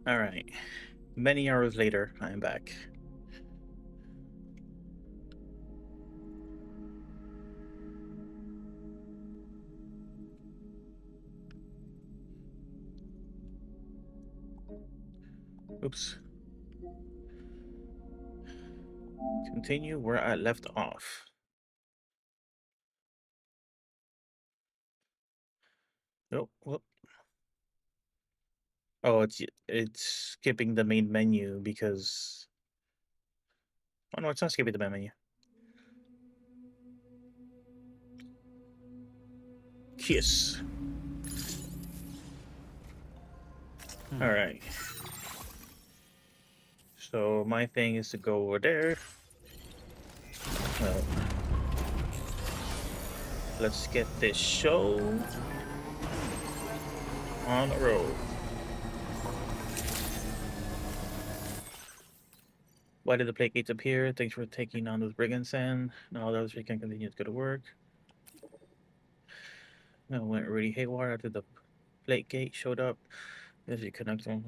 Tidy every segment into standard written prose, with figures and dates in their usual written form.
All right. Many hours later, I am back. Oops. Continue where I left off. Oh, whoop. Oh, it's skipping the main menu because. Oh no, it's not skipping the main menu. Kiss. All right. So my thing is to go over there. Well, let's get this show on the road. Why did the plague gates appear? Thanks for taking on those brigands, and now those we can continue to go to work. No, went really haywire after the plague gate showed up. As you connect them.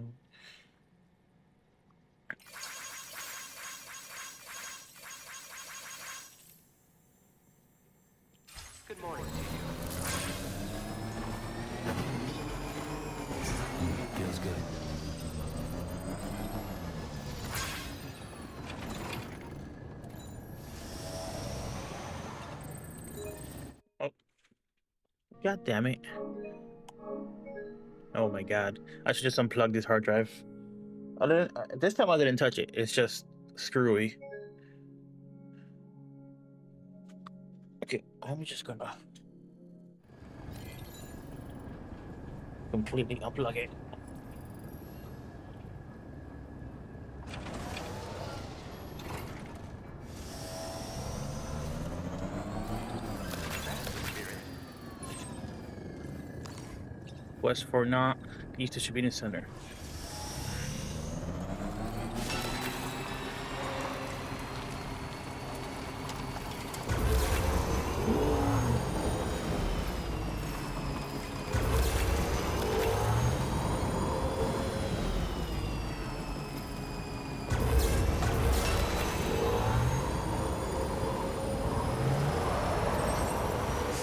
Good morning to you. Feels good. Oh, god damn it. Oh my god. I should just unplug this hard drive. This time I didn't touch it. It's just screwy. Okay, I'm just gonna completely unplug it. That's the spirit. Quest for not East Distributing Center.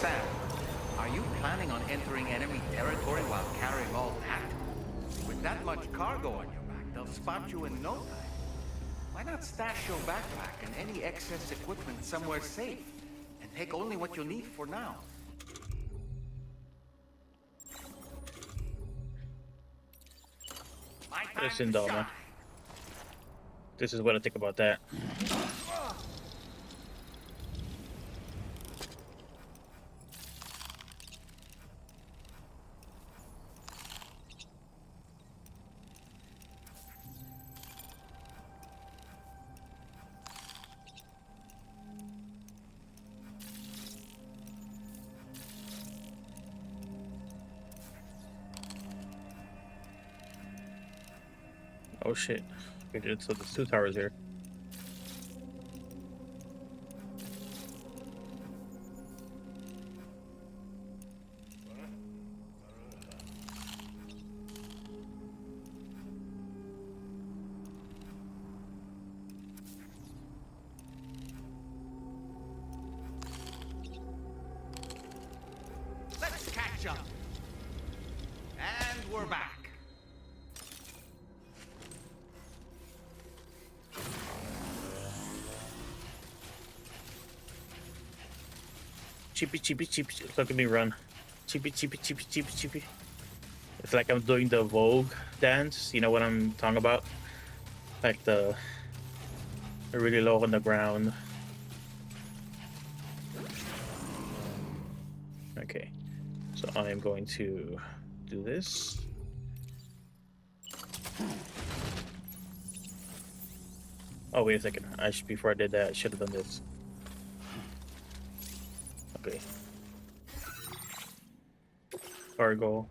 Sam, are you planning on entering enemy territory while carrying all that? With that much cargo on your back, they'll spot you in no time. Why not stash your backpack and any excess equipment somewhere safe, and take only what you need for now? My time Listen, to Doma. shine. This is what I think about that. Oh shit. Okay, so there's two towers here. Let's catch up. And we're back. Cheapy, cheapy, cheapy. Look at me run. Cheapy, cheapy, cheapy, cheapy, cheapy. It's like I'm doing the Vogue dance. You know what I'm talking about? Like the really low on the ground. Okay, so I am going to do this. Oh, wait a second. Before I did that, I should have done this. Okay. Cargo.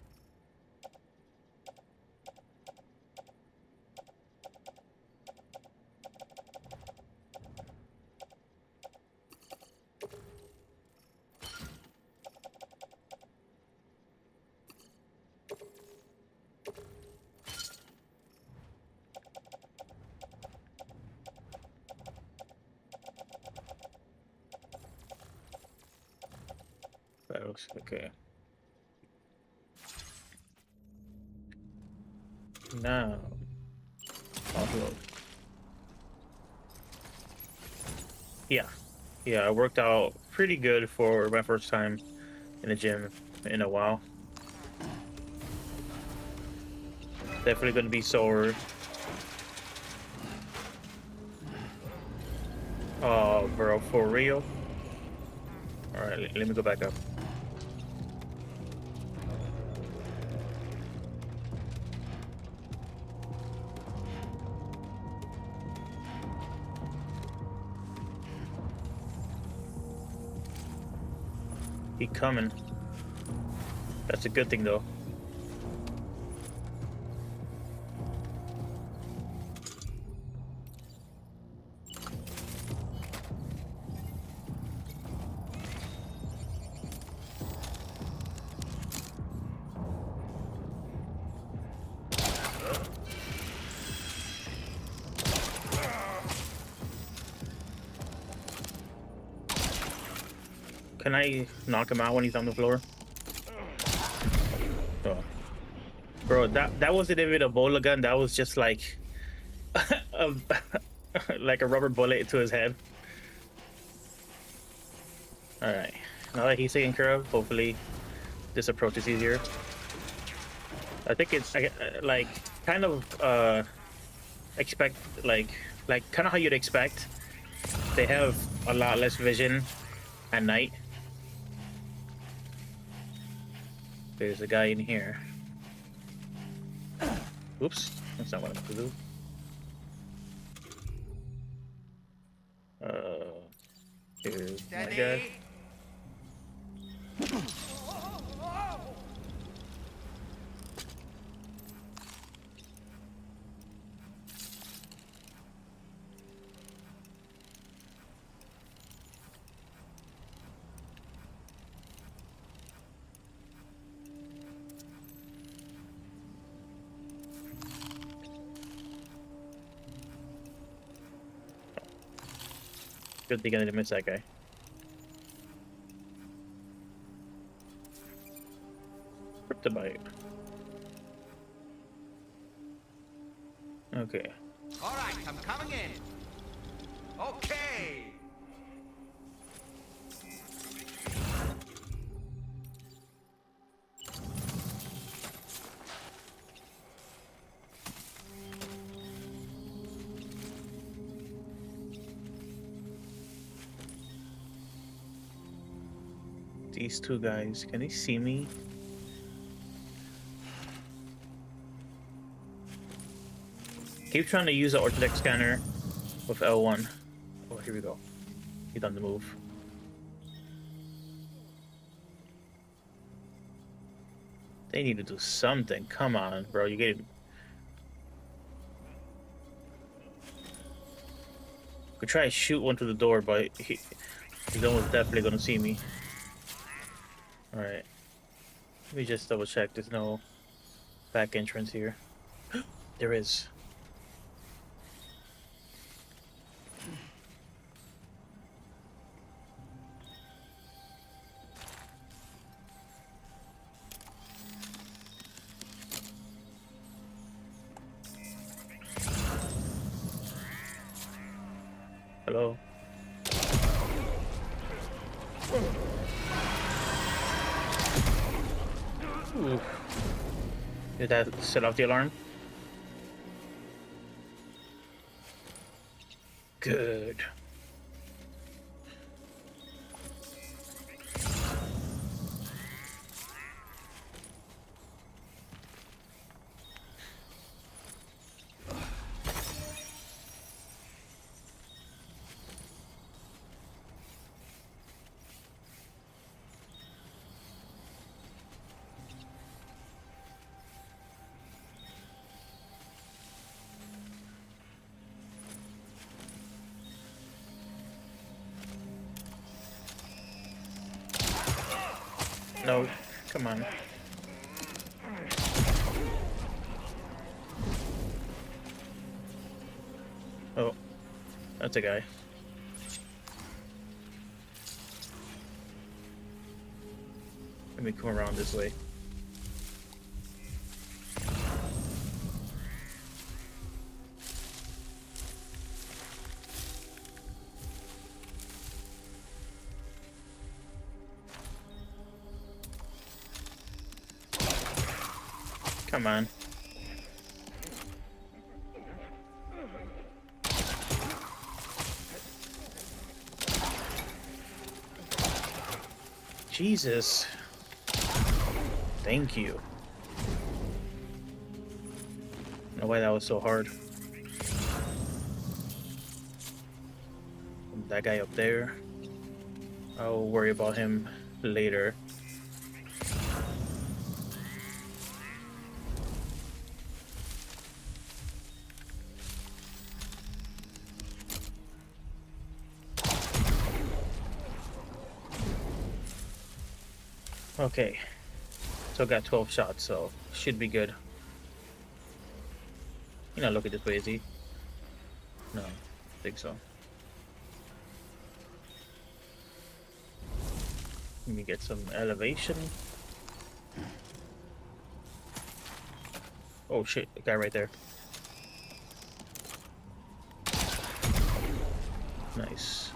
goes. Okay. Now, offload. Yeah. Yeah, I worked out pretty good for my first time in the gym in a while. Definitely going to be sore. Oh, bro, for real? All right, let me go back up. He coming. That's a good thing, though. Can I knock him out when he's on the floor? Oh. Bro, that wasn't even a bola gun. That was just like a, like a rubber bullet to his head. All right. Now that he's taken care of, hopefully this approach is easier. I think it's like kind of expect like kind of how you'd expect. They have a lot less vision at night. There's a guy in here. Oops, that's not what I meant to do. Here's my guy. Good thing I didn't miss that guy. Kryptonite. Okay. All right, I'm coming in. Okay. These two guys, can they see me? Keep trying to use the orthodex scanner with L1. Oh, here we go. He's on the move. They need to do something. Come on, bro. You get. Could try to shoot one through the door, but he's almost definitely gonna see me. All right. Let me just double check. There's no back entrance here. There is. Hello. Ooh. Did that set off the alarm? Good. No, come on. Oh, that's a guy. Let me come around this way. Come on. Jesus. Thank you. No way that was so hard. That guy up there. I'll worry about him later. Okay. So I got 12 shots, so should be good. You know, look at this way, is he? No, I think so. Let me get some elevation. Oh shit, the guy right there. Nice.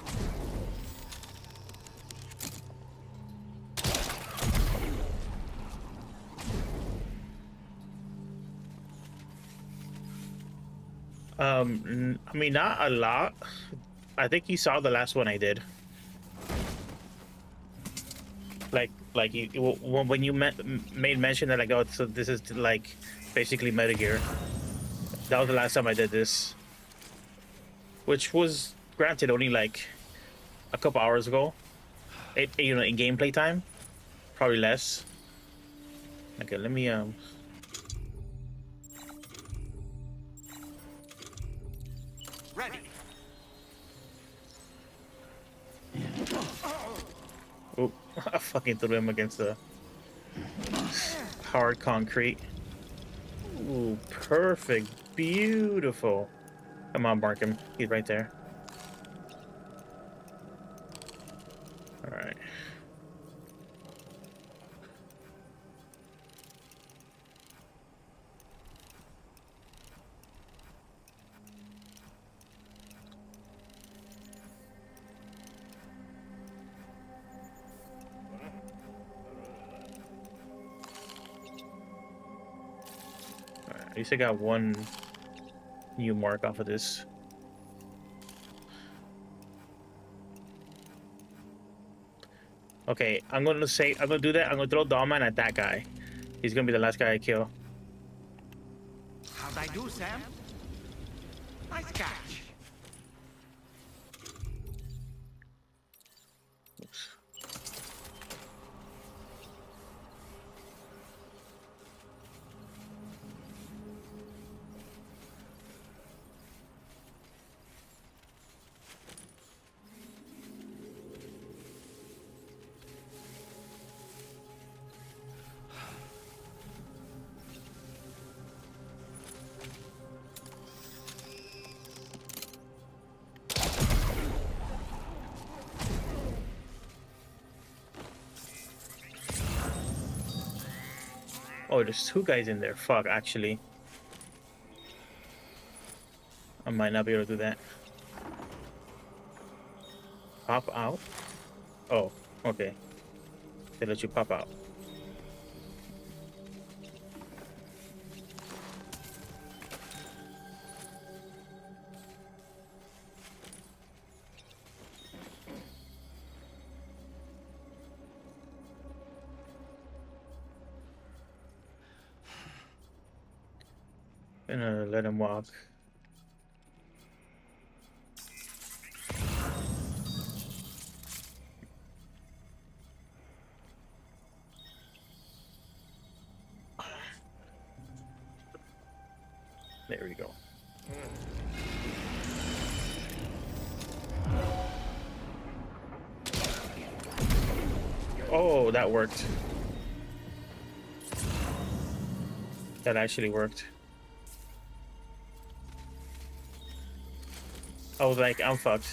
I mean, not a lot. I think you saw the last one I did. Like when you made mention that like, oh, so this is like basically Metal Gear. That was the last time I did this, which was granted only like a couple hours ago. You know, in gameplay time, probably less. Okay, let me Ready. Oh, I fucking threw him against the hard concrete. Ooh, perfect. Beautiful. Come on, mark him. He's right there. All right. At least I got one new mark off of this. Okay, I'm gonna do that. I'm gonna throw Dawman at that guy. He's gonna be the last guy I kill. How'd I do, Sam? Nice catch. Oops. Oh, there's two guys in there. Fuck, actually. I might not be able to do that. Pop out? Oh, okay. They let you pop out. Gonna let him walk. There we go. Oh, that worked. That actually worked. I was like, I'm fucked.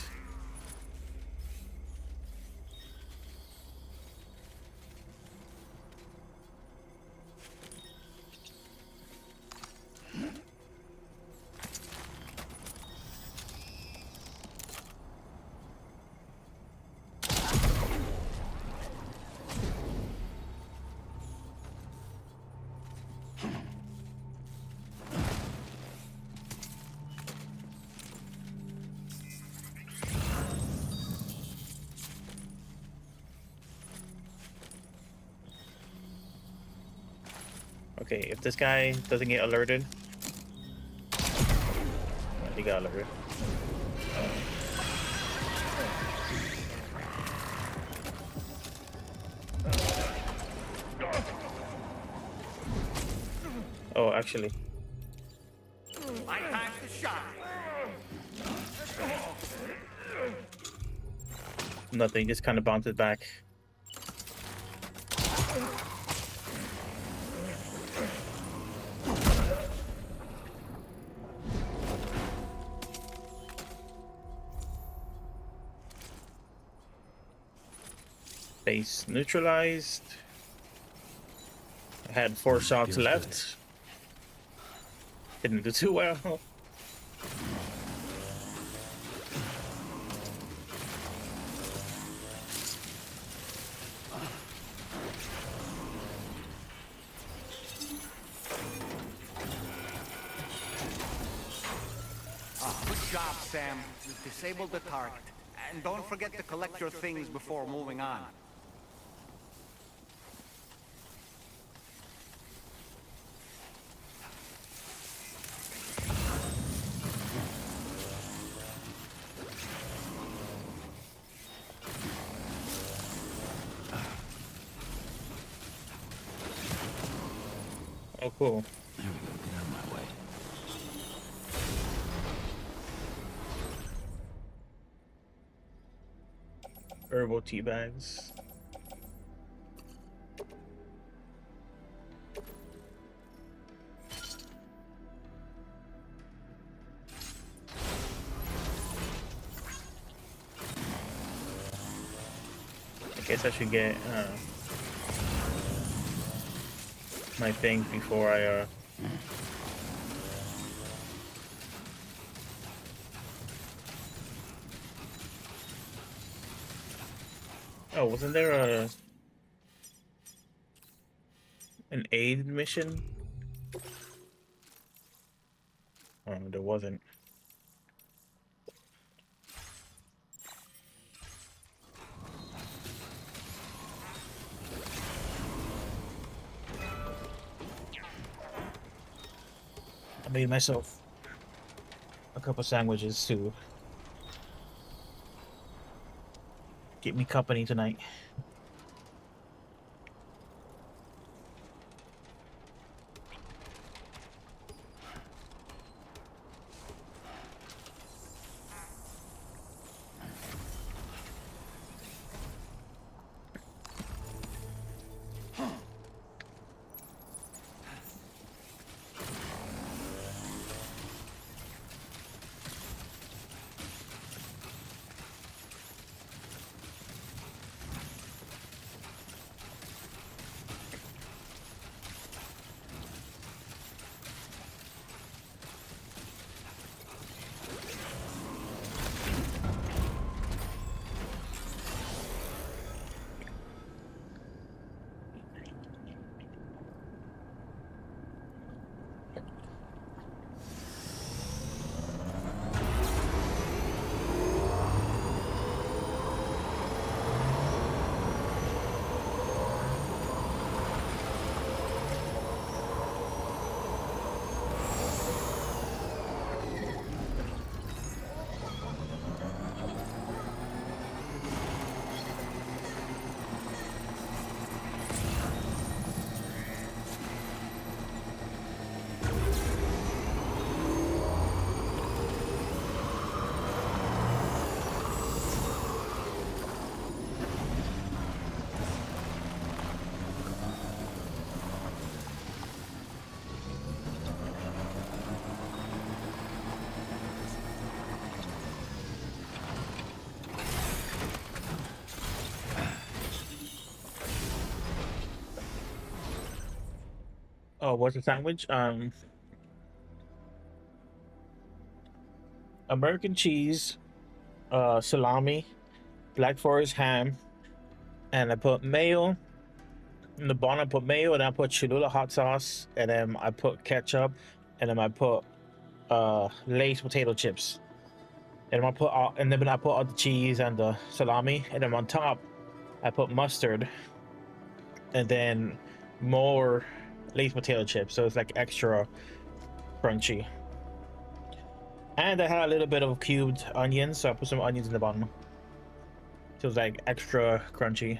Okay, if this guy doesn't get alerted, he got alerted. Oh, actually, My time to shine. nothing. Just kind of bounces back. Base neutralized. I had 4 shots left. Didn't do too well. Good job, Sam. You've disabled the target. And don't forget to collect your things before moving on. Oh, cool. There we go. Get out of my way. Herbal tea bags. I guess I should get my things before I Oh, wasn't there an aid mission? Oh, there wasn't. I made myself a couple sandwiches to keep me company tonight. Oh, what's the sandwich? American cheese, salami, Black Forest ham, and I put mayo. In the bottom, I put mayo, and I put Cholula hot sauce, and then I put ketchup, and then I put Lay's potato chips, and then I put all the cheese and the salami, and then on top, I put mustard, and then more Lay's potato chips, so it's like extra crunchy. And I had a little bit of cubed onions, so I put some onions in the bottom. So it's like extra crunchy.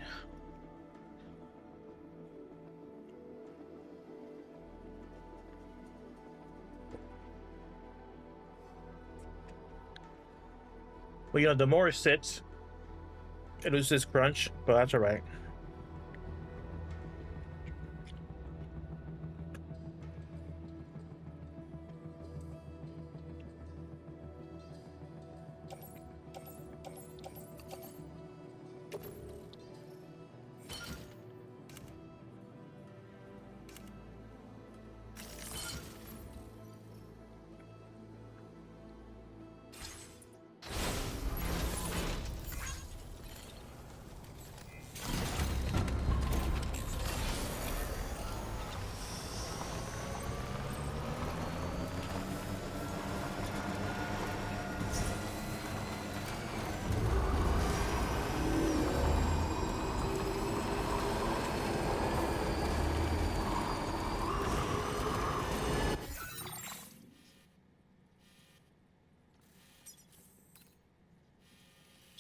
But you know, the more it sits, it loses crunch, but that's alright.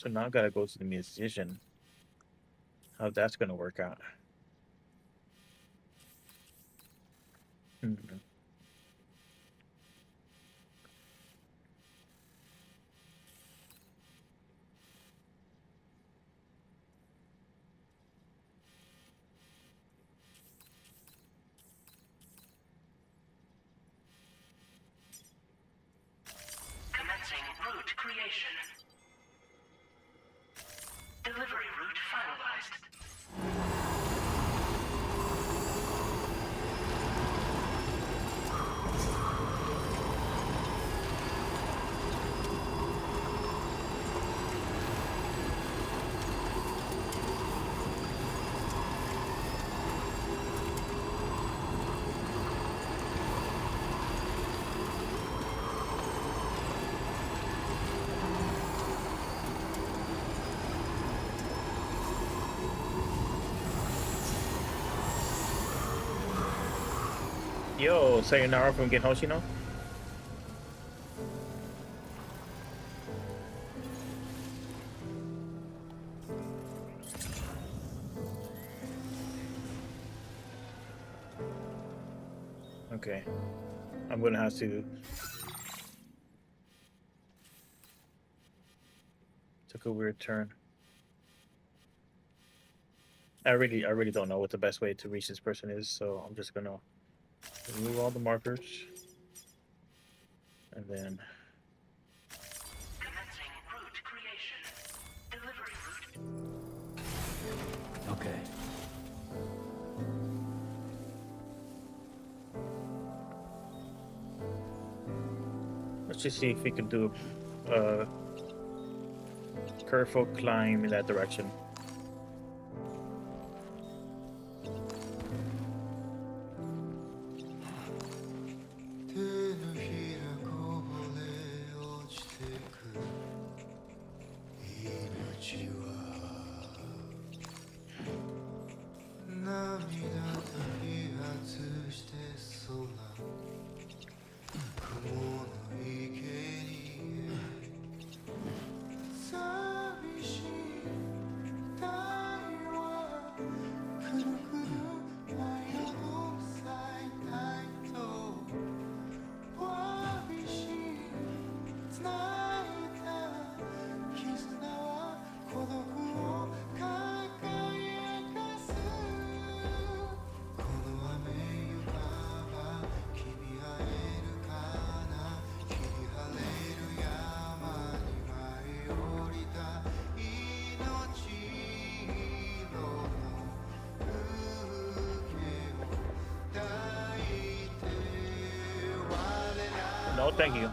So now I gotta go to the musician. How that's gonna work out. Hmm. Commencing route creation. Delivery route finalized. Yo, sayonara from Genhoshino. Okay. I'm gonna have to. Took a weird turn. I really don't know what the best way to reach this person is, so I'm just gonna remove all the markers. And then Commencing route creation. Delivery route. Okay. let's just see if we can do a careful climb in that direction. No, thank you.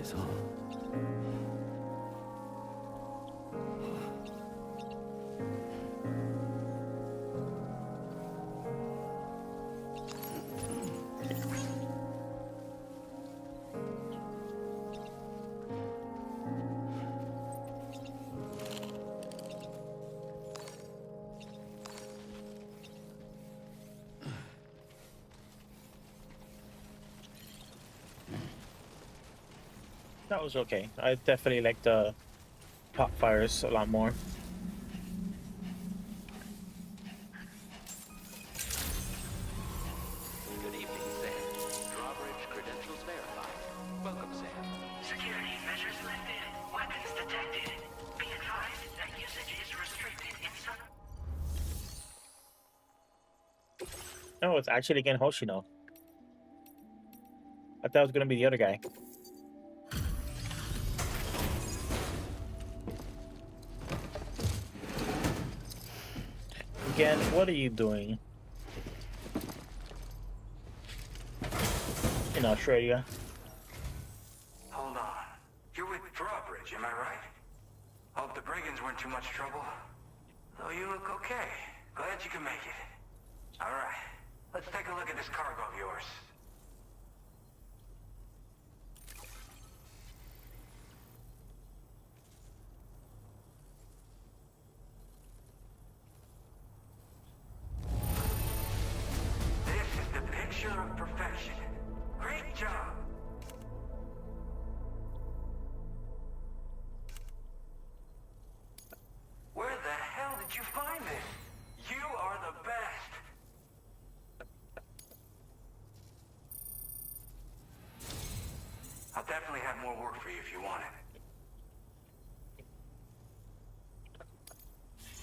place, huh? That was okay. I definitely like the pop fires a lot more. Good evening, Sam. Drawbridge credentials verified. Welcome, Sam. Security measures lifted. Weapons detected. Be advised that usage is restricted in some... No, it's actually again Hoshino. I thought it was gonna be the other guy. Again, what are you doing in Australia? Hold on. You're with Drawbridge, am I right? Hope the brigands weren't too much trouble. Though you look okay. Glad you can make it. Alright. Let's take a look at this cargo of yours. This is the picture of perfection. Great job. Where the hell did you find this? You are the best. I'll definitely have more work for you if you want it.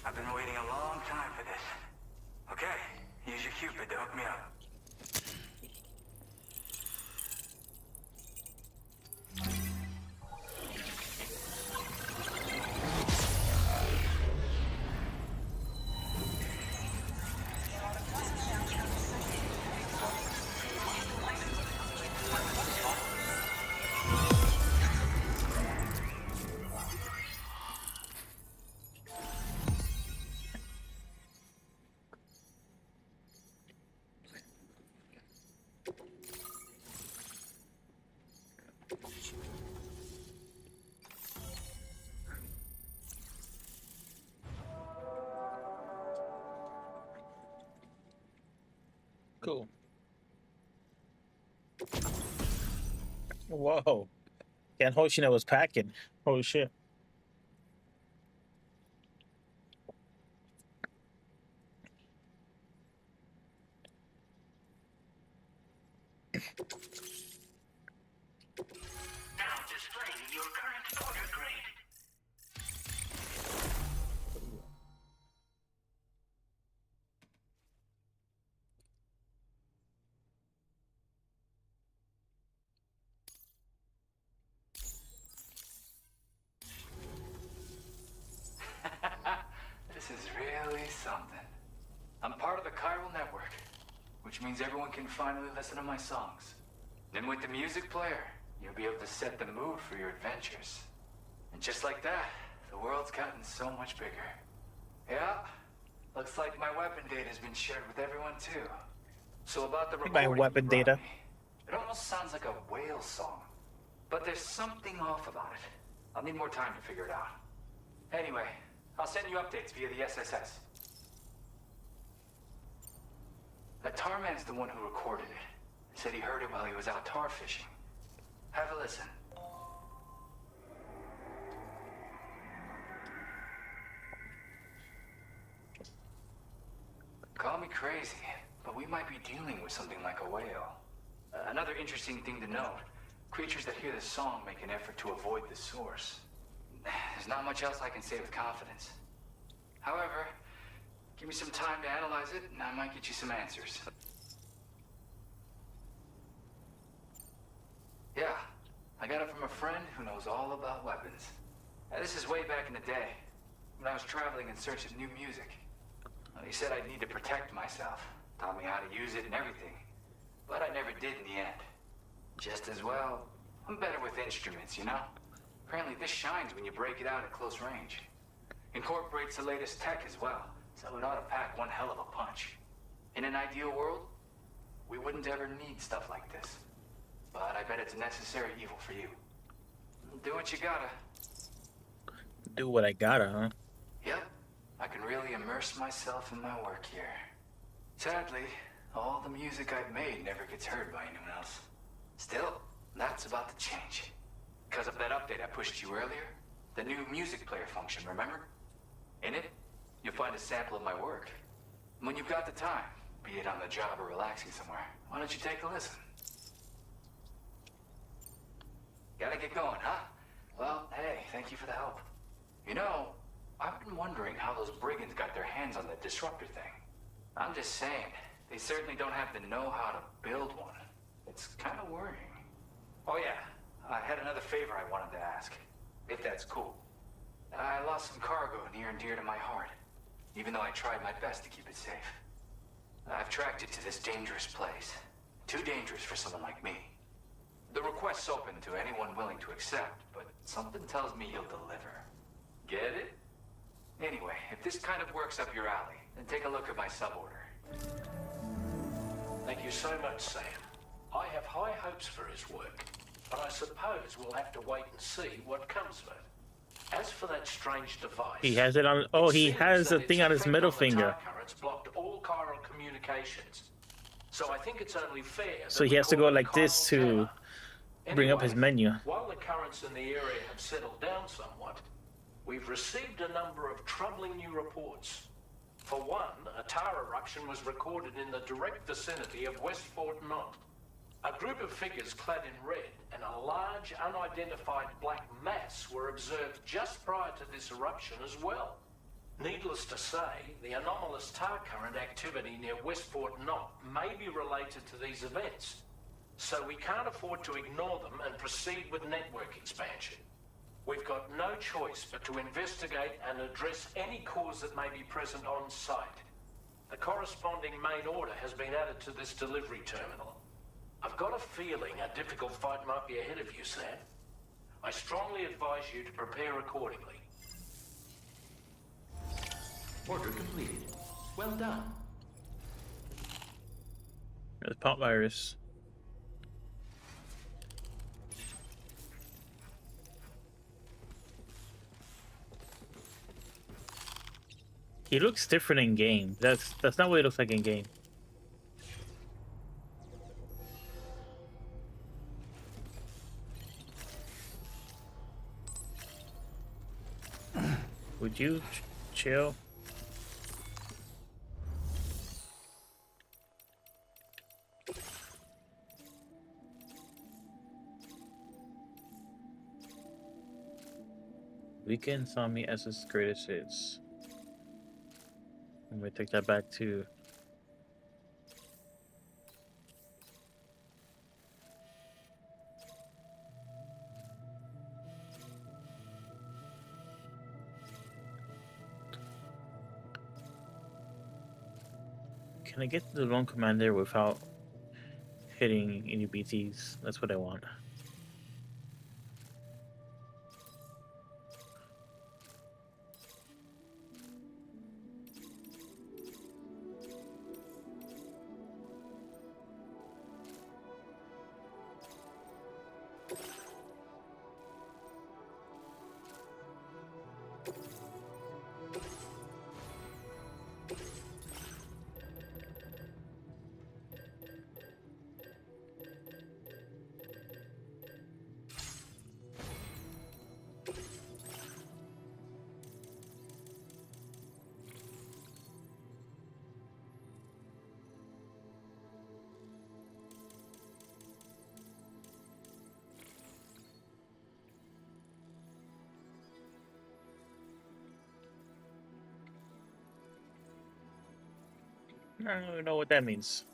I've been waiting a long time for this. Okay, use your Cupid to hook me up. Cool. Whoa. Ken Hoshino was packing. Holy shit. Now displaying your current order grade. This is really something. I'm part of the chiral network, which means everyone can finally listen to my songs. Then with the music player, you'll be able to set the mood for your adventures. And just like that, the world's gotten so much bigger. Yeah, looks like my weapon data has been shared with everyone too. So about the My recording weapon you brought data. me, it almost sounds like a whale song. But there's something off about it. I'll need more time to figure it out. Anyway, I'll send you updates via the SSS. That tar man's the one who recorded it. He said he heard it while he was out tar fishing. Have a listen. Call me crazy, but we might be dealing with something like a whale. Another interesting thing to note, creatures that hear the song make an effort to avoid the source. There's not much else I can say with confidence. However, give me some time to analyze it, and I might get you some answers. Yeah, I got it from a friend who knows all about weapons. This is way back in the day, when I was traveling in search of new music. He said I'd need to protect myself, taught me how to use it and everything. But I never did in the end. Just as well, I'm better with instruments, you know? Apparently this shines when you break it out at close range. Incorporates the latest tech as well, so it ought to pack one hell of a punch. In an ideal world, we wouldn't ever need stuff like this. But I bet it's a necessary evil for you. Do what you gotta. Do what I gotta, huh? Yep, I can really immerse myself in my work here. Sadly, all the music I've made never gets heard by anyone else. Still, that's about to change. Because of that update I pushed you earlier, the new music player function, remember? In it, you'll find a sample of my work. When you've got the time, be it on the job or relaxing somewhere, why don't you take a listen? Gotta get going, huh? Well, hey, thank you for the help. You know, I've been wondering how those brigands got their hands on the disruptor thing. I'm just saying, they certainly don't have the know-how to build one. It's kind of worrying. Oh yeah, I had another favor I wanted to ask, if that's cool. I lost some cargo near and dear to my heart, even though I tried my best to keep it safe. I've tracked it to this dangerous place. Too dangerous for someone like me. The request's open to anyone willing to accept, but something tells me you'll deliver. Get it? Anyway, if this kind of works up your alley, then take a look at my suborder. Thank you so much, Sam. I have high hopes for his work, but I suppose we'll have to wait and see what comes of it. As for that strange device... He has it on... Oh, he has a thing on his middle finger. It's blocked all chiral communications. So I think it's only fair... So he has to go like this to bring up his menu. While the currents in the area have settled down somewhat, we've received a number of troubling new reports. For one, a tar eruption was recorded in the direct vicinity of West Fort Knot. A group of figures clad in red and a large unidentified black mass were observed just prior to this eruption as well. Needless to say, the anomalous tar current activity near West Fort Knot may be related to these events, so we can't afford to ignore them and proceed with network expansion. We've got no choice but to investigate and address any cause that may be present on site. The corresponding main order has been added to this delivery terminal. I've got a feeling a difficult fight might be ahead of you, Sam. I strongly advise you to prepare accordingly. Order completed. Well done. The pop virus. He looks different in game. That's not what he looks like in game. Would you chill? Weekend Zombie as its greatest hits. I'm gonna take that back to can I get to the lone commander without hitting any BTs? That's what I want. I don't even know what that means.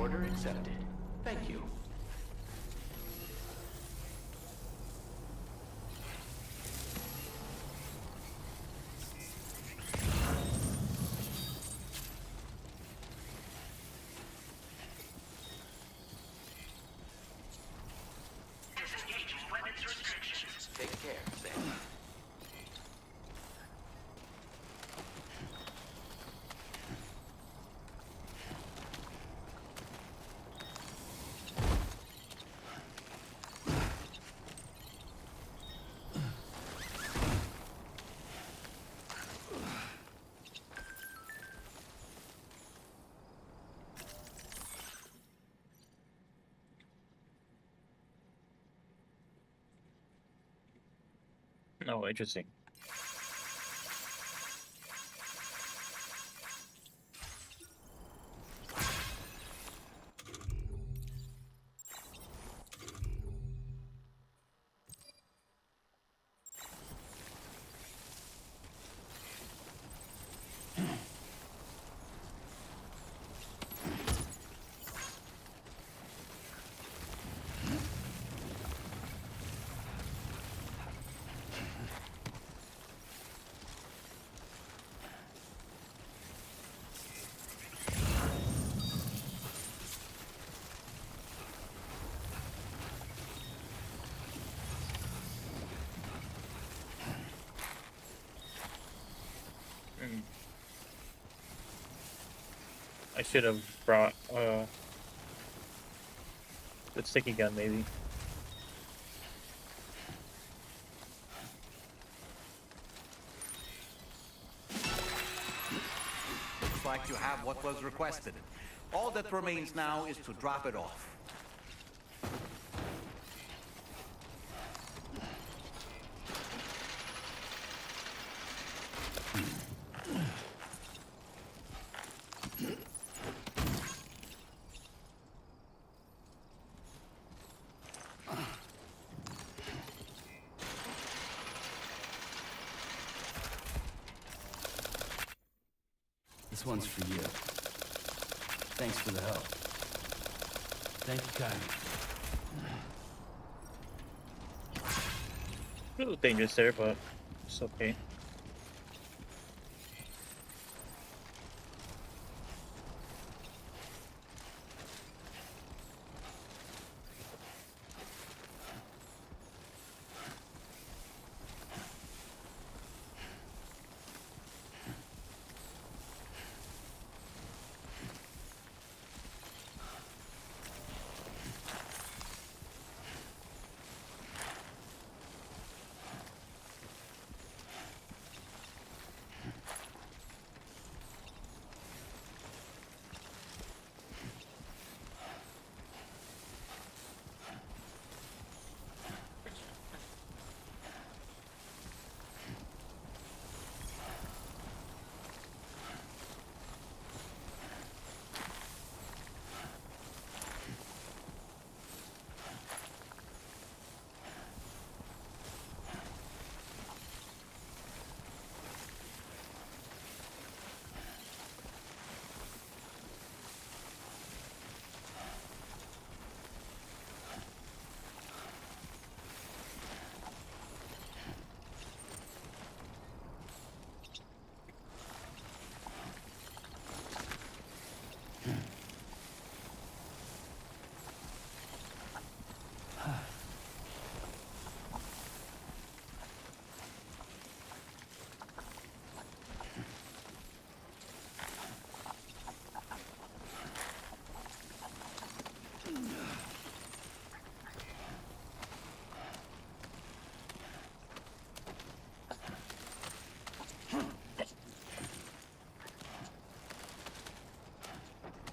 Order accepted. Thank you. Disengaging weapons restrictions. Take care, Sam. Oh, interesting. I should have brought the sticky gun, maybe. Looks like you have what was requested. All that remains now is to drop it off. This one's for you. Thanks for the help. Thank you kindly. A little dangerous there, but it's okay.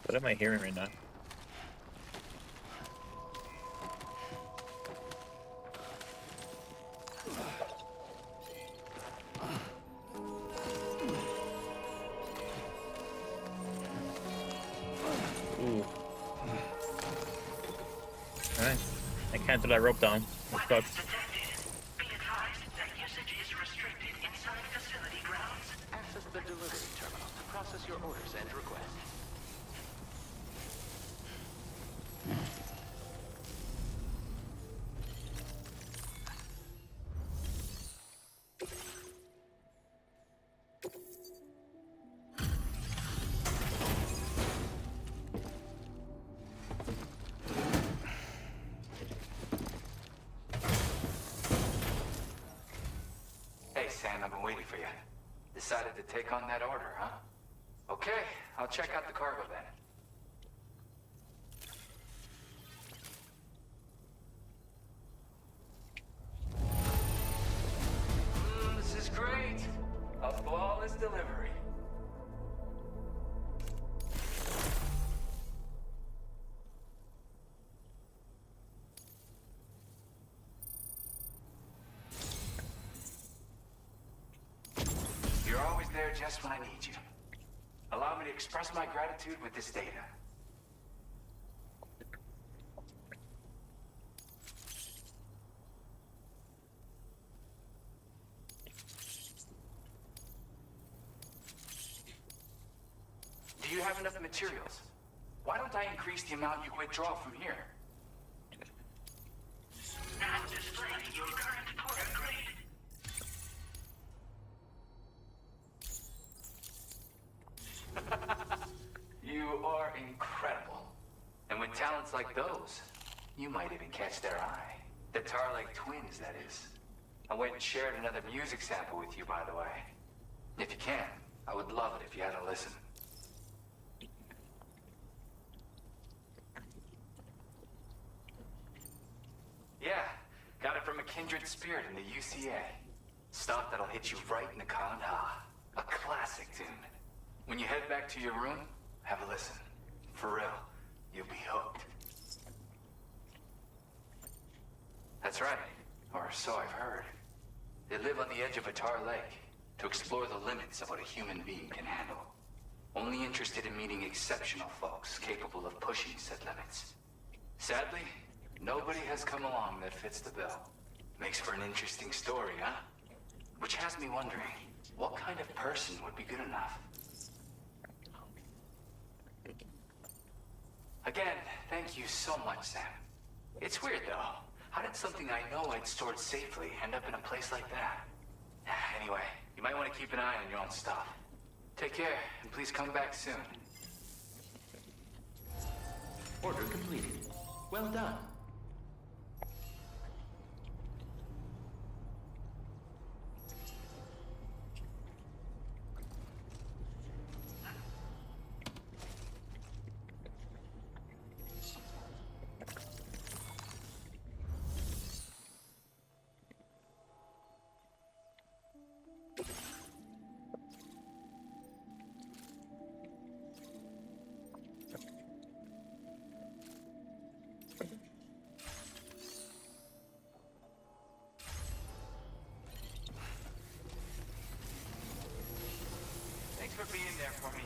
What am I hearing right now? Ooh. Alright. I can't do that rope down. That Weapons sucks. detected. Be advised that usage is restricted inside facility grounds. Access the delivery terminal to process your orders and requests. Sam. I've been waiting for you. Decided to take on that order, huh? Okay, I'll check out the cargo then. This is great. A flawless delivery. You're always there just when I need you. Allow me to express my gratitude with this data. Do you have enough materials? Why don't I increase the amount you withdraw from here? Now displaying your current porter grade. You are incredible. And with talents like those, you might even catch their eye. The Tar-like twins, that is. I went and shared another music sample with you, by the way. If you can, I would love it if you had a listen. Yeah, got it from a kindred spirit in the UCA. Stuff that'll hit you right in the Kandha. A classic tune. When you head back to your room, have a listen. For real, you'll be hooked. That's right, or so I've heard. They live on the edge of a tar lake to explore the limits of what a human being can handle. Only interested in meeting exceptional folks capable of pushing said limits. Sadly, nobody has come along that fits the bill. Makes for an interesting story, huh? Which has me wondering, what kind of person would be good enough? Again, thank you so much, Sam. It's weird, though. How did something I know I'd stored safely end up in a place like that? Anyway, you might want to keep an eye on your own stuff. Take care, and please come back soon. Order completed. Well done. Thanks for being there for me.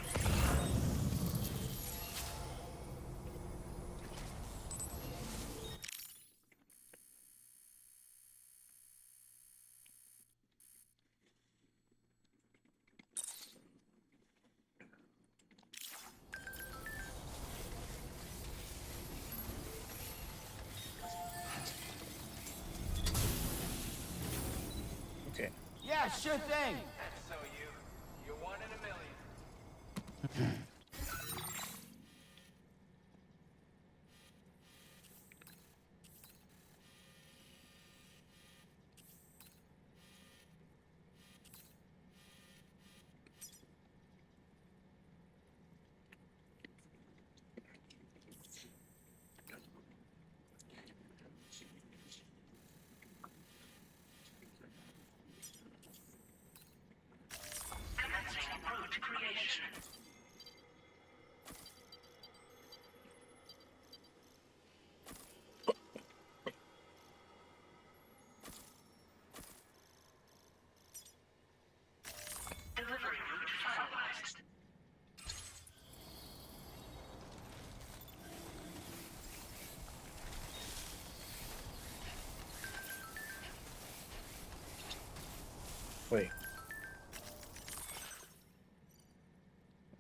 Okay. Yeah, sure thing. That's so you. You're one in a million. Commencing root creation. Delivery route finalized. Wait.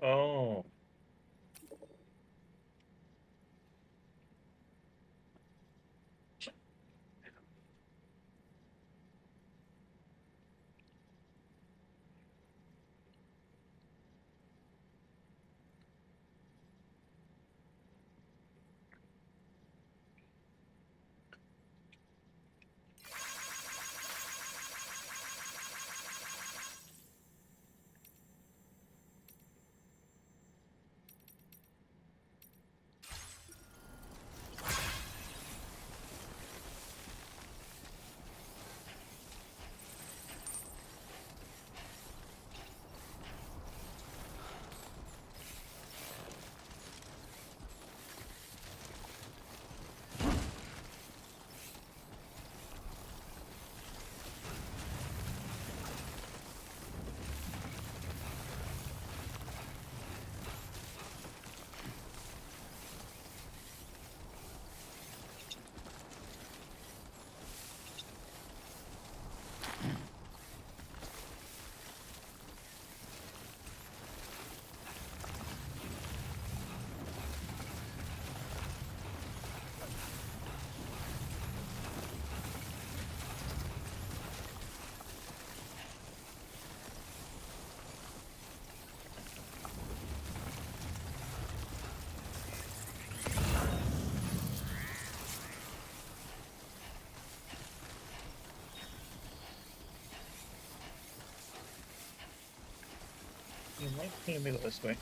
Oh. Let me go this way.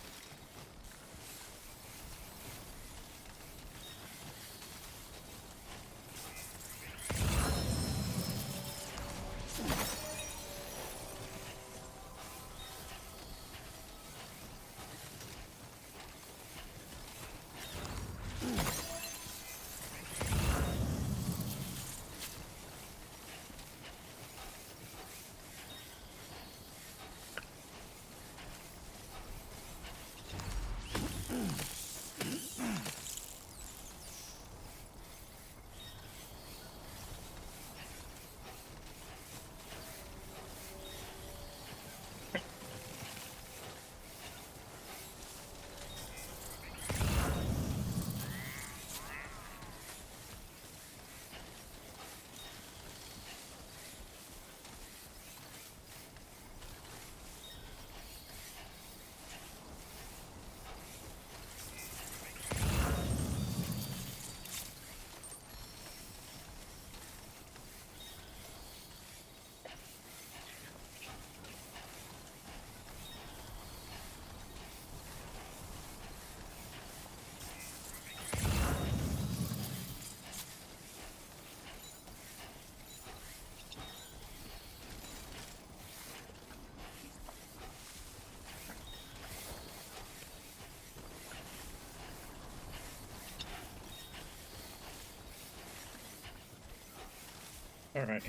All right.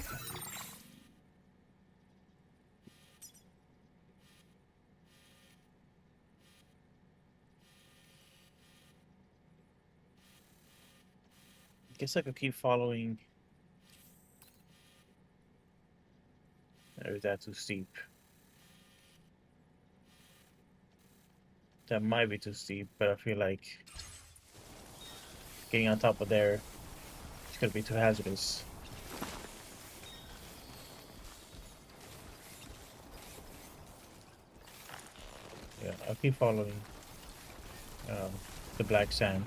Guess I could keep following. Or is that too steep? That might be too steep, but I feel like getting on top of there is gonna be too hazardous. Yeah, I'll keep following the black sand.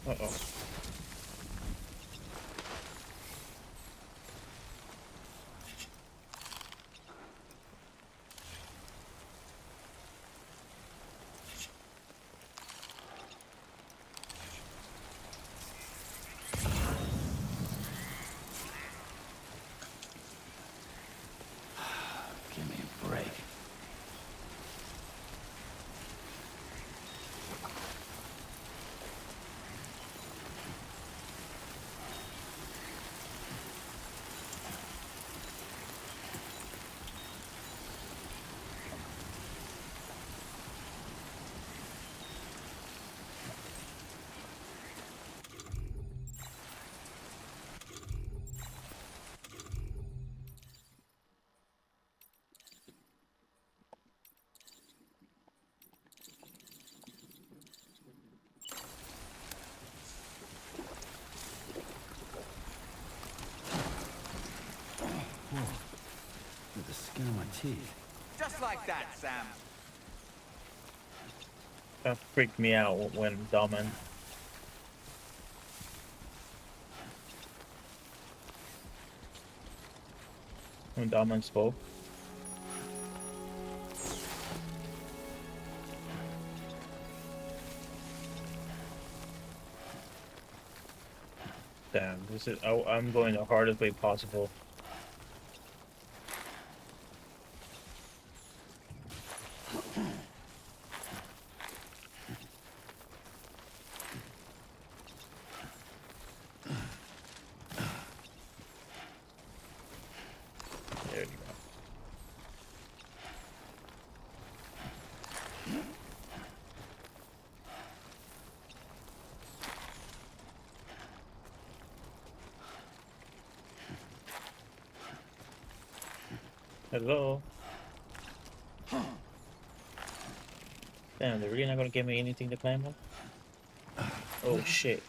Uh-oh. Give me a break. With the skin on my teeth. Just like that, Sam. That freaked me out when Daman spoke. This is. I'm going the hardest way possible. There you go. Hello. Damn, they're really not gonna give me anything to climb on? Oh shit.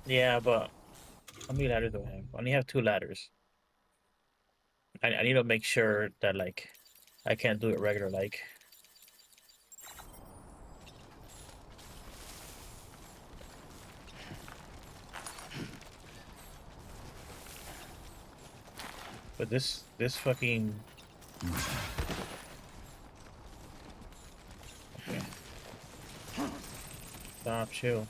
Yeah, but how many ladders do I have? I only have 2 ladders. I need to make sure that like I can't do it regular like. But this fucking okay. Stop, chill.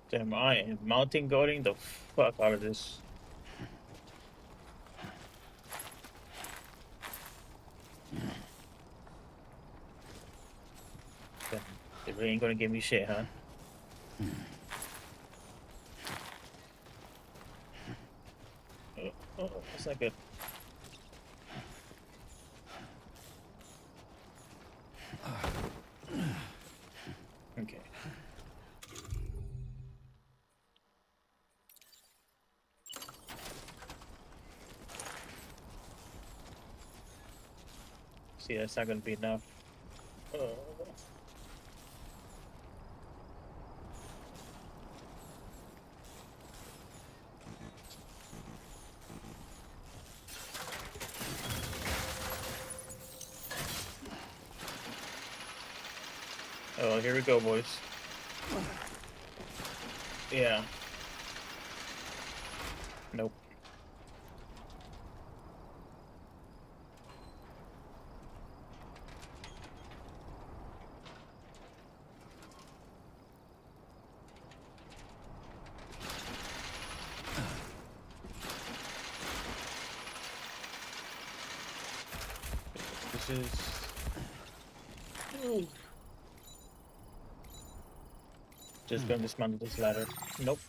Damn, I am mountain goating the fuck out of this. Damn, they really ain't gonna give me shit, huh? Oh, that's not good. Okay. See, that's not gonna be enough. Oh. Oh, here we go, boys. Yeah. Nope. This is. Ooh. Just gonna dismantle this ladder. Nope.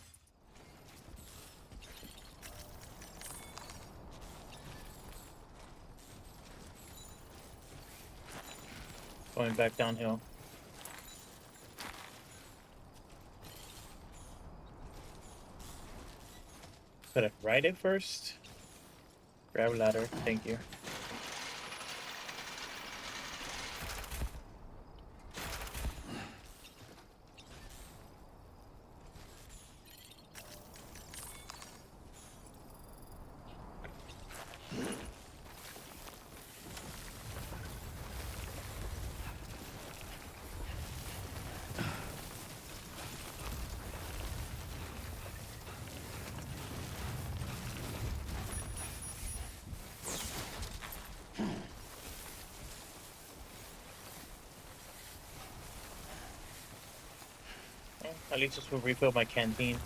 Going back downhill. Could I ride it first? Grab a ladder. Thank you. Well, at least this will refill my canteen.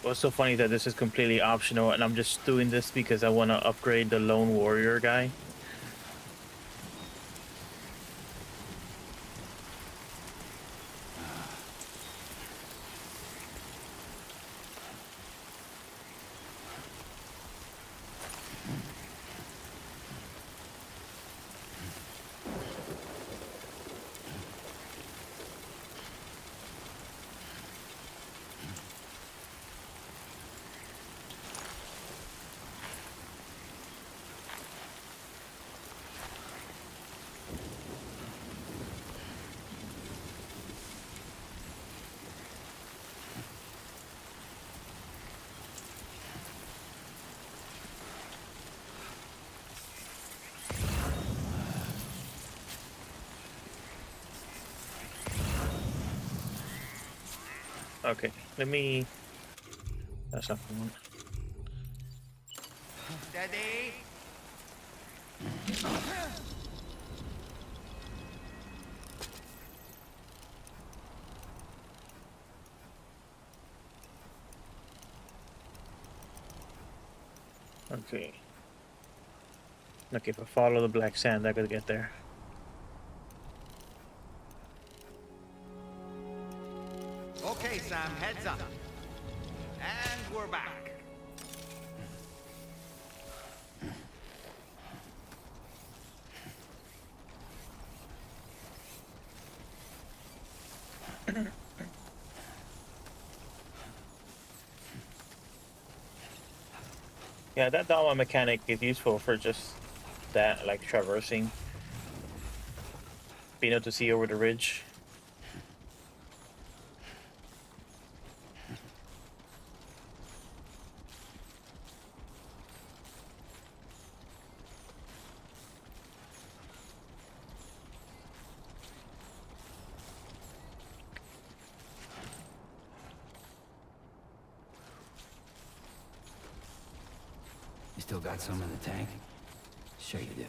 What's so funny that this is completely optional, and I'm just doing this because I want to upgrade the lone warrior guy. Okay, let me. That's not the one. Steady. Okay. Okay, if I follow the black sand, I gotta get there. Okay, Sam, heads up. And we're back. Yeah, that Dharma mechanic is useful for just that, like traversing, being able to see over the ridge. You still got some in the tank? Sure you do.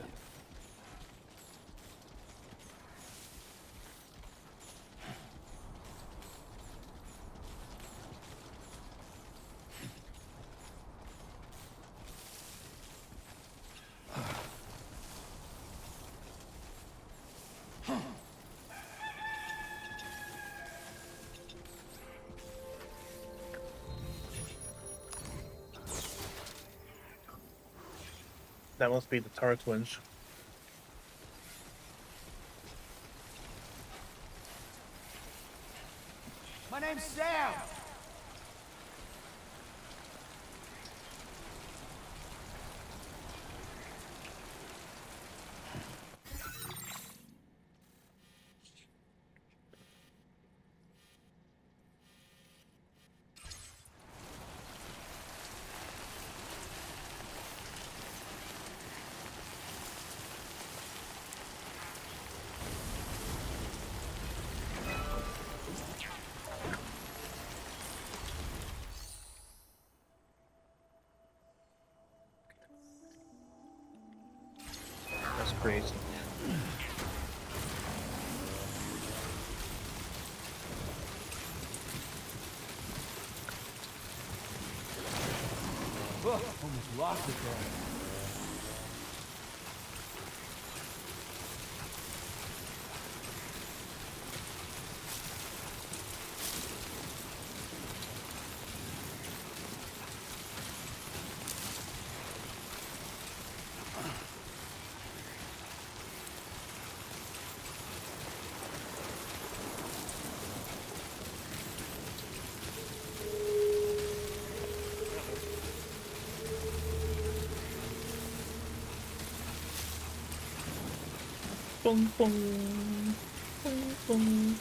That must be the Tar Twins. My name's Sam. That's crazy. Almost lost it there. Boom, boom, boom, boom.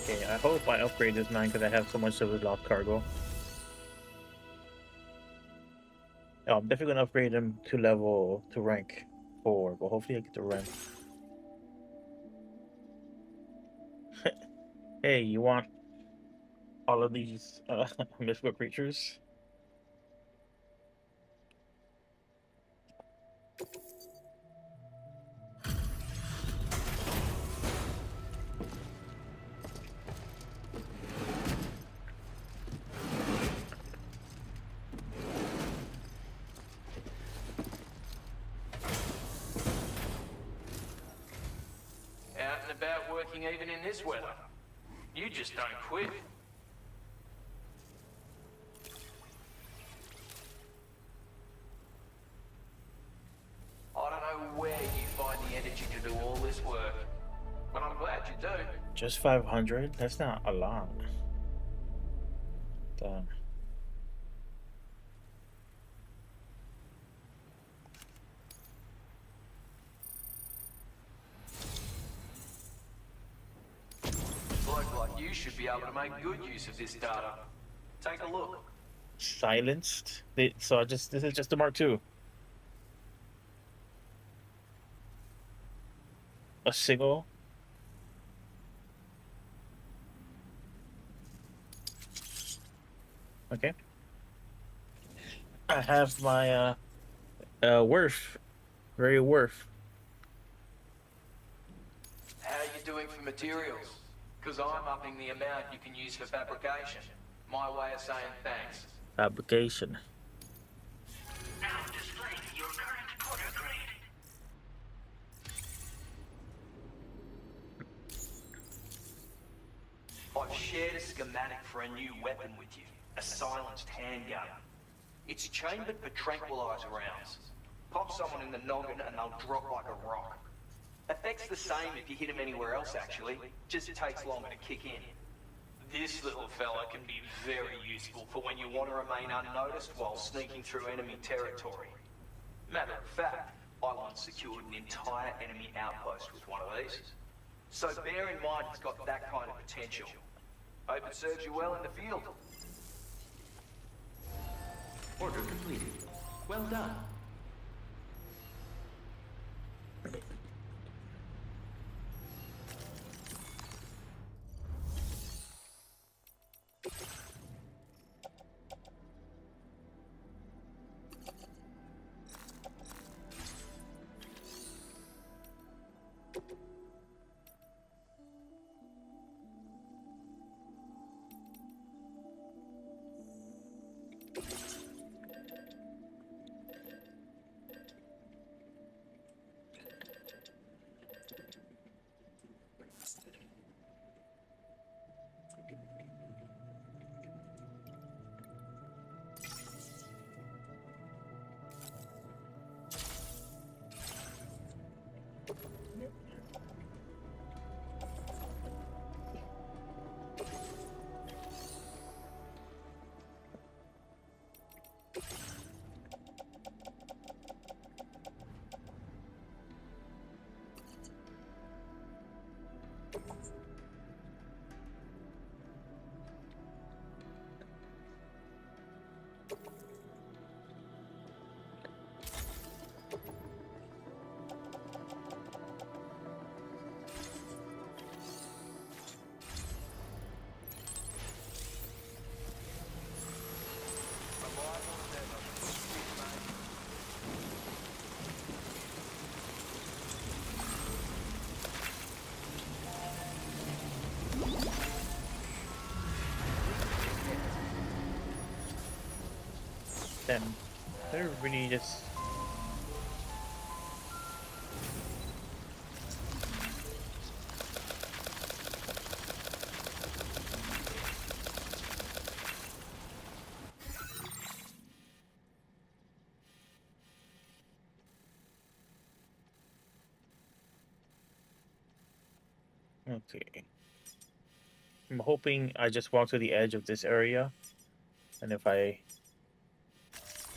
Okay, I hope I upgrade this mine because I have so much of the lost cargo. Oh, I'm definitely gonna upgrade him to rank 4, but hopefully I get to rank. Hey, you want all of these mythical creatures? Out and about working even in this weather. You just don't quit. I don't know where you find the energy to do all this work, but I'm glad you do. Just 500? That's not a lot. Damn. Bloke like you should be able to make good use of this data. Take a look. Silenced? So this is just the Mark II. A single. Okay. I have my worth. Very worth. How are you doing for materials? Because I'm upping the amount you can use for fabrication. My way of saying thanks. Fabrication. Now displaying your current quarter grade. I've shared a schematic for a new weapon with you, a silenced handgun. It's chambered for tranquilizer rounds. Pop someone in the noggin and they'll drop like a rock. Effect's the same if you hit them anywhere else actually, just takes longer to kick in. This little fella can be very useful for when you want to remain unnoticed while sneaking through enemy territory. Matter of fact, I once secured an entire enemy outpost with one of these. So bear in mind it's got that kind of potential. Hope it serves you well in the field. Order completed. Well done. Then they're really just okay. I'm hoping I just walk to the edge of this area, and if I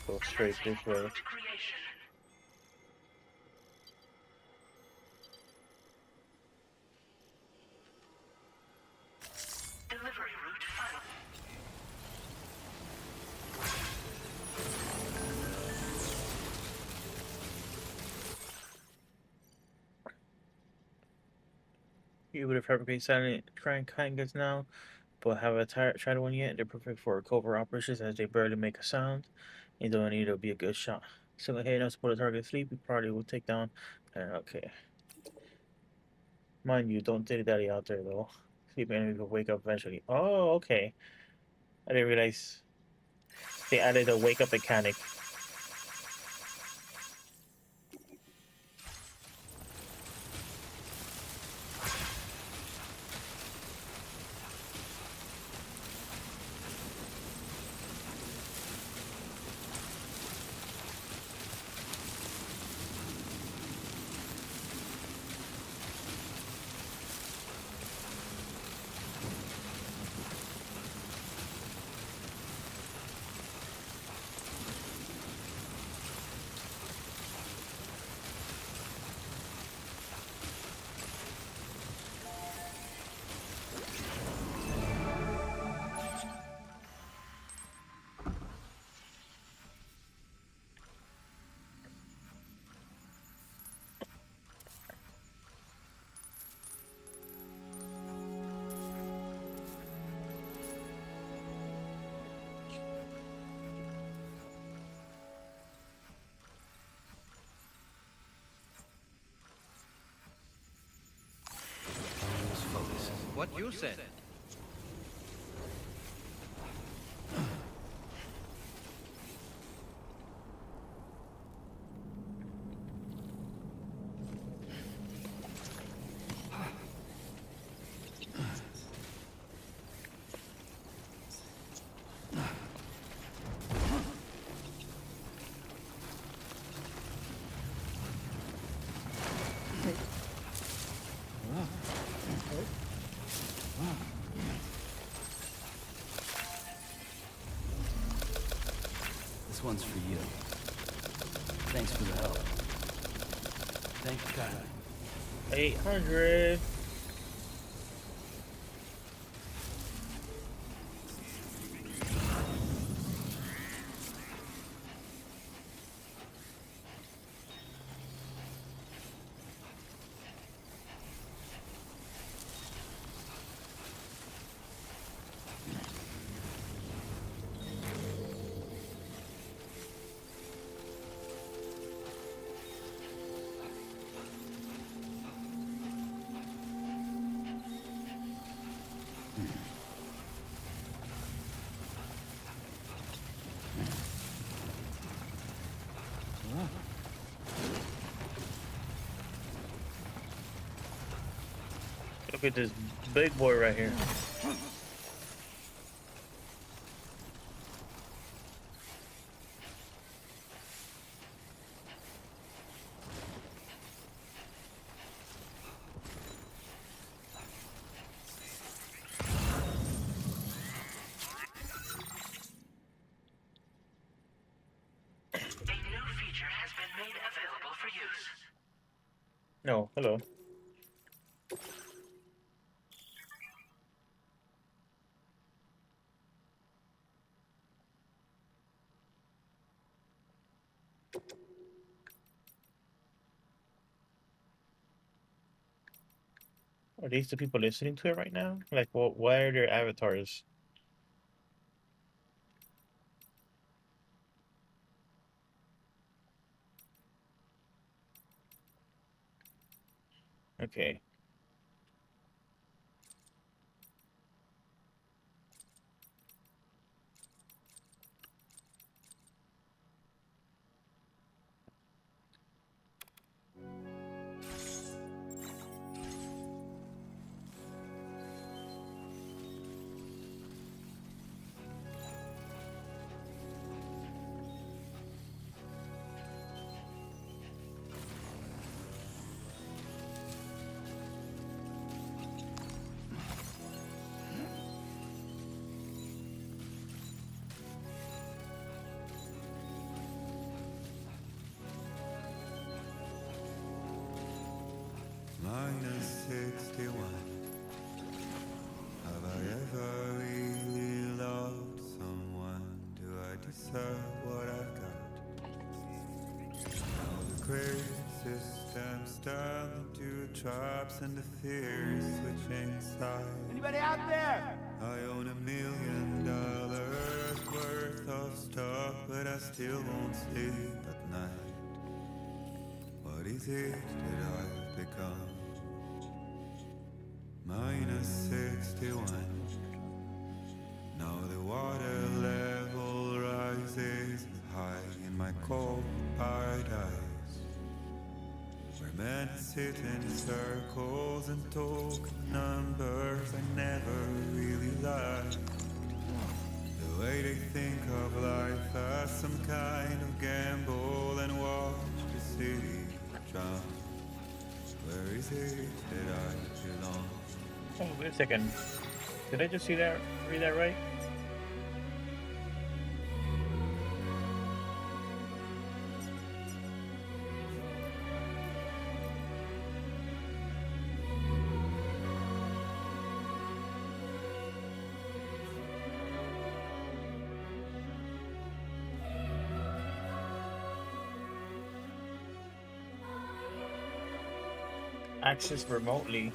go straight this way. Road creation. You would have fabricate silent crank handguns now, but have a tried one yet? They're perfect for covert operations as they barely make a sound. You don't need to be a good shot. Single hit enough to put a target asleep, you probably will take down. Okay. Mind you, don't dilly dally out there though. Sleep enemy will wake up eventually. Oh, okay. I didn't realize they added a wake up mechanic. What you said. This one's for you. Thanks for the help. Thank you kindly. 800. Look at this big boy right here. A new feature has been made available for use. No, hello. Are these the people listening to it right now? Like, what are their avatars? Okay. Minus 61. Have I ever really loved someone? Do I deserve what I've got? Now the craziest them stun into traps and the fears switching sides. Anybody out there? I own $1 million worth of stock, but I still won't sleep at night. What is it that I've become? -61. Now the water level rises high in my cold paradise, where men sit in circles and talk numbers I never really liked. The way they think of life as some kind of gamble and watch the city drown. Where is it that I belong? Oh, wait a second. Did I just read that right? Access remotely.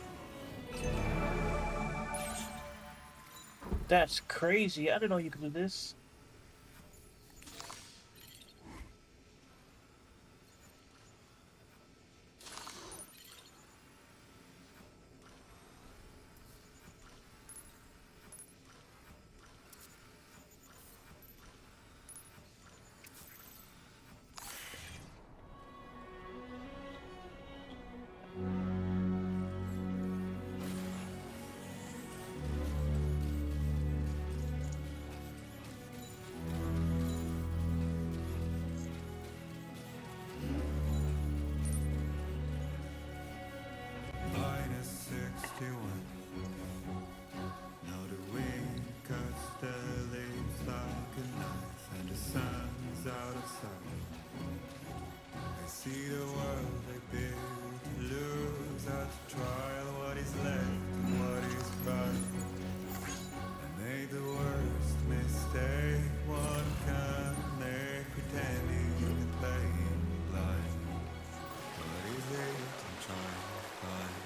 That's crazy. I didn't know you could do this. -61. Now the wind cuts the leaves like a knife, and the sun's out of sight. I see the world they build to lose at trial. What is left and what is right? I made the worst mistake one can make, pretending and playing blind. What is it I'm trying to find?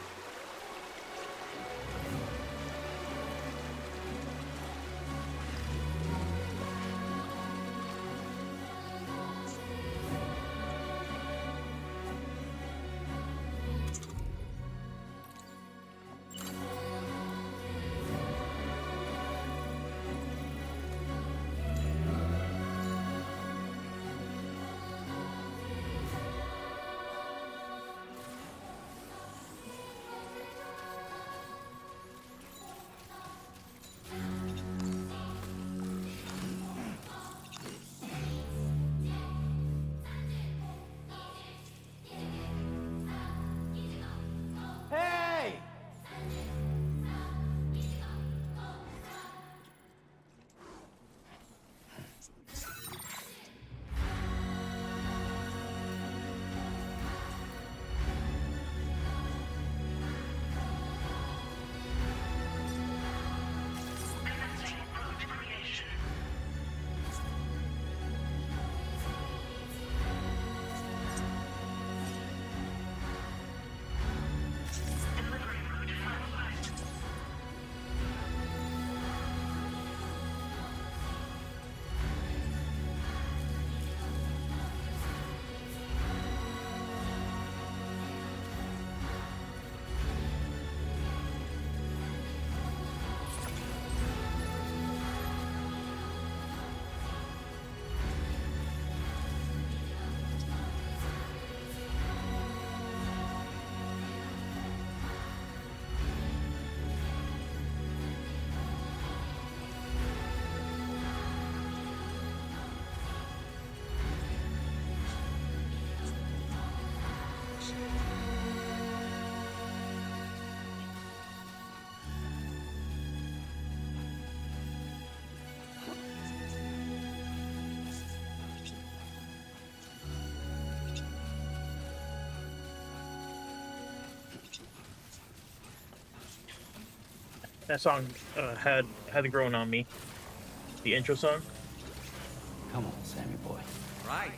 Hey! Commencing route creation. Delivery route finalized. That song had grown on me. The intro song. Come on, Sammy boy. Right.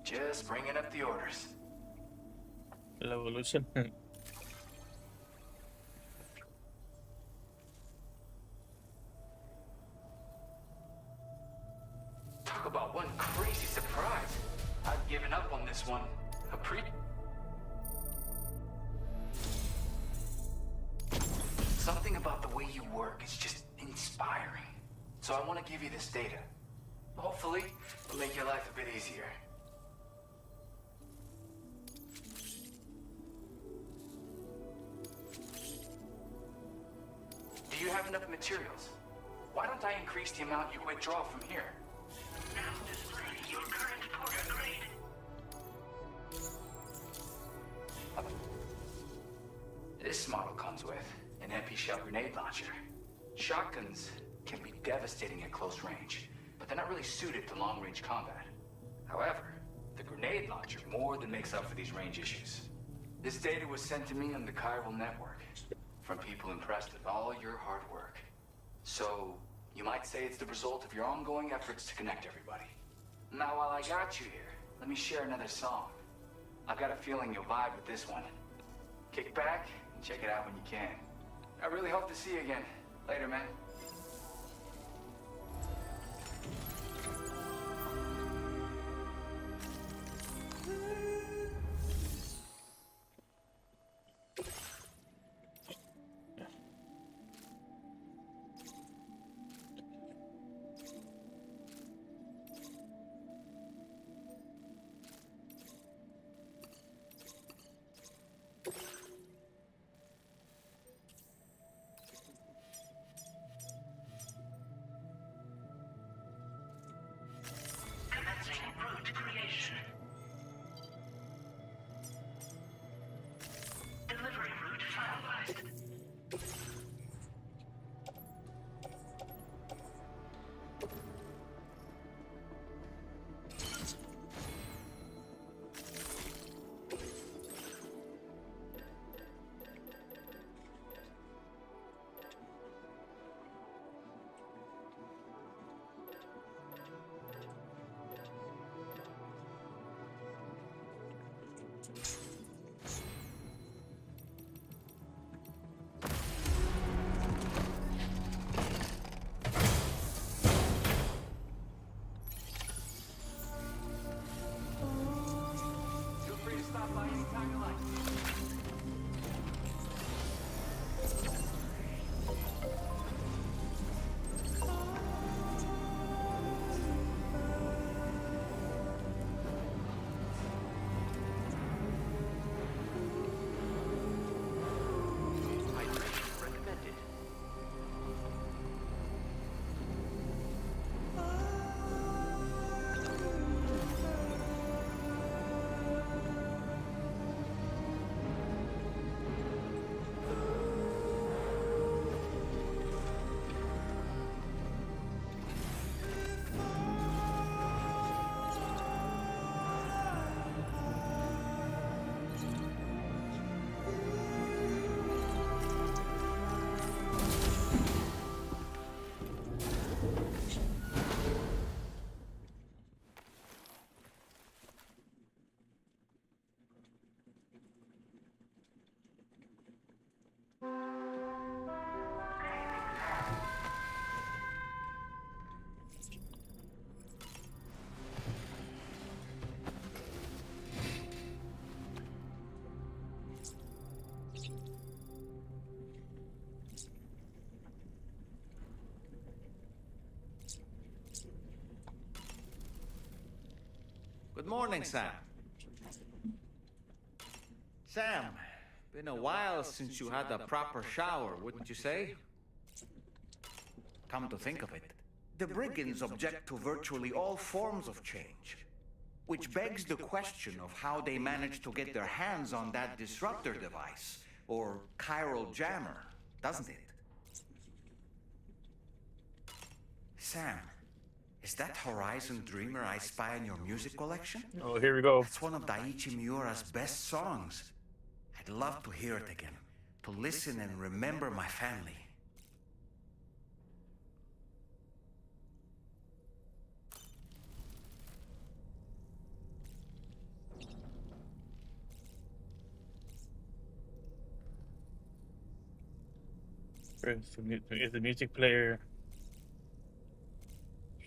Just bringing up the orders. La evolution. Talk about one crazy surprise. I've given up on this one. Something about the way you work is just inspiring. So I want to give you this data. Hopefully, it'll make your life a bit easier. Do you have enough materials? Why don't I increase the amount you withdraw from here? Now display your current Porter grade. This model comes with an MP shell grenade launcher. Shotguns can be devastating at close range, but they're not really suited to long-range combat. However, the grenade launcher more than makes up for these range issues. This data was sent to me on the chiral network from people impressed with all your hard work. So, you might say it's the result of your ongoing efforts to connect everybody. Now, while I got you here, let me share another song. I've got a feeling you'll vibe with this one. Kick back and check it out when you can. I really hope to see you again. Later, man. Commencing route creation. Delivery route finalized. Feel free to stop by anytime you like. Hydration recommended. Good morning, Sam. Sam, been a while since you had a proper shower, wouldn't you say? Come to think of it, the brigands object to virtually all forms of change. Which begs the question of how they managed to get their hands on that disruptor device, or chiral jammer, doesn't it? Sam, is that Horizon Dreamer I spy in your music collection? Oh, here we go. It's one of Daiichi Miura's best songs. I'd love to hear it again, to listen and remember my family. Is the music player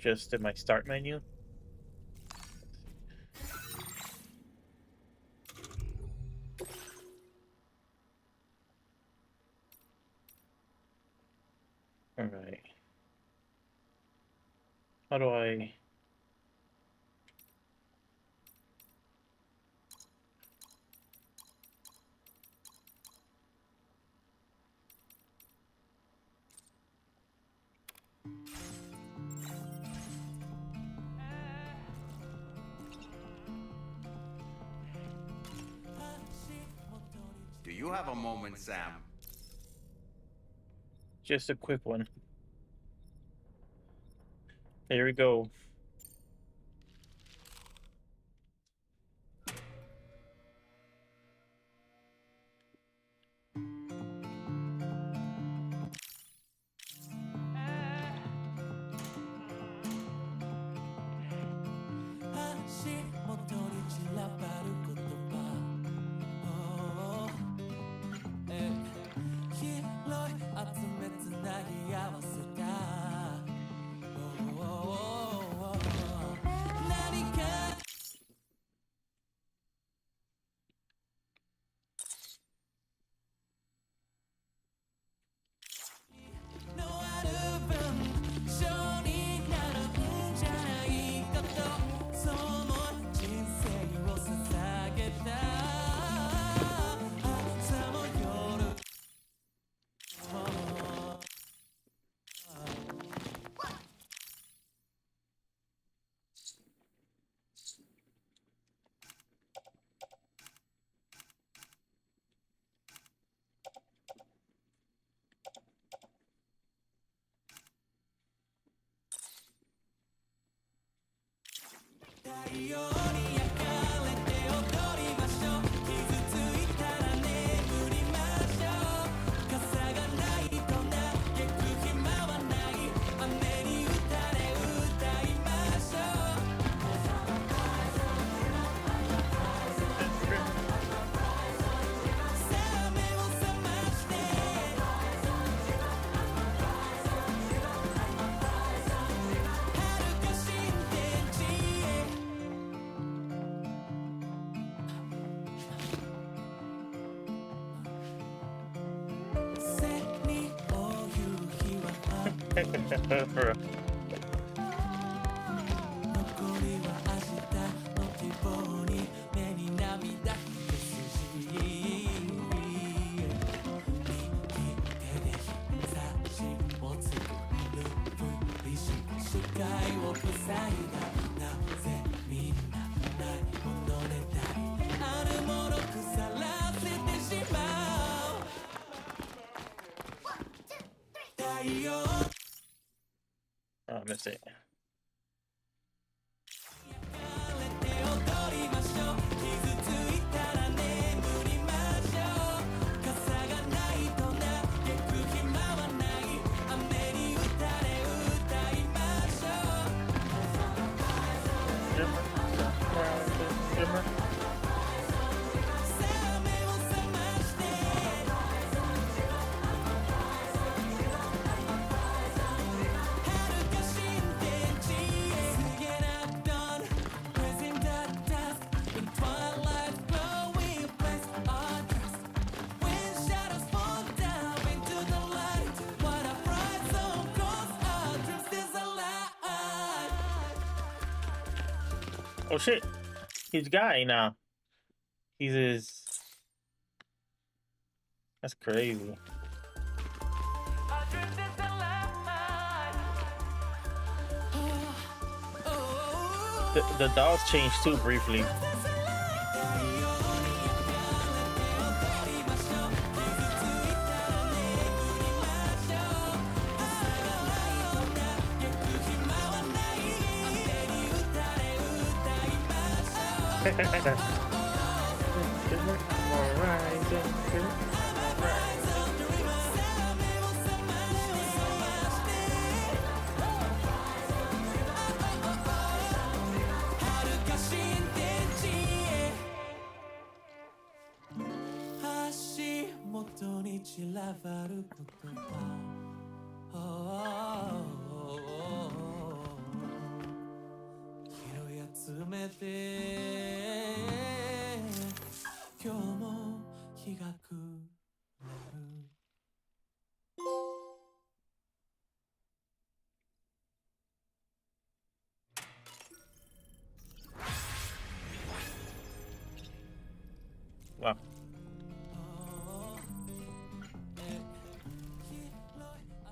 just in my start menu? All right. How do I? Do you have a moment, Sam? Just a quick one. Here we go. Oh, that's it. Oh shit, he's guy now. He's his. That's crazy. The dolls changed too briefly. ちらばる言葉拾い集めて今日も日が暮れる Wow.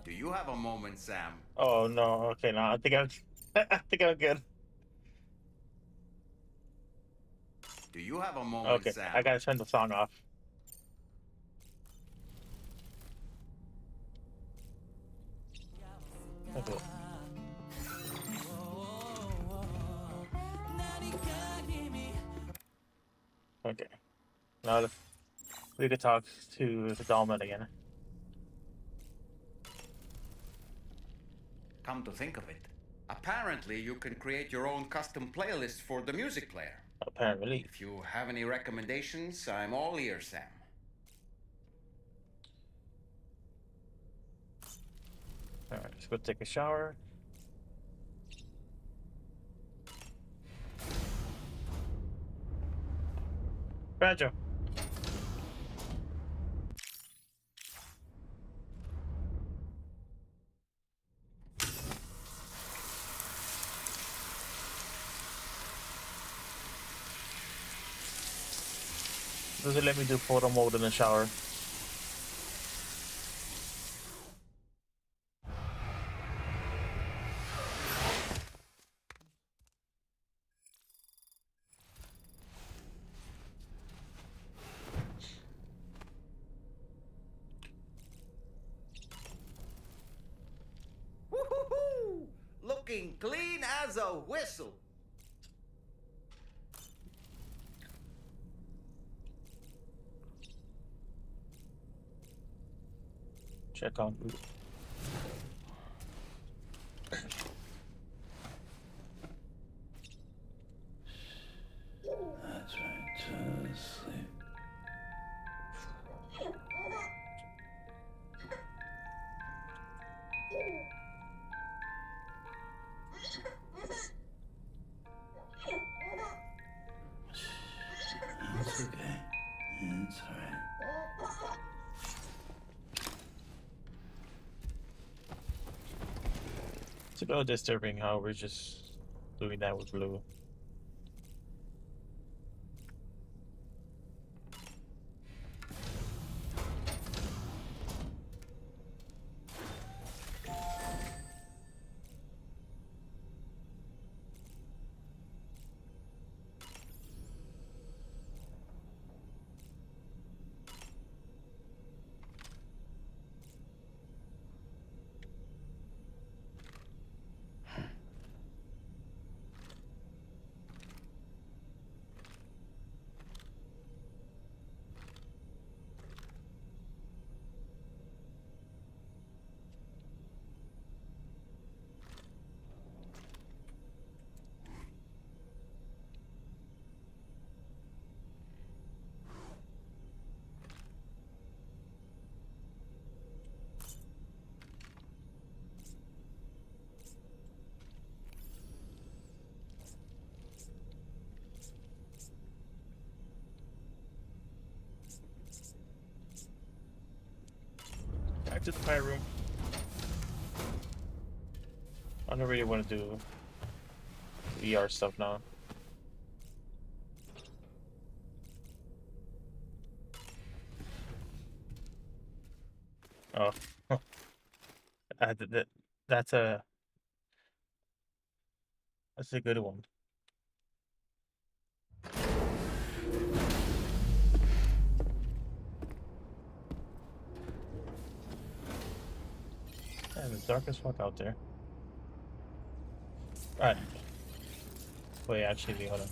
Do you have a moment, Sam? Oh no. Okay, no. I think I'm. I think I'm good. Do you have a moment, Okay, Sam? I gotta turn the song off. Okay. Okay. Now we could talk to the Dolman again. Come to think of it, apparently you can create your own custom playlist for the music player. Apparently. If you have any recommendations, I'm all ears, Sam. Alright, let's go take a shower. Banjo. Does it let me do photo mode in the shower? Woo-hoo-hoo! Looking clean as a whistle. Check on. That's right, to sleep. It's okay. It's alright. It's a little disturbing how we're just doing that with Blue. Back to the fire room. I don't really want to do VR stuff now. Oh, that's a that's a good one. Yeah, it's dark as fuck out there. Alright. Wait, actually, hold on.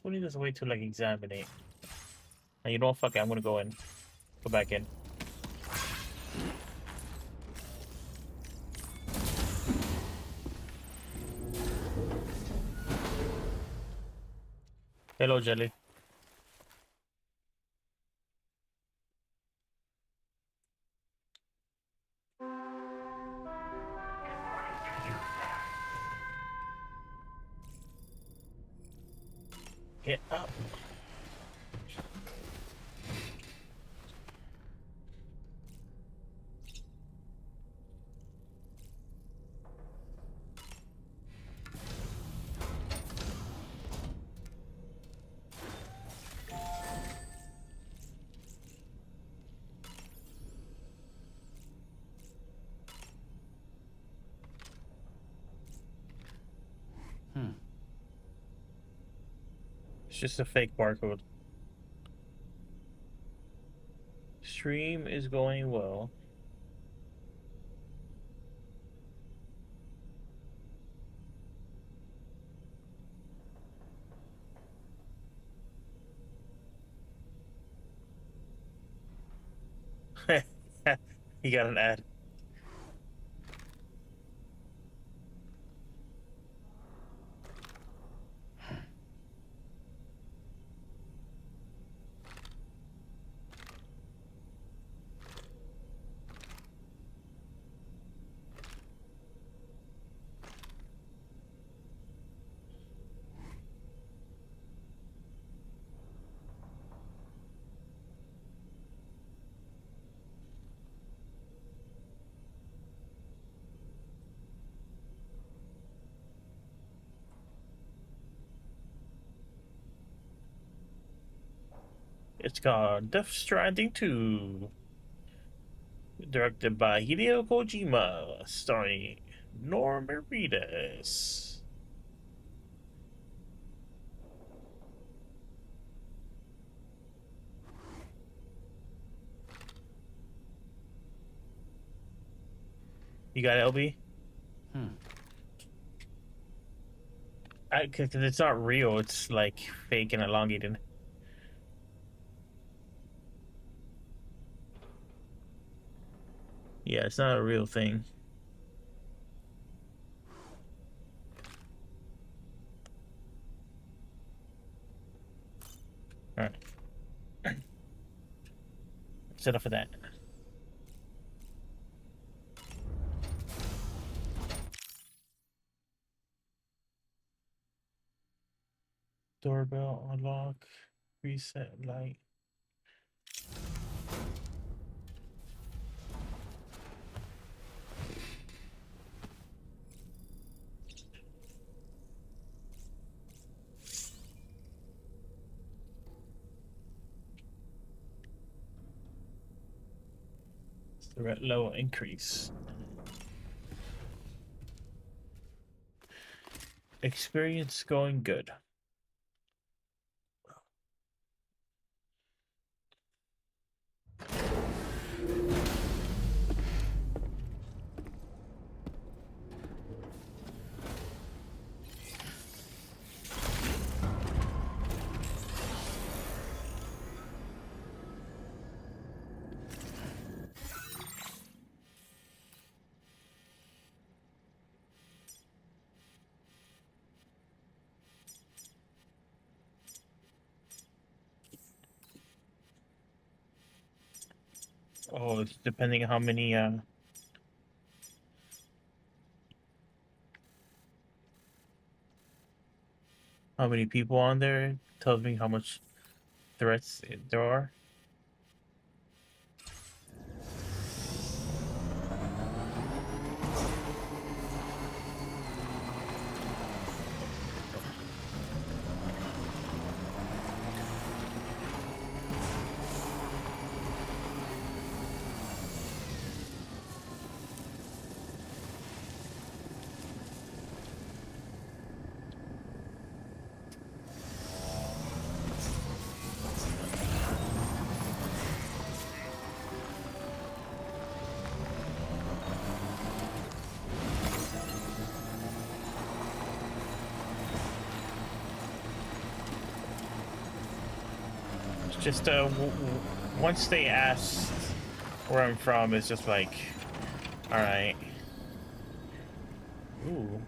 What is a way to like examine it? And you know what? Fuck it, I'm gonna go in. Go back in. Hello, Jelly. Get up. It's just a fake barcode. Stream is going well. You got an ad. It's called Death Stranding 2. Directed by Hideo Kojima, starring Norm Reedus. You got it, LB? Cause it's not real. It's like fake and elongated. Yeah, it's not a real thing. All right. Set up for that. Doorbell unlock. Reset light. Threat level increase. Experience going good. Oh, it's depending on how many people on there. It tells me how much threats there are. Just once they ask where I'm from, it's just like, all right. Ooh.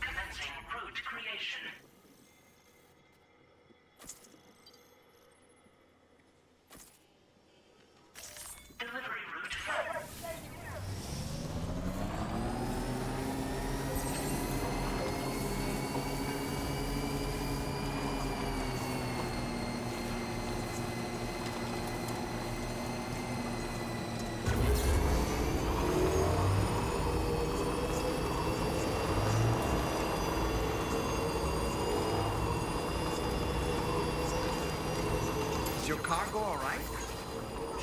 Commencing route creation. Delivery route found. Is your cargo all right?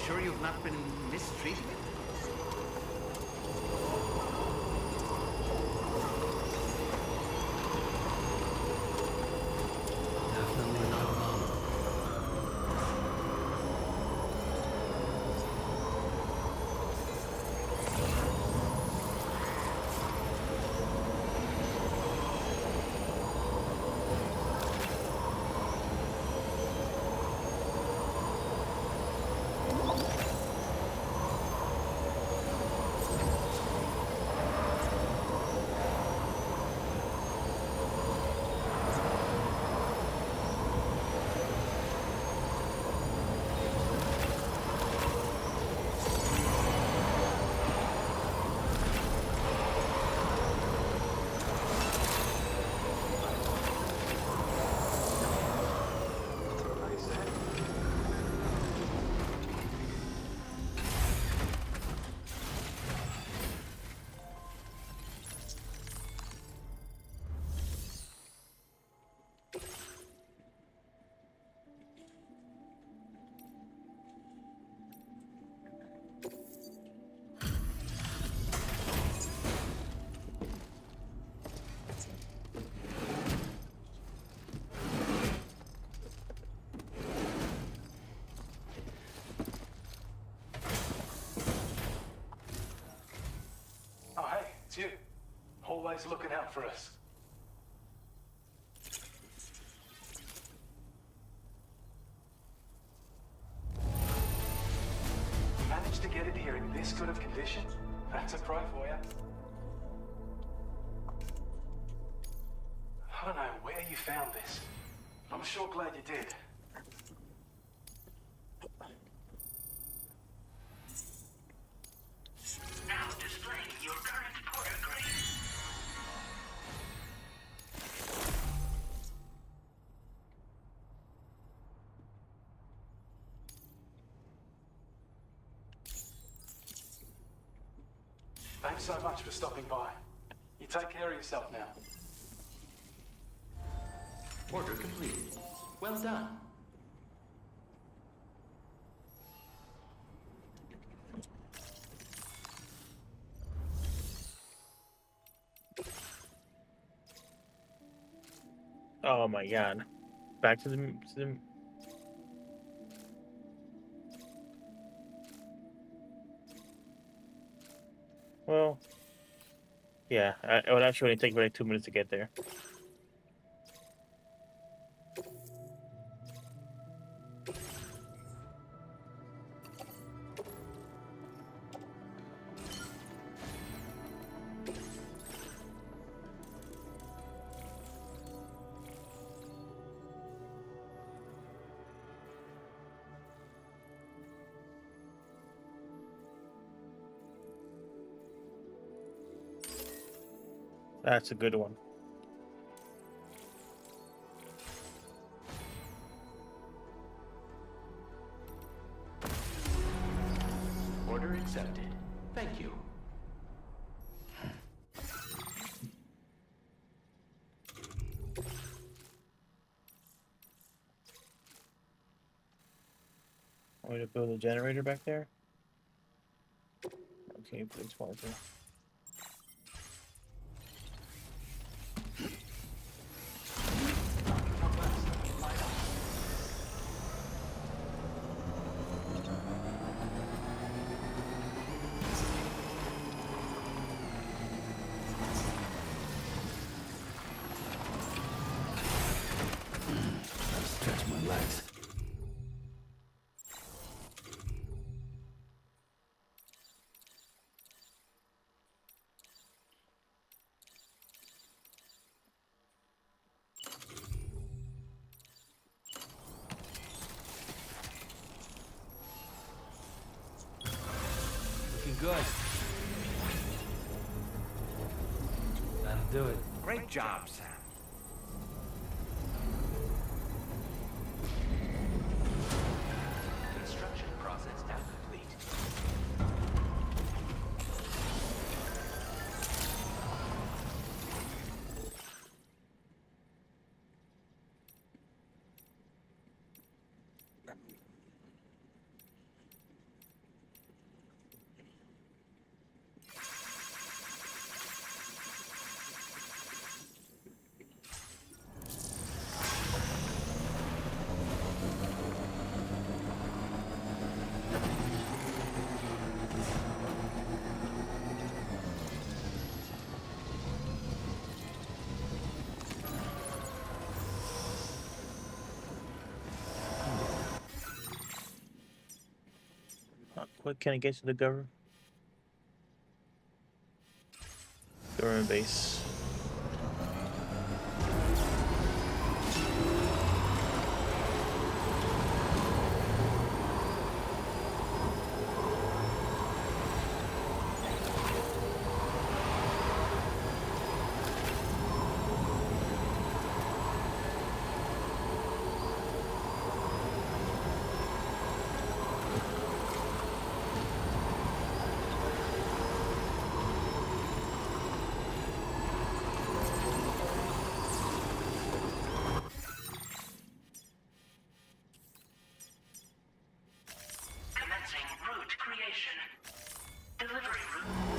Sure you've not been mistreated? Definitely not alone. Oh, hey, it's you. Always looking out for us. Managed to get it here in this good of condition? That's a pro for you. I don't know where you found this. I'm sure glad you did. Now displaying your current porter grade. Thanks so much for stopping by. You take care of yourself now. Order completed. Well done. Oh my god. Back to the well, yeah, it would actually only take me like 2 minutes to get there. That's a good one. Order accepted. Thank you. Want me to build a generator back there? Okay, please, Walter. Stretch my legs. Looking good. That'll do it. Great job, Sam. Construction process now complete. How quick can I get to the government base? Commencing route creation. Delivery route.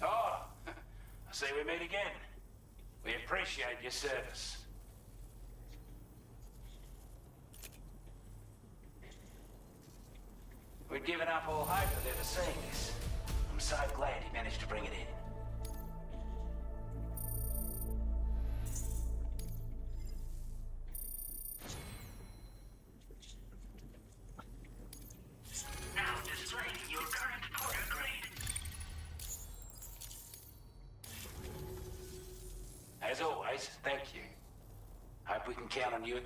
Oh, I say we meet again. We appreciate your service. We'd given up all hope of ever seeing this. I'm so glad he managed to bring it in. Now displaying your current porter grade. As always, thank you. Hope we can count on you.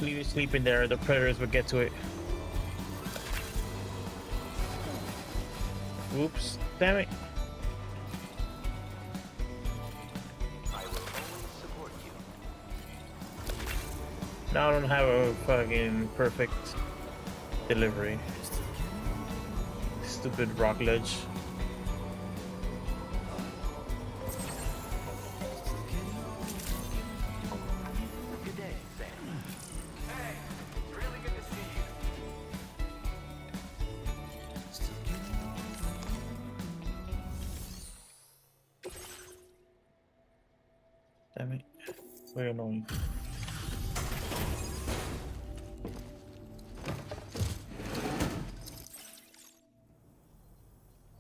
leave it sleeping there, the predators would get to it. Oops, damn it. I will always support you. Now I don't have a fucking perfect delivery. Stupid rock ledge. Good day, Sam. Hey, it's really good to see you. Damn it. Very annoying.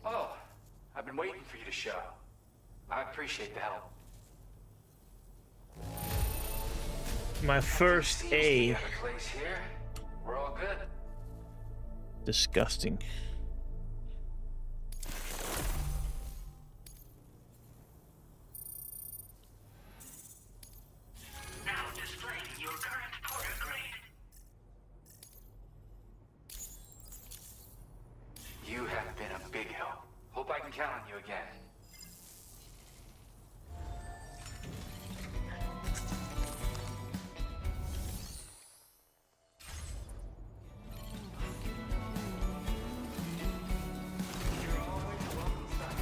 Oh, I've been waiting for you to show. I appreciate the help. My first Seems to be A. out of place here. We're all good. Disgusting. Now displaying your current porter grade. You have been a big help. Hope I can count on you again. You're always welcome, son.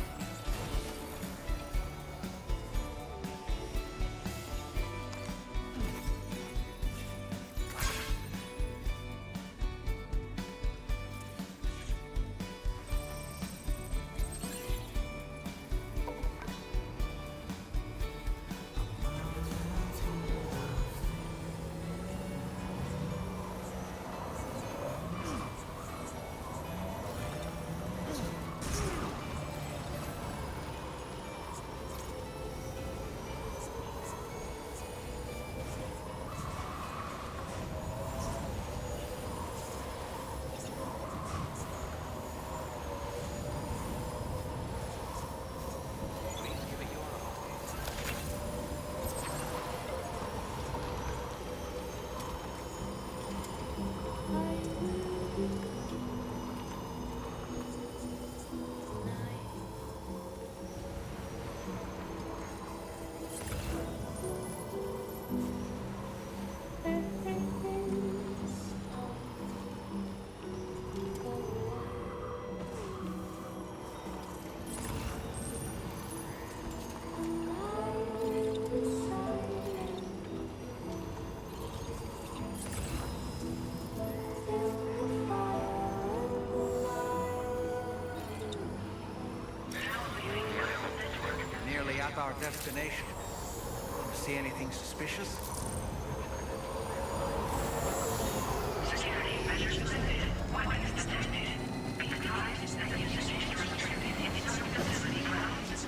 Please give it your all. Nearly at our destination. See anything suspicious? Security measures lifted. Weapons detected. Be advised that usage is restricted inside facility grounds.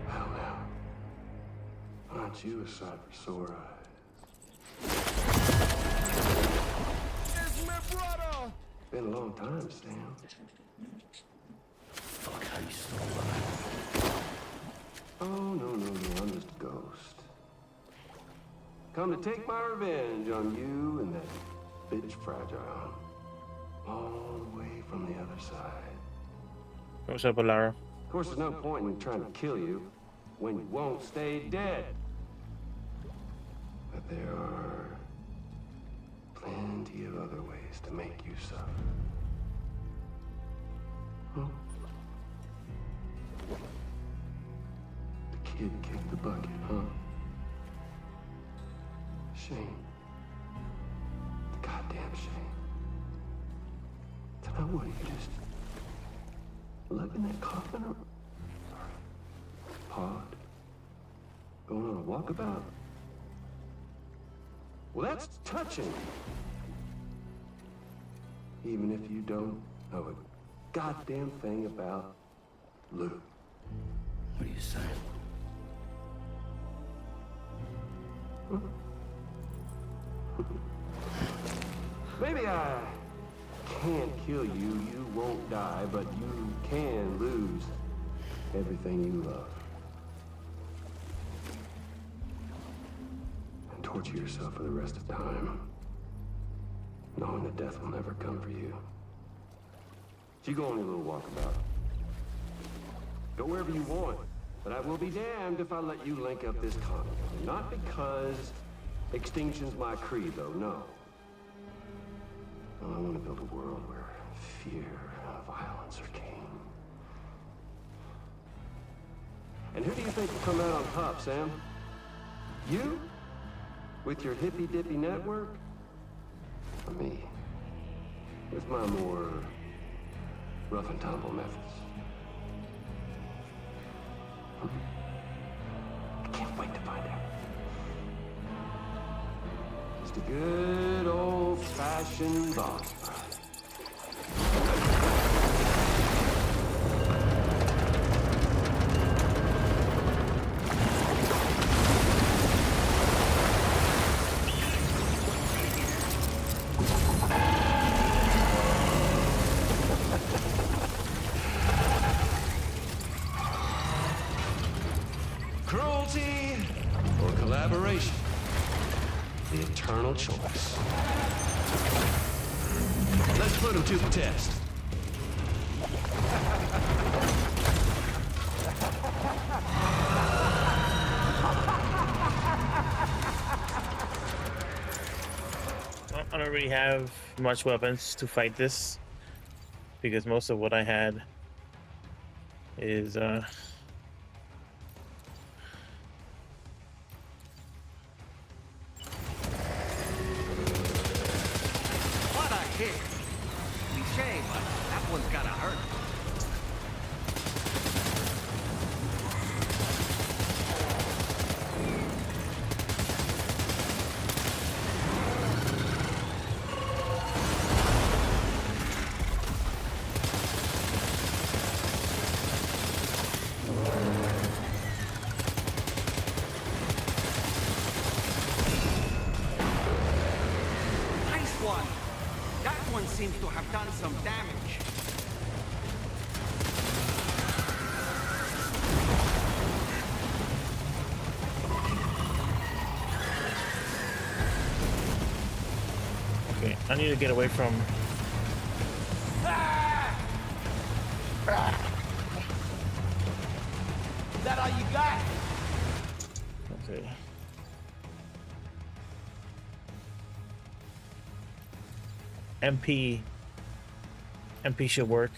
Well, now, aren't you a sight for sore eyes? It's my brother! Been a long time, Sam. Fuck, how you still alive? Oh, no, I'm just a ghost. Come to take my revenge on you and that bitch Fragile. All the way from the other side. What's up, Alara? Of course, there's no point in trying to kill you when you won't stay dead. But there are plenty of other ways to make you suffer. Huh? The kid kicked the bucket, huh? shame. Goddamn shame. Then what, you just lug in that coffin or pod? Going on a walkabout? Well, that's touching. Even if you don't know a goddamn thing about Lou. What are you saying? Maybe I can't kill you, you won't die, but you can lose everything you love. And torture yourself for the rest of time, knowing that death will never come for you. So you go on your little walkabout. Go wherever you want, but I will be damned if I let you link up this comic. Not because extinction's my creed, though, no. I want to build a world where fear and violence are king. And who do you think will come out on top, Sam? You? With your hippy-dippy network? Or me? With my more rough and tumble methods? I can't wait to find out. Just a good old-fashioned boss fight. Cruelty or collaboration? The eternal choice. Let's put him to the test. I don't really have much weapons to fight this because most of what I had is What a hit! Cliche, but that one's gotta hurt. Nice one! That one seems to have done some damage. okay. I need to get away from. Is that all you got? Okay. MP should work.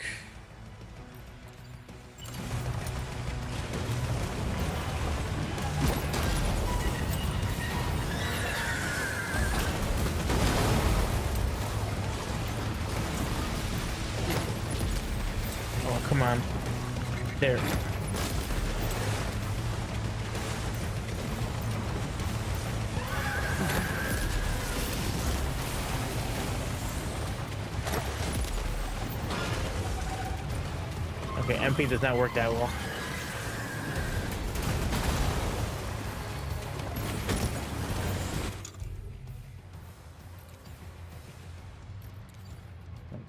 Oh, come on. There. Okay, MP does not work that well.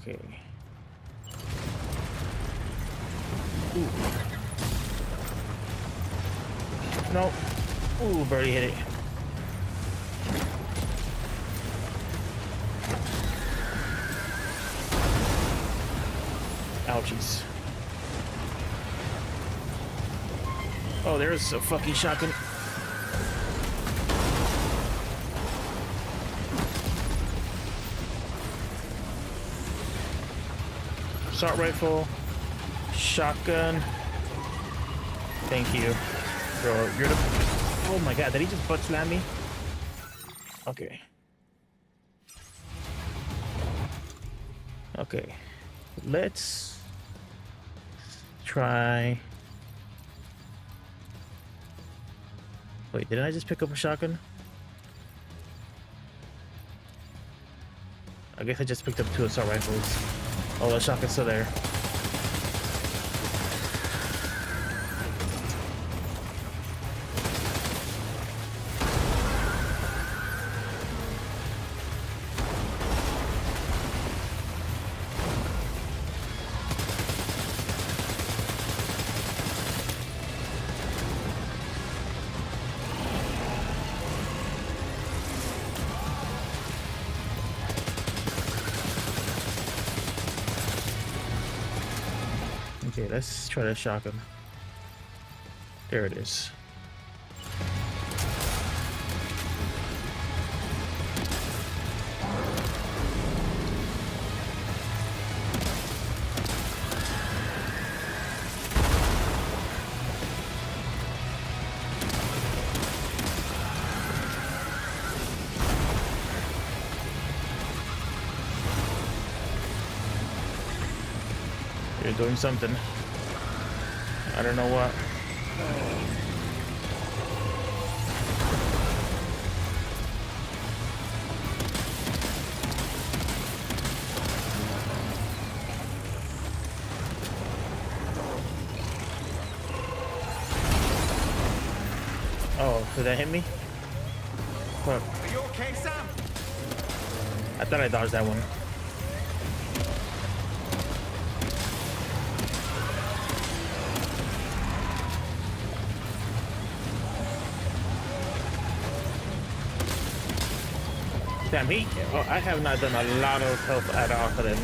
Okay. Ooh. No. Ooh, birdie hit it. Ouchies. Oh, there's a fucking shotgun. Assault rifle. Shotgun. Thank you. Bro, you're the... Oh my god, did he just butt slam me? Okay. Okay. Let's try. Wait, didn't I just pick up a shotgun? I guess I just picked up 2 assault rifles. Oh, the shotgun's still there. Okay, let's try the shotgun. There it is. You're doing something. I don't know what. Oh, did that hit me? Fuck. Are you okay, Sam? I thought I dodged that one. Damn, I have not done a lot of health at all for them.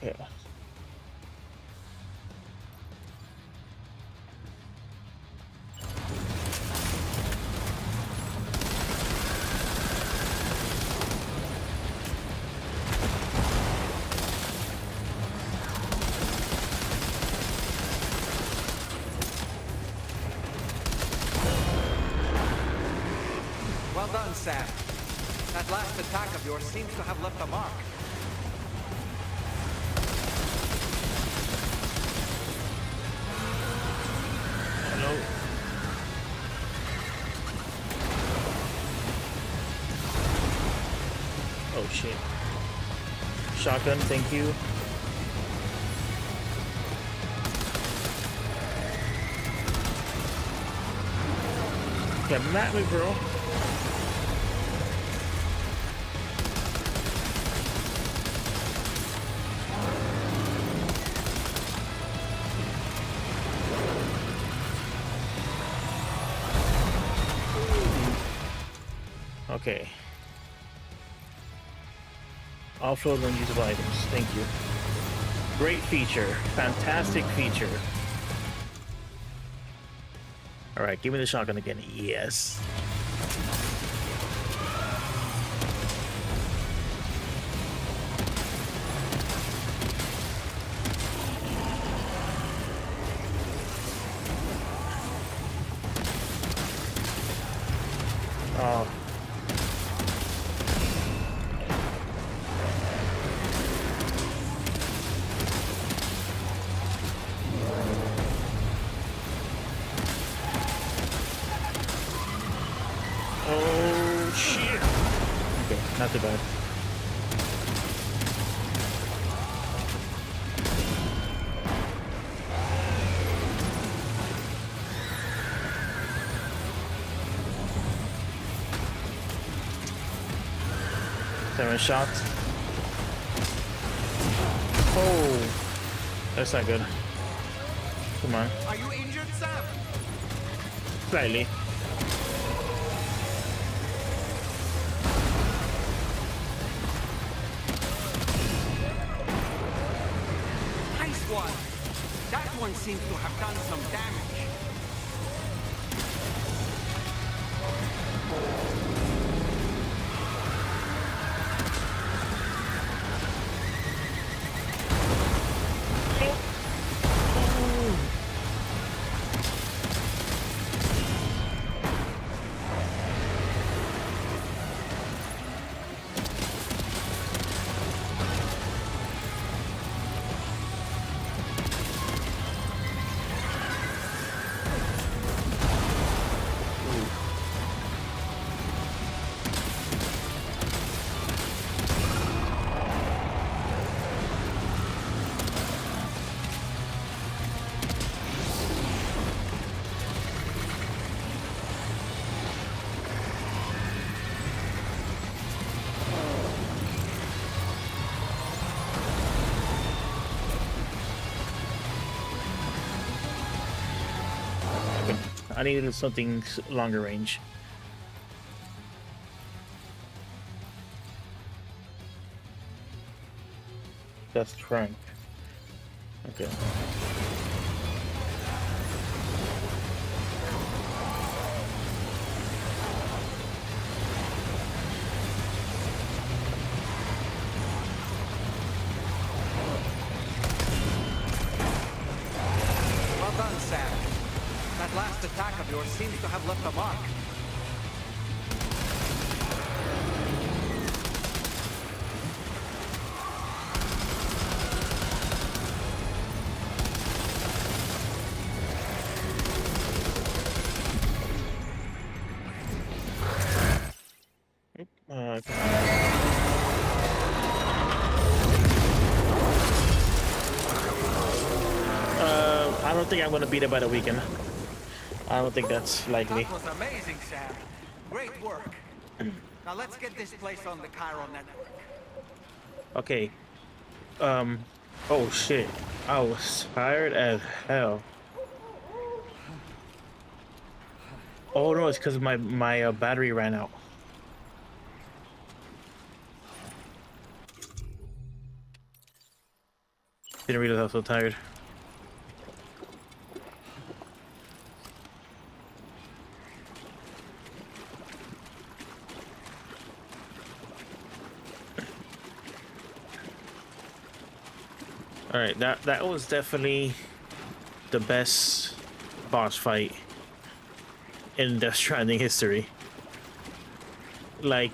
Yeah. Well done, Sam. That last attack of yours seems to have left a mark. Hello. Oh shit. Shotgun, thank you. Come at me, bro. Okay. Offload unusable items. Thank you. Great feature. Fantastic feature. Alright, give me the shotgun again. Yes. Oh. Oh shit. Okay, not too bad. Seven shots. Oh, that's not good. Come on. Are you injured, Sam? Slightly. one. That one seems to have done some damage. I needed something longer range. That's Frank. Okay. Well done, Sam. That last attack of yours seems to have left a mark. I don't think I'm gonna beat it by the weekend. I don't think that's likely. That was amazing, Sam. Great work. Now let's get this place on the Chiral network. Okay. Oh shit. I was tired as hell. Oh no, it's because my battery ran out. Didn't realize I was so tired. All right, that was definitely the best boss fight in Death Stranding history. Like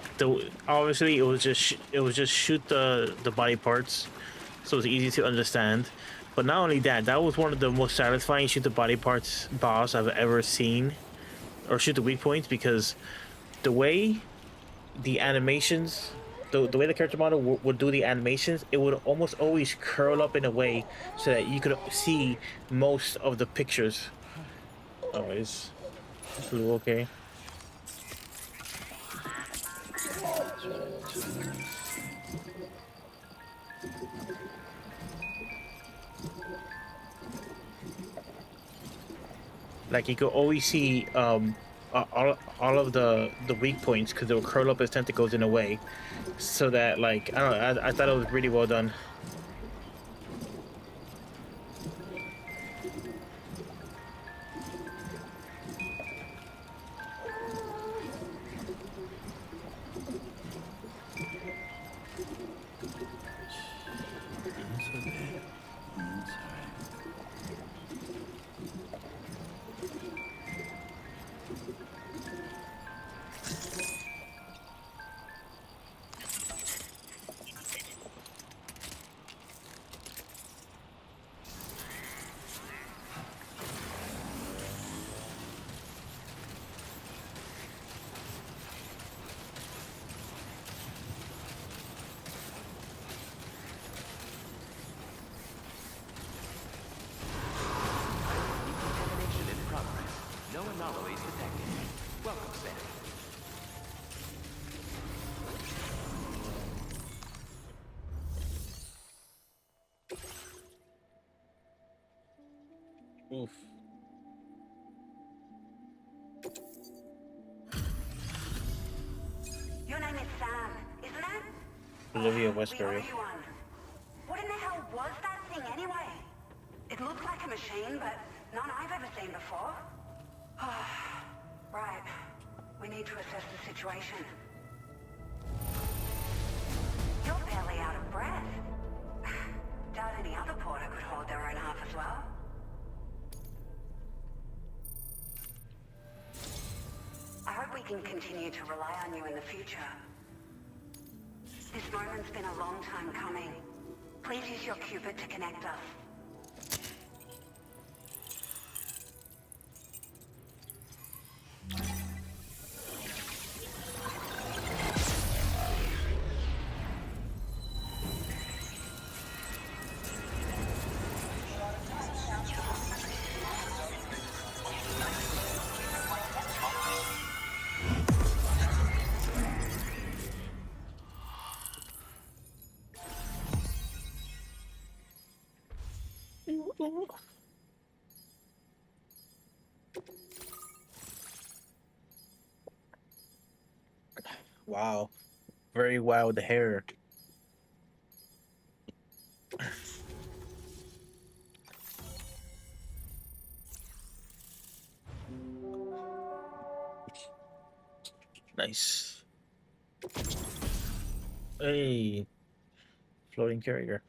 obviously it was just shoot the body parts, so it's easy to understand. But not only that, that was one of the most satisfying shoot the body parts boss I've ever seen, or shoot the weak points, because the way the animations, the way the character model would do the animations, it would almost always curl up in a way so that you could see most of the pictures. Oh, it's Blue okay? Like you could always see all of the weak points, because they would curl up his tentacles in a way so that, like, I don't know, I thought it was really well done. Oof. Your name is Sam, isn't it? Olivia We owe Westbury. you one. What in the hell was that thing anyway? It looked like a machine, but none I've ever seen before. Right. We need to assess the situation. You're barely out of breath. Doubt any other porter could hold their own half as well. I hope we can continue to rely on you in the future. This moment's been a long time coming. Please use your Cupid to connect us. Wow. Very wild hair. Nice. Hey. Floating carrier.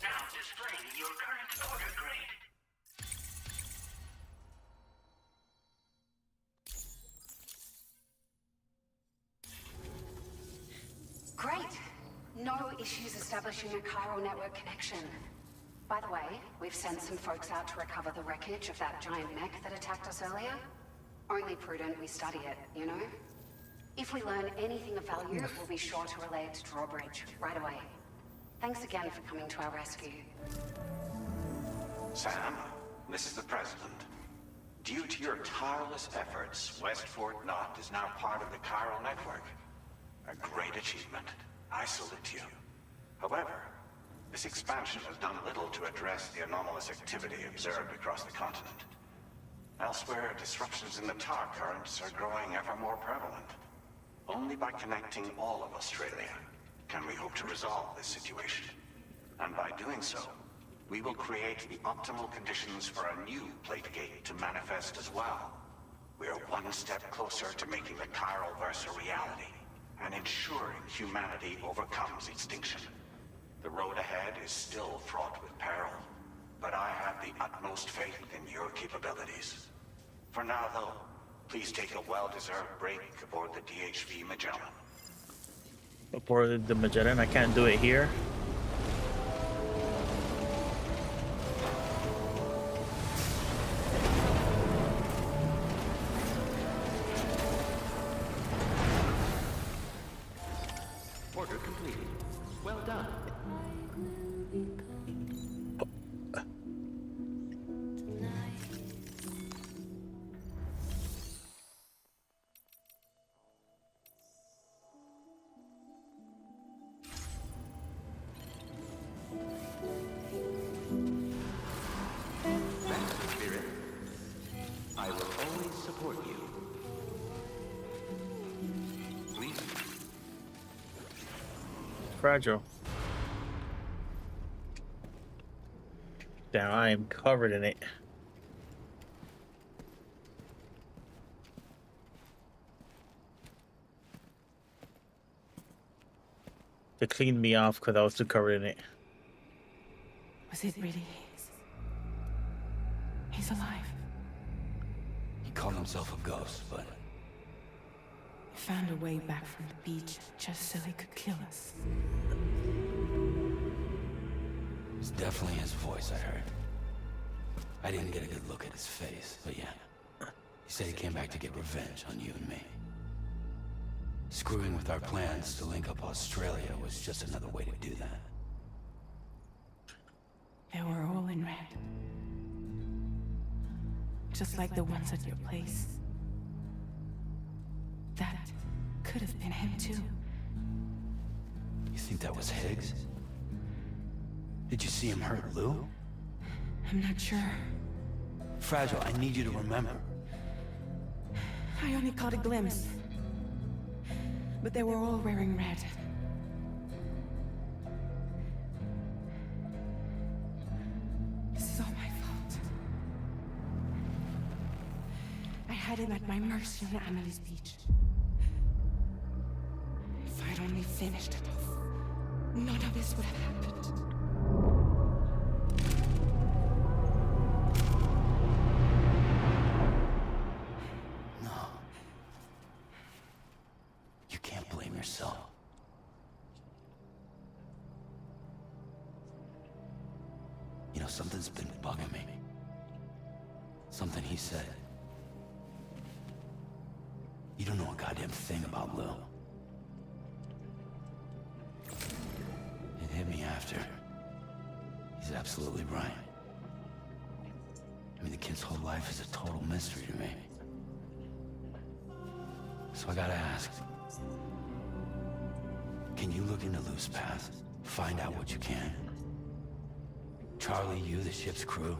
Now displaying your current order grade. Great. No issues establishing a chiral network connection. By the way, we've sent some folks out to recover the wreckage of that giant mech that attacked us earlier. Only prudent we study it, you know? If we learn anything of value, we'll be sure to relay it to Drawbridge right away. Thanks again for coming to our rescue. Sam, this is the President. Due to your tireless efforts, West Fort Knot is now part of the chiral network. A great achievement. I salute you. However, this expansion has done little to address the anomalous activity observed across the continent. Elsewhere, disruptions in the tar currents are growing ever more prevalent. Only by connecting all of Australia can we hope to resolve this situation. And by doing so, we will create the optimal conditions for a new Plategate to manifest as well. We're one step closer to making the chiral verse a reality, and ensuring humanity overcomes extinction. The road ahead is still fraught with peril, but I have the utmost faith in your capabilities. For now, though, please take a well-deserved break aboard the DHV Magellan. Aboard the Magellan, I can't do it here. Order completed. Well done. Thanks, Spirit. I will always support you. Please. Fragile. Damn, I am covered in it. They cleaned me off because I was too covered in it. Was it really his? He's alive. He called himself a ghost, but He found a way back from the beach just so he could kill us. it's definitely his voice I heard. I didn't get a good look at his face, but yeah. He said he came back to get revenge on you and me. Screwing with our plans to link up Australia was just another way to do that. They were all in red. Just like the ones at your place. That could have been him too. You think that was Higgs? Did you see him hurt Lou? I'm not sure. Fragile, I need you to remember. I only caught a glimpse. But they were all wearing red. him at my mercy on Amelie's beach. If I'd only finished it off, none of this would have happened. No. You can't blame yourself. You know, something's been bugging me. Something he said. You don't know a goddamn thing about Lil. It hit me after. He's absolutely right. I mean, the kid's whole life is a total mystery to me. So I gotta ask. Can you look into Loose Path? Find out what you can? Charlie, you, the ship's crew,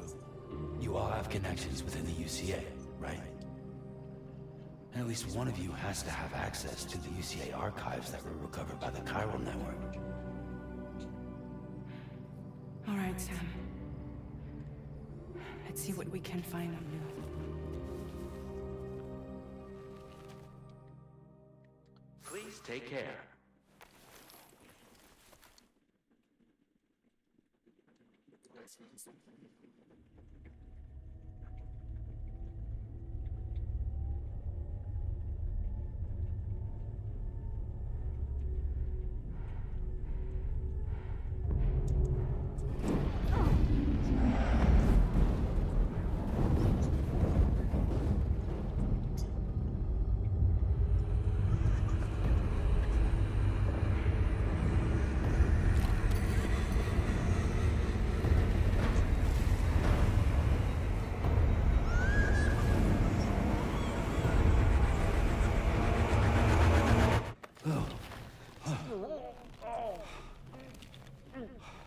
you all have connections within the UCA, right? And at least one of you has to have access to the UCA archives that were recovered by the Chiral Network. All right, Sam. Let's see what we can find on you. Please take care.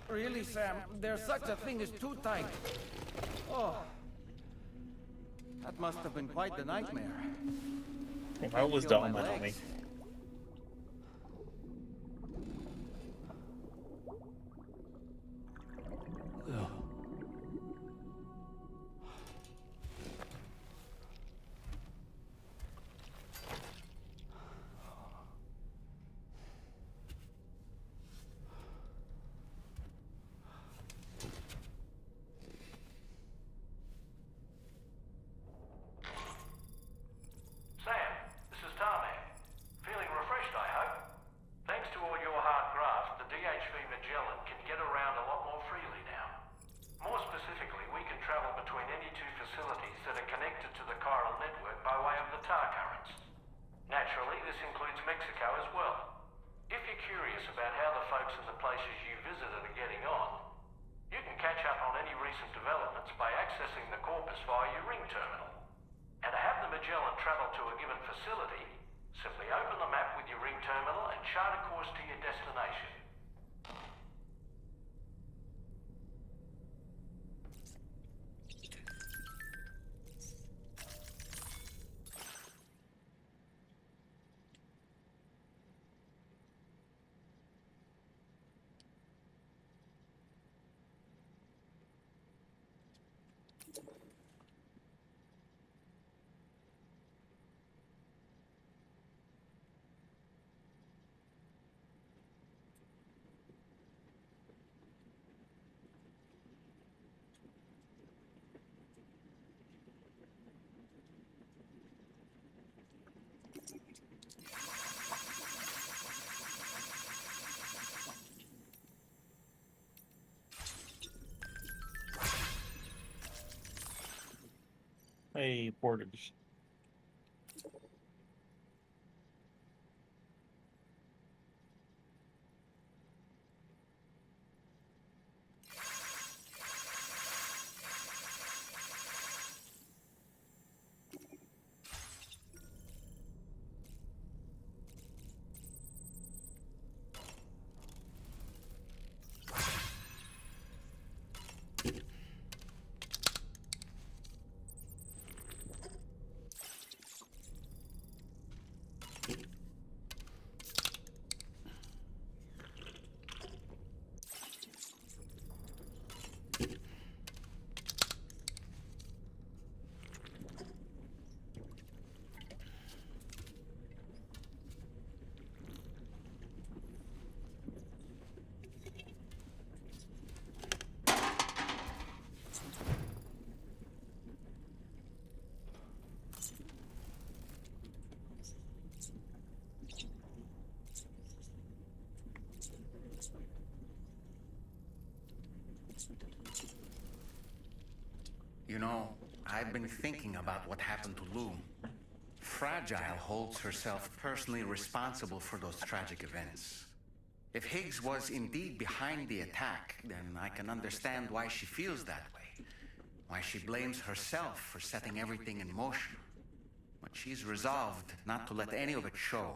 Really, Sam? There's such a thing as too tight. Oh. That must have been quite the nightmare. I was Feel dumb, my my homie. legs. Lil. Sam, this is Tarman. Feeling refreshed, I hope? Thanks to all your hard graft, the DHV Magellan can get around a lot more freely now. More specifically, we can travel between any two facilities that are connected to the chiral network by way of the tar currents. Naturally, this includes Mexico as well. If you're curious about how the folks in the places you visited are getting on, you can catch up on any recent developments by accessing the corpus via your ring terminal. And to have the Magellan travel to a given facility, simply open the map with your ring terminal and chart a course to your destination. Hey, porters. You know, I've been thinking about what happened to Lou. Fragile holds herself personally responsible for those tragic events. If Higgs was indeed behind the attack, then I can understand why she feels that way. Why she blames herself for setting everything in motion. But she's resolved not to let any of it show.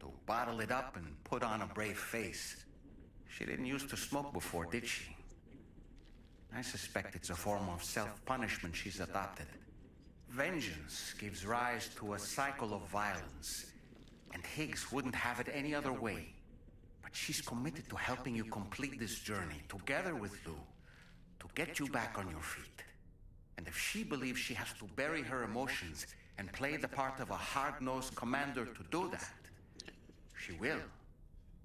To bottle it up and put on a brave face. She didn't used to smoke before, did she? I suspect it's a form of self-punishment she's adopted. Vengeance gives rise to a cycle of violence, and Higgs wouldn't have it any other way. But she's committed to helping you complete this journey, together with Lou, to get you back on your feet. And if she believes she has to bury her emotions and play the part of a hard-nosed commander to do that, she will.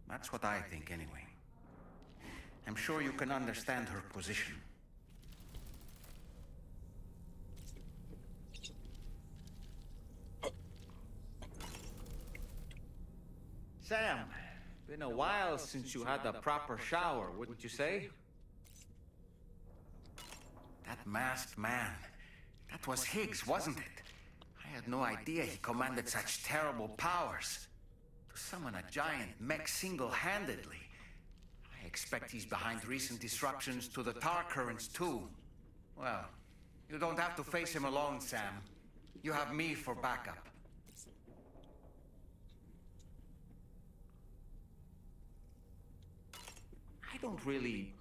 That's what I think, anyway. I'm sure you can understand her position. Sam, been a while since you had a proper shower, wouldn't you say? That masked man, that was Higgs, wasn't it? I had no idea he commanded such terrible powers. To summon a giant mech single-handedly. I expect he's behind recent disruptions to the tar currents too. Well, you don't have to face him alone, Sam. You have me for backup. I don't really...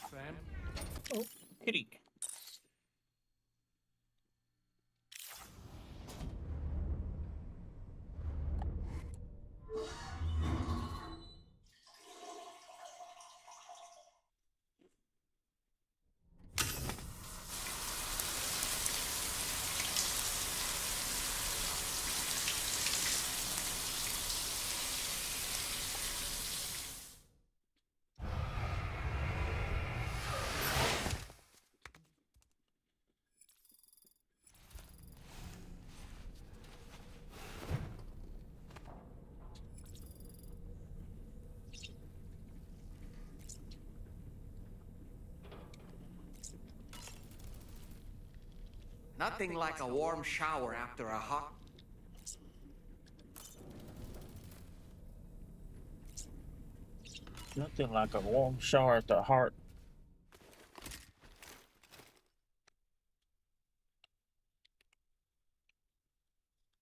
Sam? Oh, kitty. Nothing like a warm shower after a hot... Nothing like a warm shower at the heart.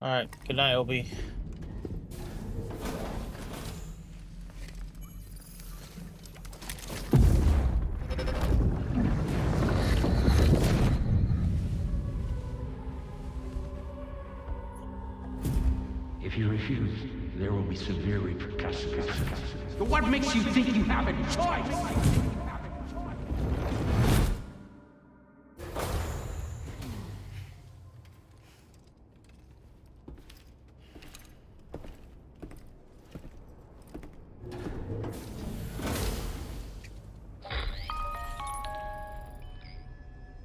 Alright, good night, Obi. If you refuse, there will be severe repercussions. But what makes you think you have a choice?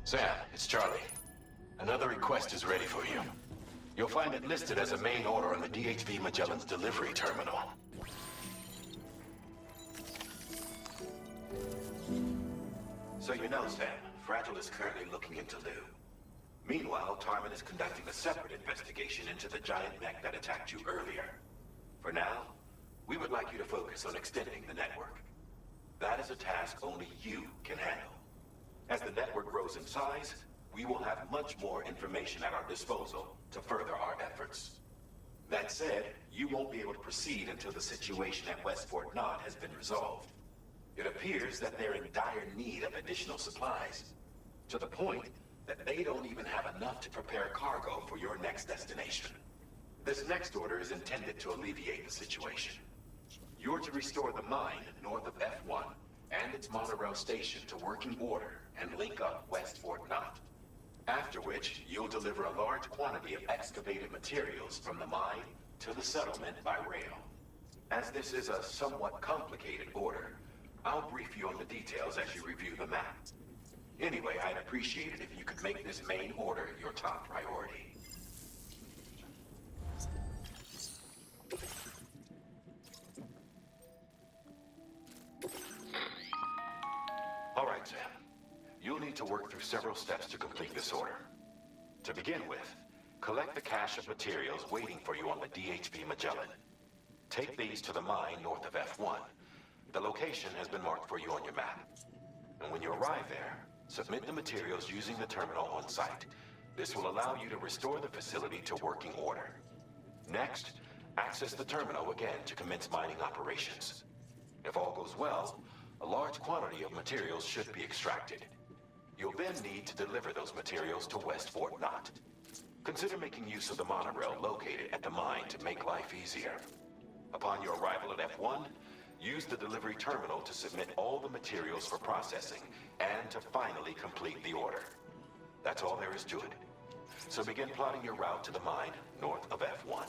Sam, it's Charlie. Another request is ready for you. You'll find it listed as a main order on the DHV Magellan's delivery terminal. So you know, Sam, Fragile is currently looking into Lou. Meanwhile, Tarman is conducting a separate investigation into the giant mech that attacked you earlier. For now, we would like you to focus on extending the network. That is a task only you can handle. As the network grows in size, we will have much more information at our disposal to further our efforts. That said, you won't be able to proceed until the situation at West Fort Knot has been resolved. It appears that they're in dire need of additional supplies, to the point that they don't even have enough to prepare cargo for your next destination. This next order is intended to alleviate the situation. You're to restore the mine north of F1 and its monorail station to working order and link up West Fort Knot. After which, you'll deliver a large quantity of excavated materials from the mine to the settlement by rail. As this is a somewhat complicated order, I'll brief you on the details as you review the map. Anyway, I'd appreciate it if you could make this main order your top priority. All right, Sam. You'll need to work through several steps to complete this order. To begin with, collect the cache of materials waiting for you on the DHB Magellan. Take these to the mine north of F1. The location has been marked for you on your map. And when you arrive there, submit the materials using the terminal on site. This will allow you to restore the facility to working order. Next, access the terminal again to commence mining operations. If all goes well, a large quantity of materials should be extracted. You'll then need to deliver those materials to West Fort Knott. Consider making use of the monorail located at the mine to make life easier. Upon your arrival at F1, use the delivery terminal to submit all the materials for processing and to finally complete the order. That's all there is to it. So begin plotting your route to the mine north of F1.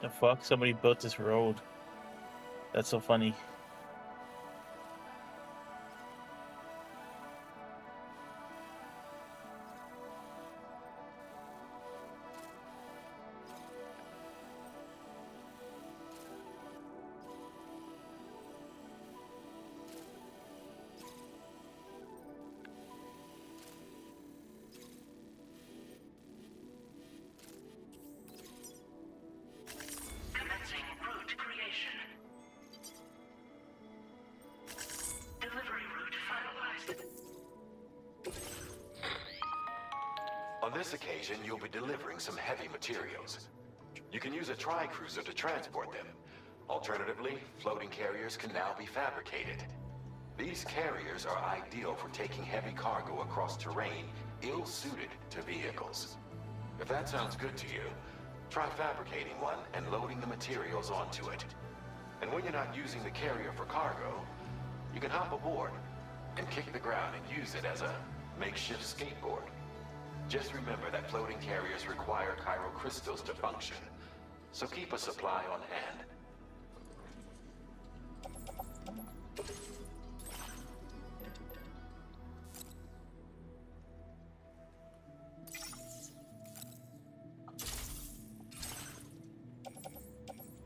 The fuck? Somebody built this road. That's so funny. Commencing route creation. Delivery route finalized. On this occasion, you'll be delivering some heavy materials. You can use a tri-cruiser to transport them. Alternatively, floating carriers can now be fabricated. These carriers are ideal for taking heavy cargo across terrain ill-suited to vehicles. If that sounds good to you, try fabricating one and loading the materials onto it. And when you're not using the carrier for cargo, you can hop aboard and kick the ground and use it as a makeshift skateboard. Just remember that floating carriers require chiral crystals to function, so keep a supply on hand.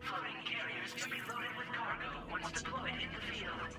Floating carriers can be loaded with cargo once deployed in the field.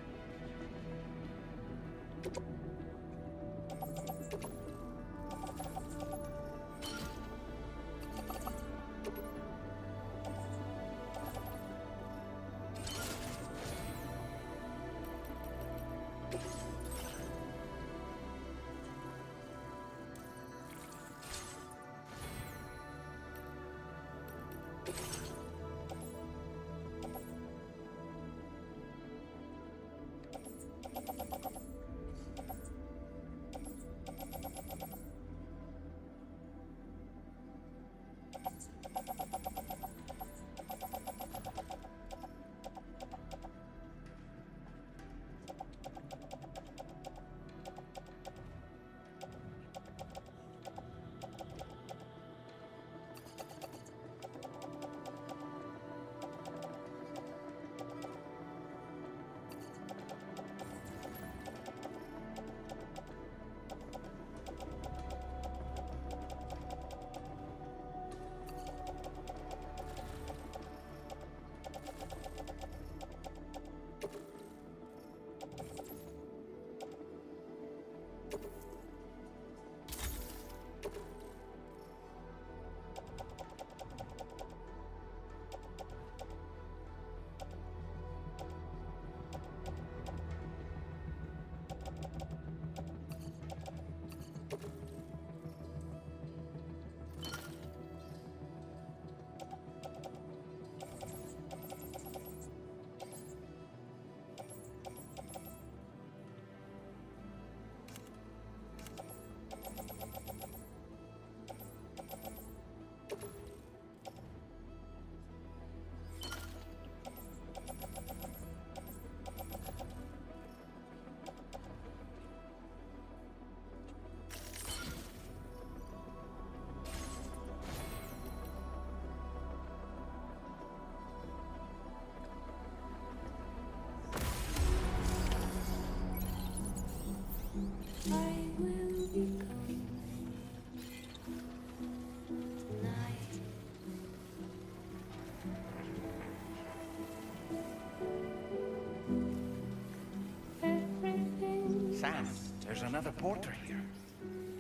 Sam, there's another porter here.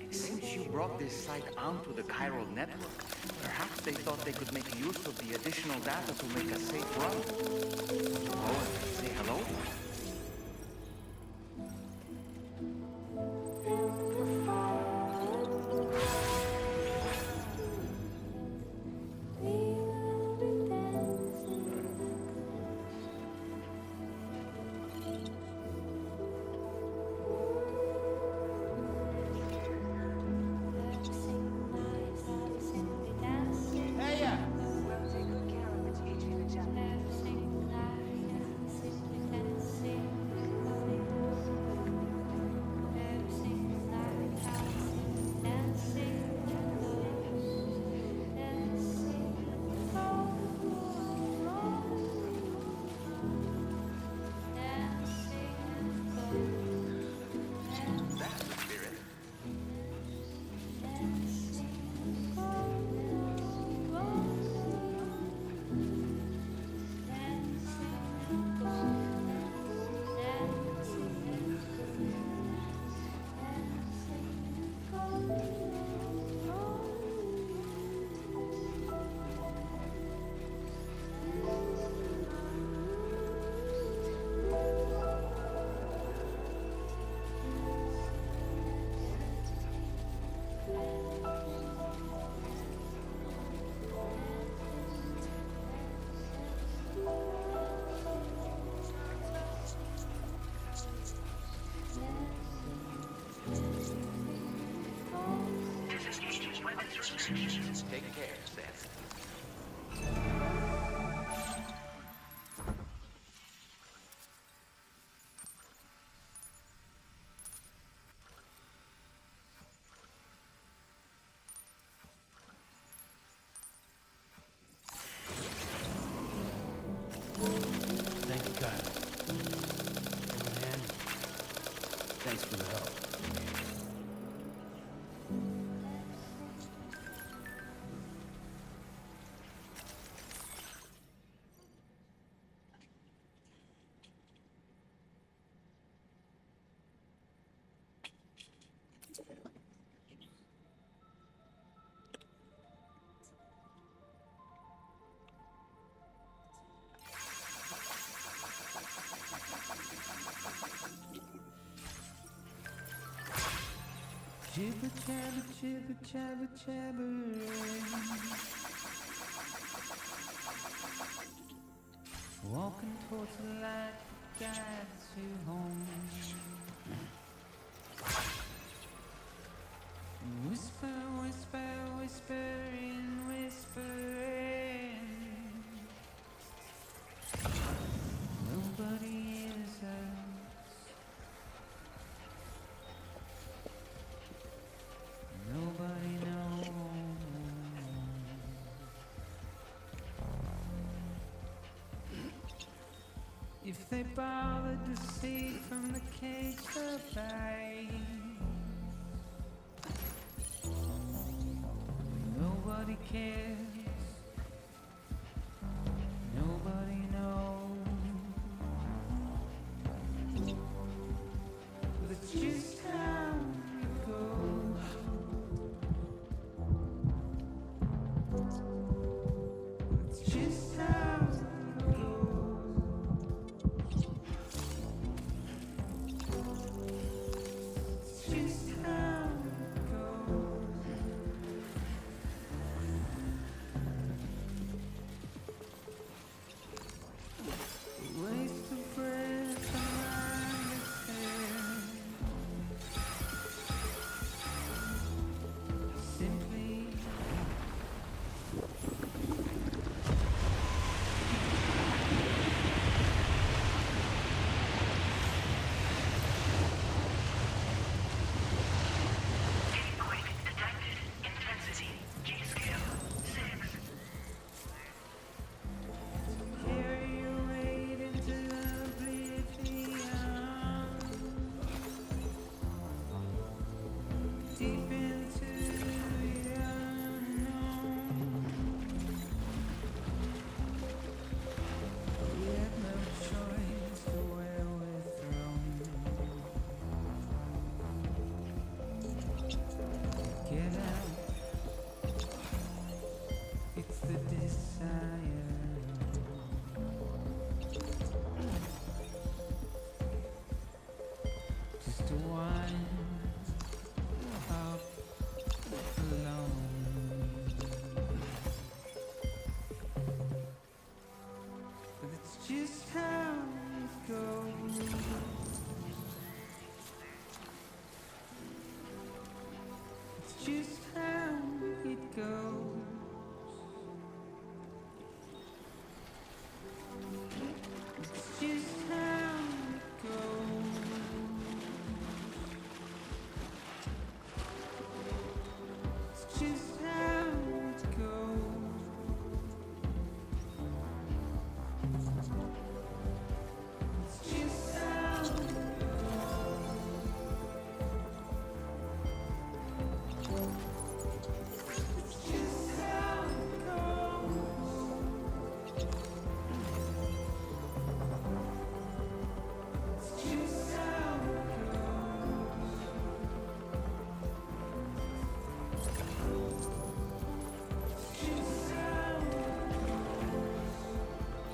Since you brought this site onto the chiral network, perhaps they thought they could make use of the additional data to make a safe run. Go and say hello? Take care, Sam. Thank you, Kyle. And thanks for the help. Jibber jabber, jibber jabber, jabbering. Walking towards the light that guides you home. Whisper, whisper, whispering, whispering. Nobody hears us. Nobody knows. If they bothered to see from the cage goodbye, nobody cares. Nobody knows. That's just how it goes. It's just how it goes. It's just how it goes. Waste of breath, I understand. Simply just how it goes. It's just how it goes. It's just how it goes. It's just how it goes. It's just how it It's just how it goes. It's just how it goes. It's just how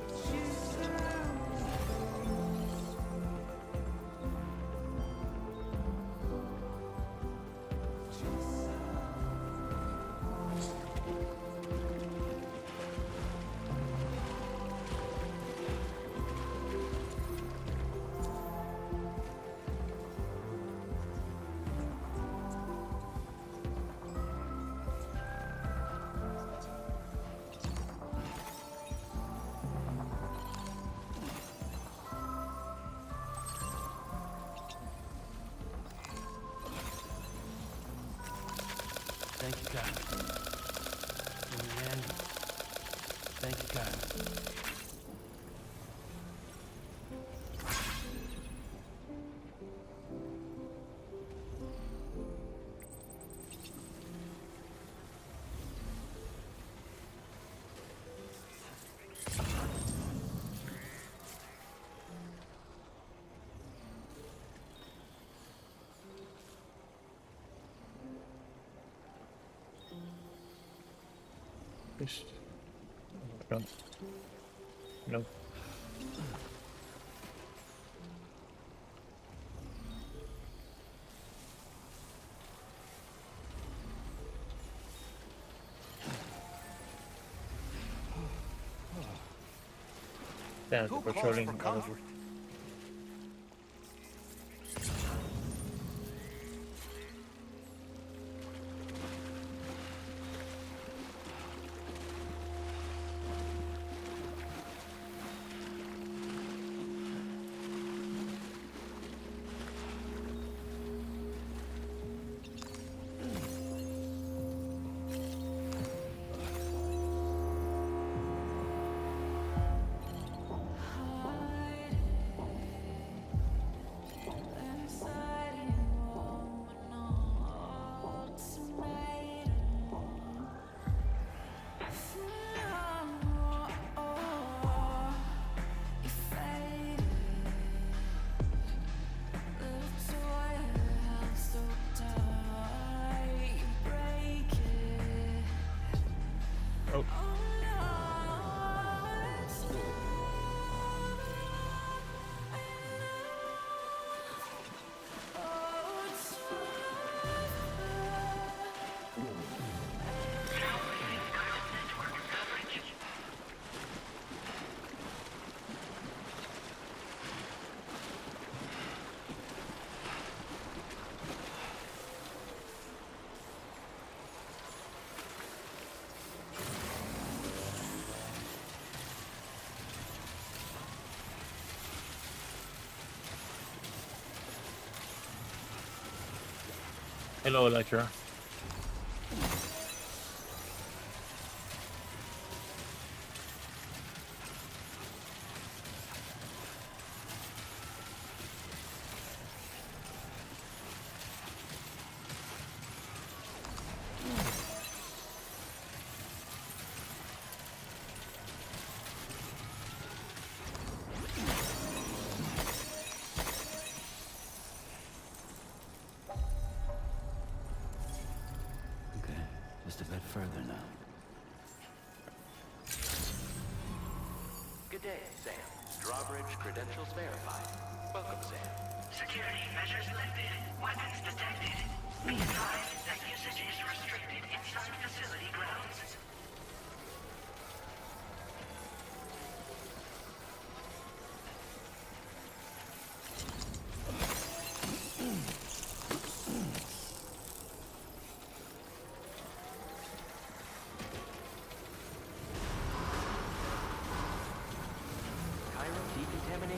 It's just how Thank you, God. In the end, thank you, God. Just- No. No. Yeah, Too they're close patrolling for all over. comfort. Oh, hello, Electra. Okay, just a bit further now. Good day, Sam. Drawbridge credentials verified. Welcome, Sam. Security measures lifted. Weapons detected. Be advised that usage is restricted inside facility grounds.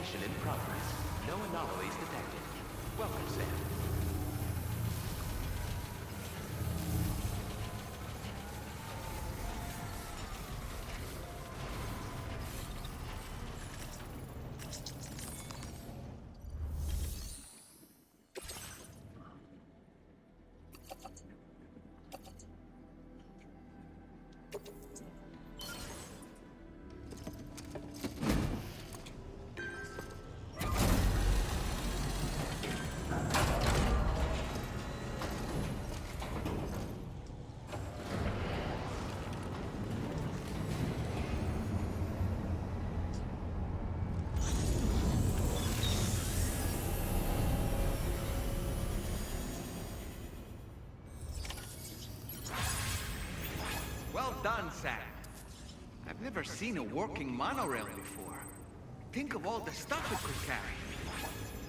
Mission in progress. No anomalies detected. Welcome, Sam. Well done, Sam. I've never seen a working monorail before. Think of all the stuff it could carry.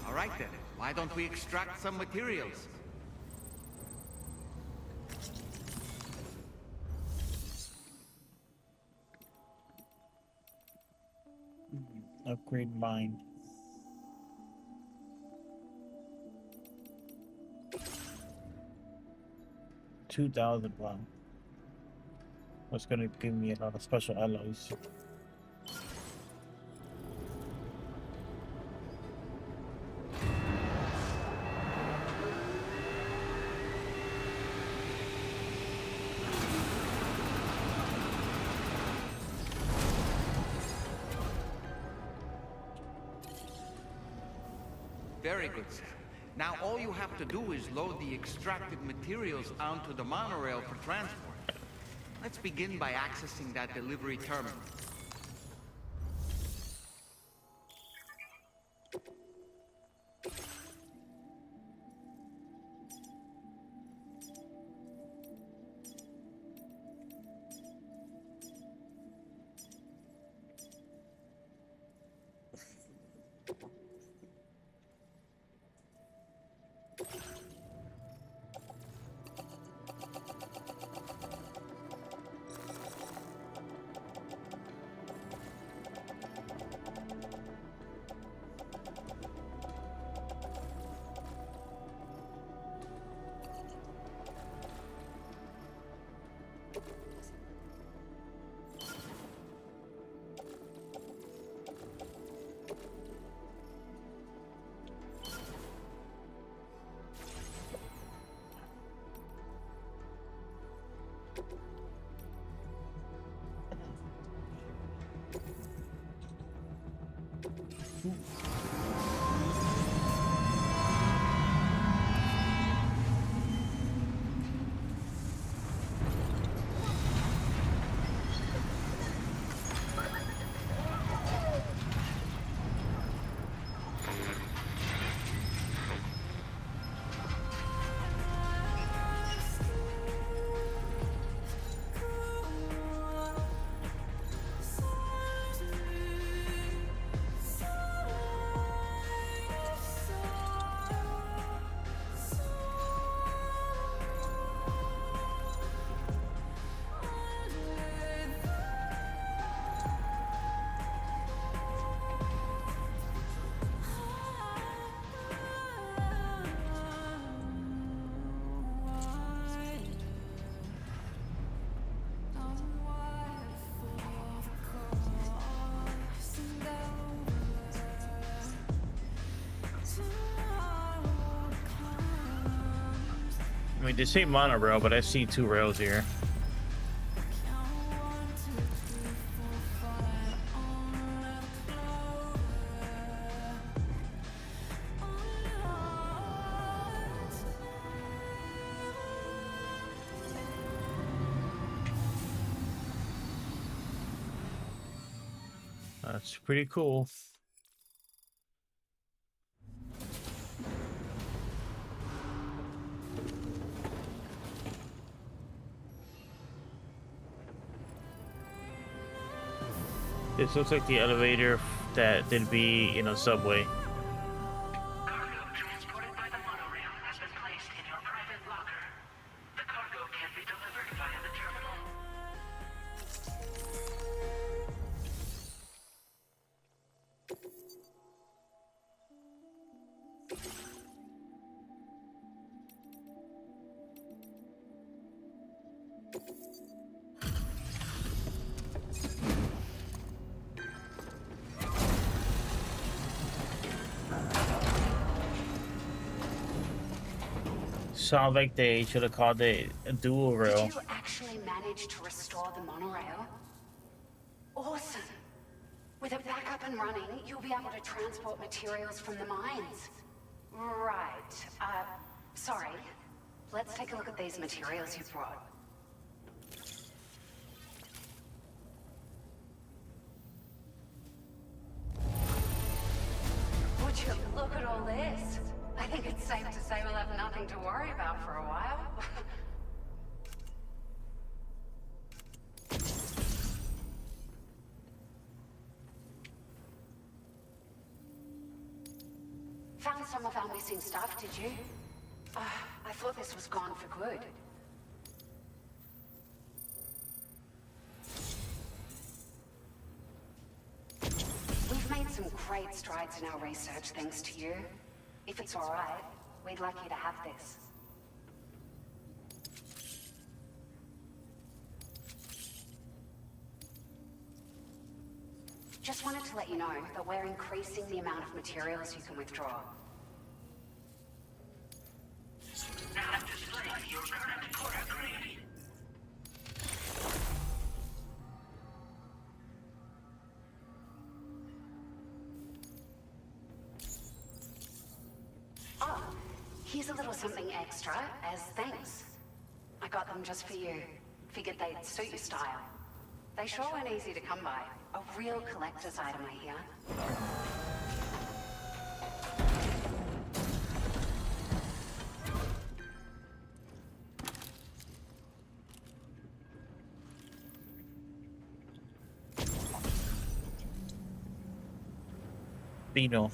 All right then, why don't we extract some materials? Upgrade mine. $2,000. Wow. That's gonna give me a lot of special alloys. Very good, Sam. Now all you have to do is load the extracted materials onto the monorail for transport. Let's begin by accessing that delivery terminal. I mean, they say monorail, but I see 2 rails here. That's pretty cool. This looks like the elevator that did be in a subway. Cargo transported by the monorail has been placed in your private locker. The cargo can be delivered via the terminal. Sounds like they should have called it a dual rail. Did you actually manage to restore the monorail? Awesome. With it back up and running, you'll be able to transport materials from the mines. Right. Sorry. Let's take a look at these materials you brought. Would you look at all this? I think it's safe to say we'll have nothing to worry about for a while. Found some of our missing stuff, did you? I thought this was gone for good. We've made some great strides in our research thanks to you. If it's all right, we'd like you to have this. Just wanted to let you know that we're increasing the amount of materials you can withdraw. Now display your current quarter grade. Oh, here's a little something extra as thanks. I got them just for you. Figured they'd suit your style. They sure weren't easy to come by. A real collector's item, I hear. Beano.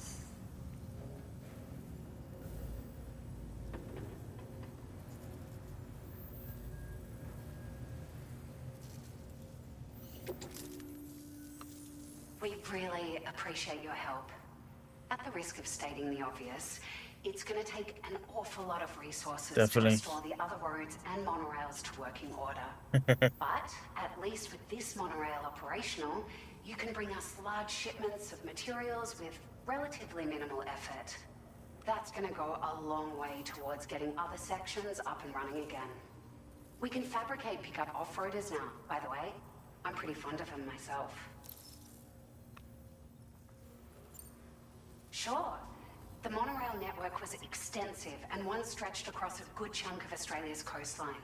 We really appreciate your help. At the risk of stating the obvious, it's going to take an awful lot of resources Definitely. to restore the other roads and monorails to working order. But at least with this monorail operational, you can bring us large shipments of materials with relatively minimal effort. That's going to go a long way towards getting other sections up and running again. We can fabricate pickup off-roaders now, by the way. I'm pretty fond of them myself. Sure. The monorail network was extensive and once stretched across a good chunk of Australia's coastline.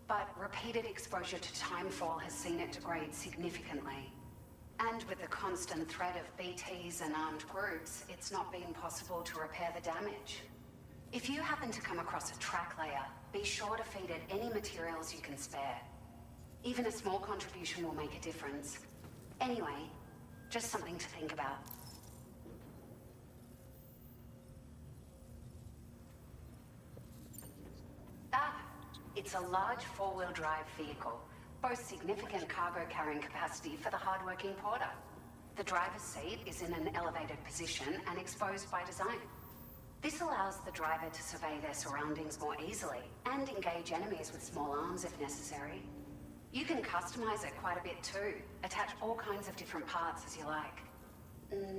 But repeated exposure to timefall has seen it degrade significantly. And with the constant threat of BTs and armed groups, it's not been possible to repair the damage. If you happen to come across a track layer, be sure to feed it any materials you can spare. Even a small contribution will make a difference. Anyway, just something to think about. It's a large four-wheel drive vehicle, boasts significant cargo carrying capacity for the hard-working porter. The driver's seat is in an elevated position and exposed by design. This allows the driver to survey their surroundings more easily and engage enemies with small arms if necessary. You can customize it quite a bit too, attach all kinds of different parts as you like.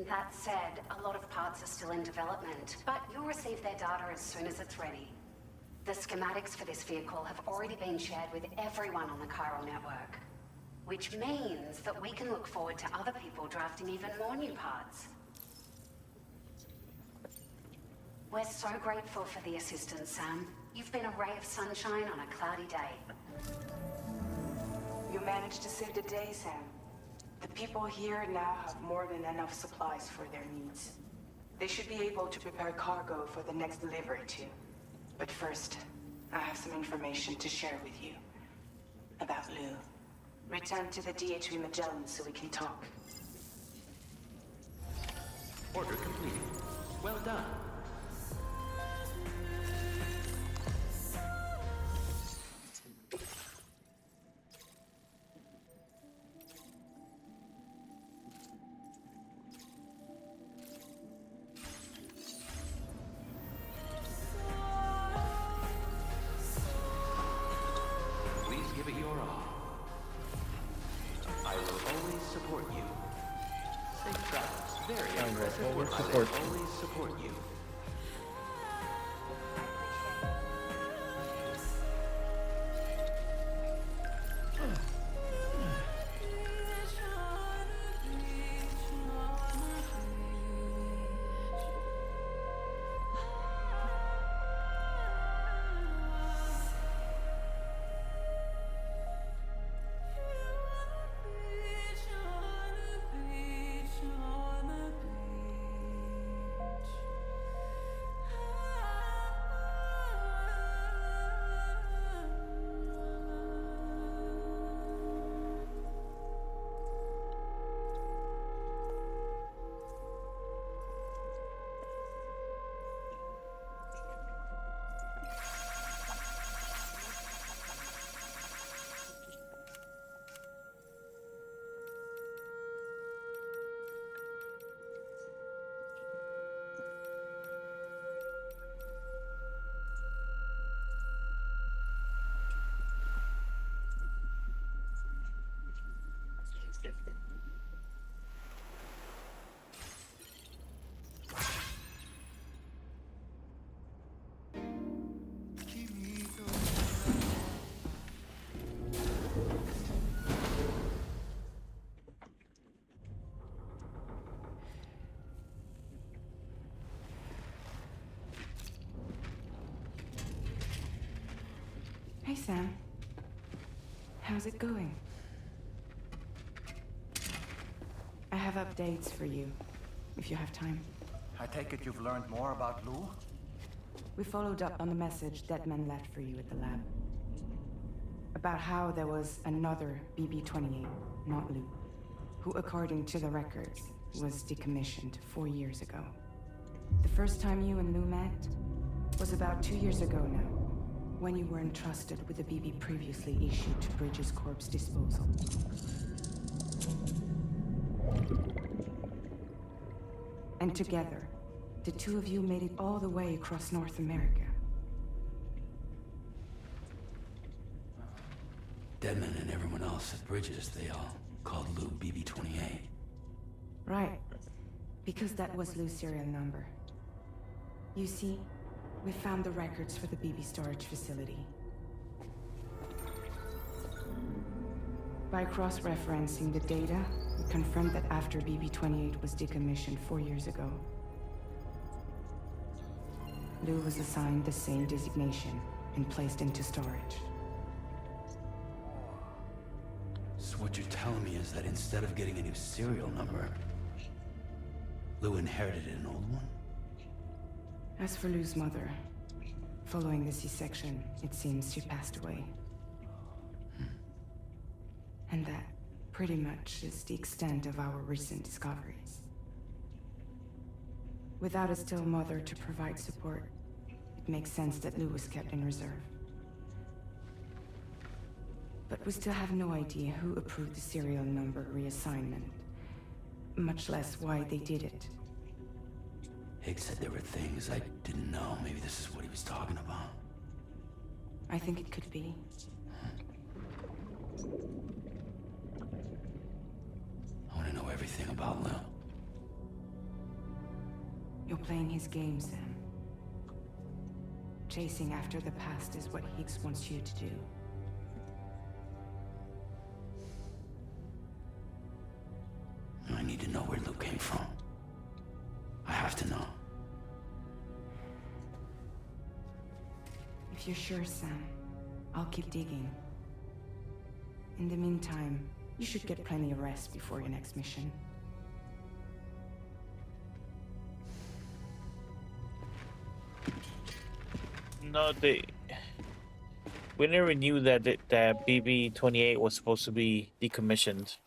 That said, a lot of parts are still in development, but you'll receive their data as soon as it's ready. The schematics for this vehicle have already been shared with everyone on the Chiral network, which means that we can look forward to other people drafting even more new parts. We're so grateful for the assistance, Sam. You've been a ray of sunshine on a cloudy day. You managed to save the day, Sam. The people here now have more than enough supplies for their needs. They should be able to prepare cargo for the next delivery too. But first, I have some information to share with you. About Lou. Return to the DHV Magellan so we can talk. Order complete. Well done. Please give it your support you. Safe travels. Very I'm impressive gonna work. I support will you. always support you. Hey, Sam. How's it going? I have updates for you, if you have time. I take it you've learned more about Lou? We followed up on the message Deadman left for you at the lab. About how there was another BB-28, not Lou, who, according to the records, was decommissioned 4 years ago. The first time you and Lou met was about 2 years ago now, when you were entrusted with the BB previously issued to Bridges Corp's disposal. And together, the two of you made it all the way across North America. Deadman and everyone else at Bridges, they all called Lou BB-28. Right. Because that was Lou's serial number. You see, we found the records for the BB storage facility. By cross-referencing the data, we confirmed that after BB-28 was decommissioned 4 years ago, Lou was assigned the same designation and placed into storage. So what you're telling me is that instead of getting a new serial number, Lou inherited an old one? As for Lou's mother, following the C-section, it seems she passed away. And that pretty much is the extent of our recent discoveries. Without a still mother to provide support, it makes sense that Lou was kept in reserve. But we still have no idea who approved the serial number reassignment, much less why they did it. Higgs said there were things I didn't know. Maybe this is what he was talking about. I think it could be. I want to know everything about Lou. You're playing his game, Sam. Chasing after the past is what Higgs wants you to do. I need to know where Lou came from. I have to know. If you're sure, Sam, I'll keep digging. In the meantime, you should get plenty of rest before your next mission. No, we never knew that that BB-28 was supposed to be decommissioned.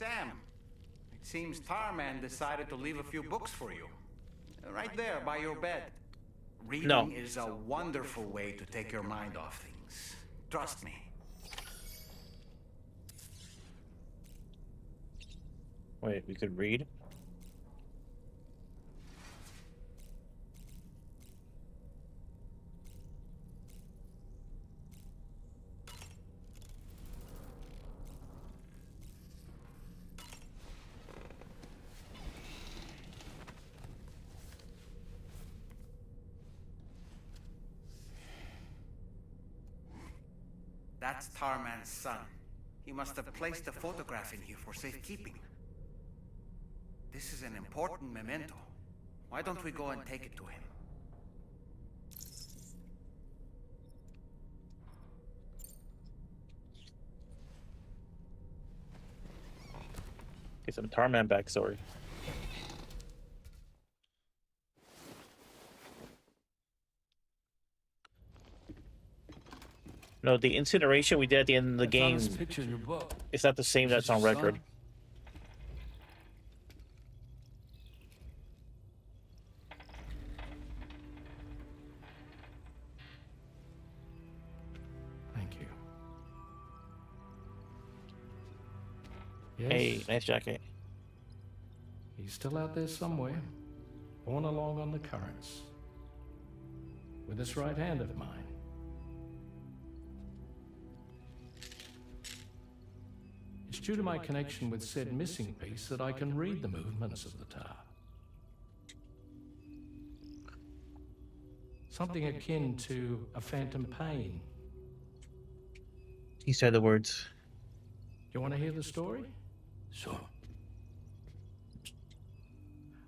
Sam. It seems Tarman decided to leave a few books for you. Right there by your bed. Reading No. is a wonderful way to take your mind off things. Trust me. Wait, we could read? That's Tarman's son. He must have placed a photograph in here for safekeeping. This is an important memento. Why don't we go and take it to him? Get some Tarman backstory. No, the incineration we did at the end of the game is not the same that's on record. Thank you. Yes, Hey, nice jacket. he's still out there somewhere, borne along on the currents, with this right hand of mine. It's due to my connection with said missing piece that I can read the movements of the tar. Something akin to a phantom pain. He said the words. You want to hear the story? Sure.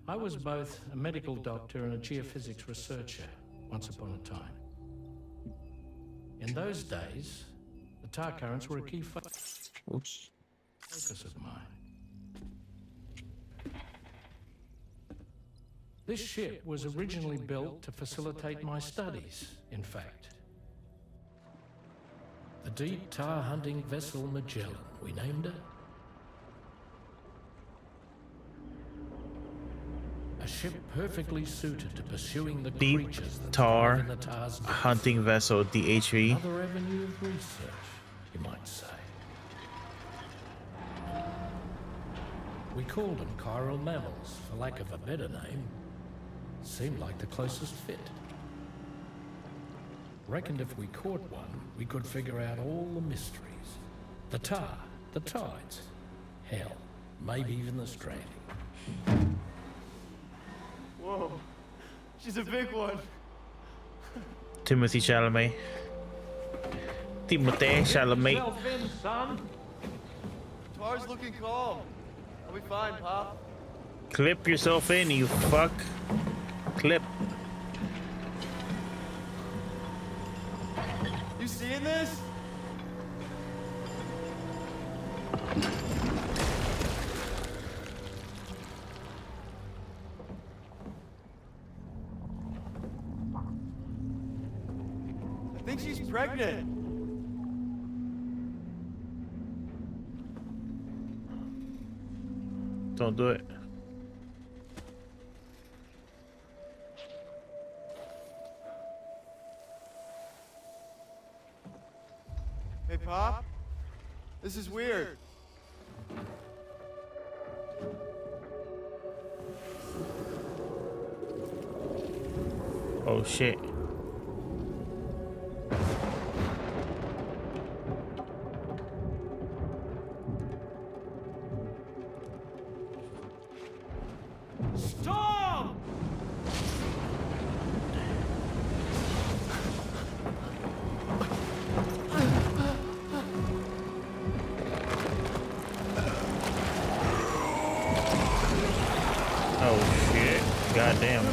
I was both a medical doctor and a geophysics researcher once upon a time. In those days, the tar currents were a key focus of mine. This ship was originally built to facilitate my studies, in fact. The deep tar hunting vessel Magellan, we named it. A ship perfectly suited to pursuing the Deep creatures that tar thrive in the tar's depths. hunting vessel DHV. Another avenue of research, you might say. We called them chiral mammals, for lack of a better name. Seemed like the closest fit. Reckoned if we caught one, we could figure out all the mysteries. The tar, the tides, hell, maybe even the stranding. Whoa, she's a big one. Timothy Chalamet. Timothée Chalamet. Yourself in, son. Tar's looking calm. I'll be fine, Pop. Clip yourself in, you fuck. Clip. You seeing this? I think she's pregnant. Don't do it. Hey, Pop. This is weird. Oh shit. Stop! Oh shit. Goddamn.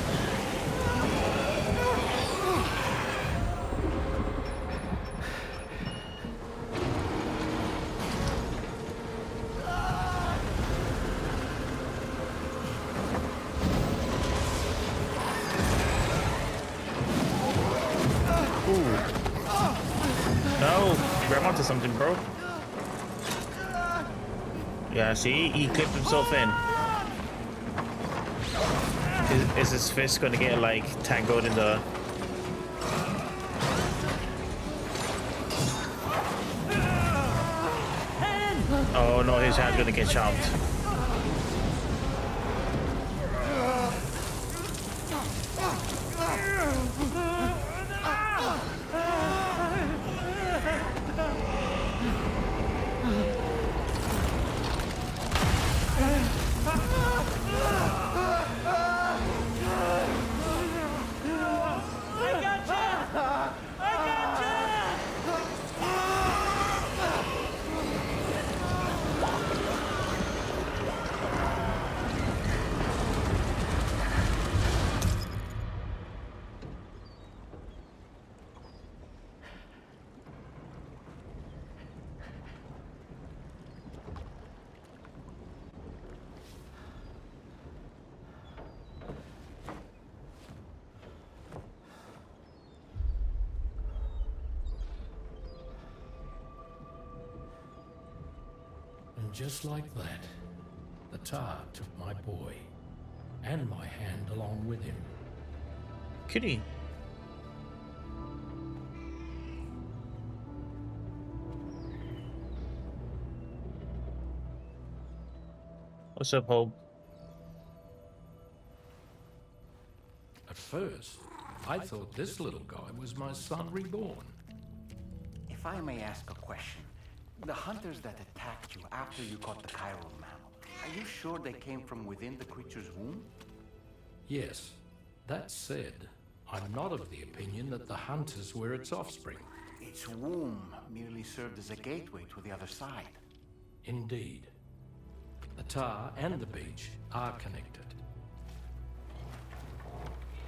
No, grab onto something, bro. Yeah, Yeah, see? He clipped himself in. Is his fist gonna get, like, tangled in the... Oh no, his hand's gonna get chopped. And just like that, the tar took my boy, and my hand along with him. Kitty. What's up, Hope? At first, I thought this little guy was my son reborn. If I may ask a question, the hunters that attacked you after you caught the chiral mammal, are you sure they came from within the creature's womb? Yes. That said, I'm not of the opinion that the hunters were its offspring. Its womb merely served as a gateway to the other side. Indeed. The tar and the beach are connected.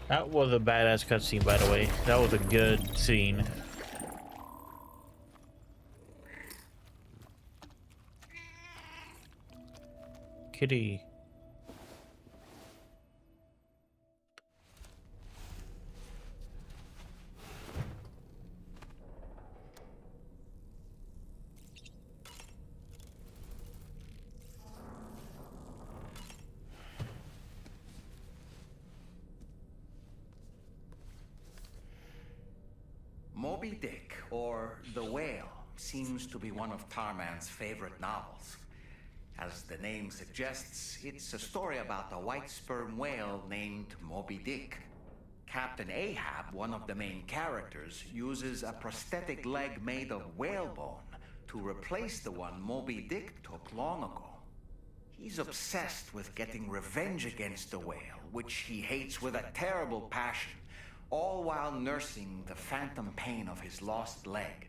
That was a badass cutscene, by the way. That was a good scene. Kitty. Moby Dick, or The Whale, seems to be one of Tarman's favorite novels. As the name suggests, it's a story about a white sperm whale named Moby Dick. Captain Ahab, one of the main characters, uses a prosthetic leg made of whalebone to replace the one Moby Dick took long ago. He's obsessed with getting revenge against the whale, which he hates with a terrible passion, all while nursing the phantom pain of his lost leg.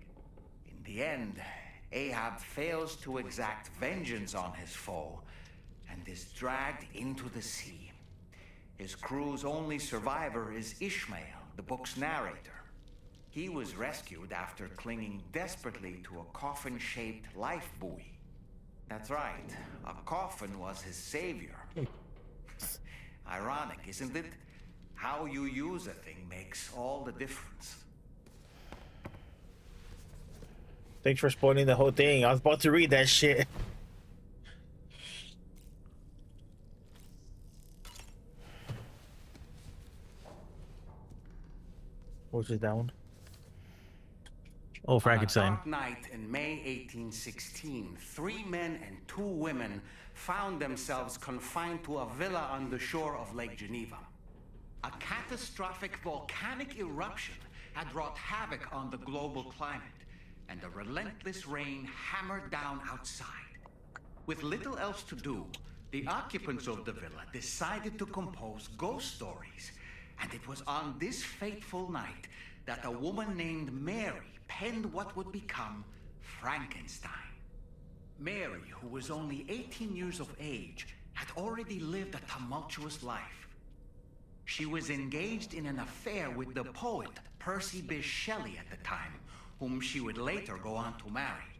In the end, Ahab fails to exact vengeance on his foe and is dragged into the sea. His crew's only survivor is Ishmael, the book's narrator. He was rescued after clinging desperately to a coffin-shaped life buoy. That's right, a coffin was his savior. Ironic, isn't it? How you use a thing makes all the difference. Thanks for spoiling the whole thing. I was about to read that shit. What's it down? Oh, Frankenstein. On a dark night in May 1816, 3 men and 2 women found themselves confined to a villa on the shore of Lake Geneva. A catastrophic volcanic eruption had wrought havoc on the global climate, and a relentless rain hammered down outside. With little else to do, the occupants of the villa decided to compose ghost stories. And it was on this fateful night that a woman named Mary penned what would become Frankenstein. Mary, who was only 18 years of age, had already lived a tumultuous life. She was engaged in an affair with the poet Percy Bysshe Shelley at the time, whom she would later go on to marry.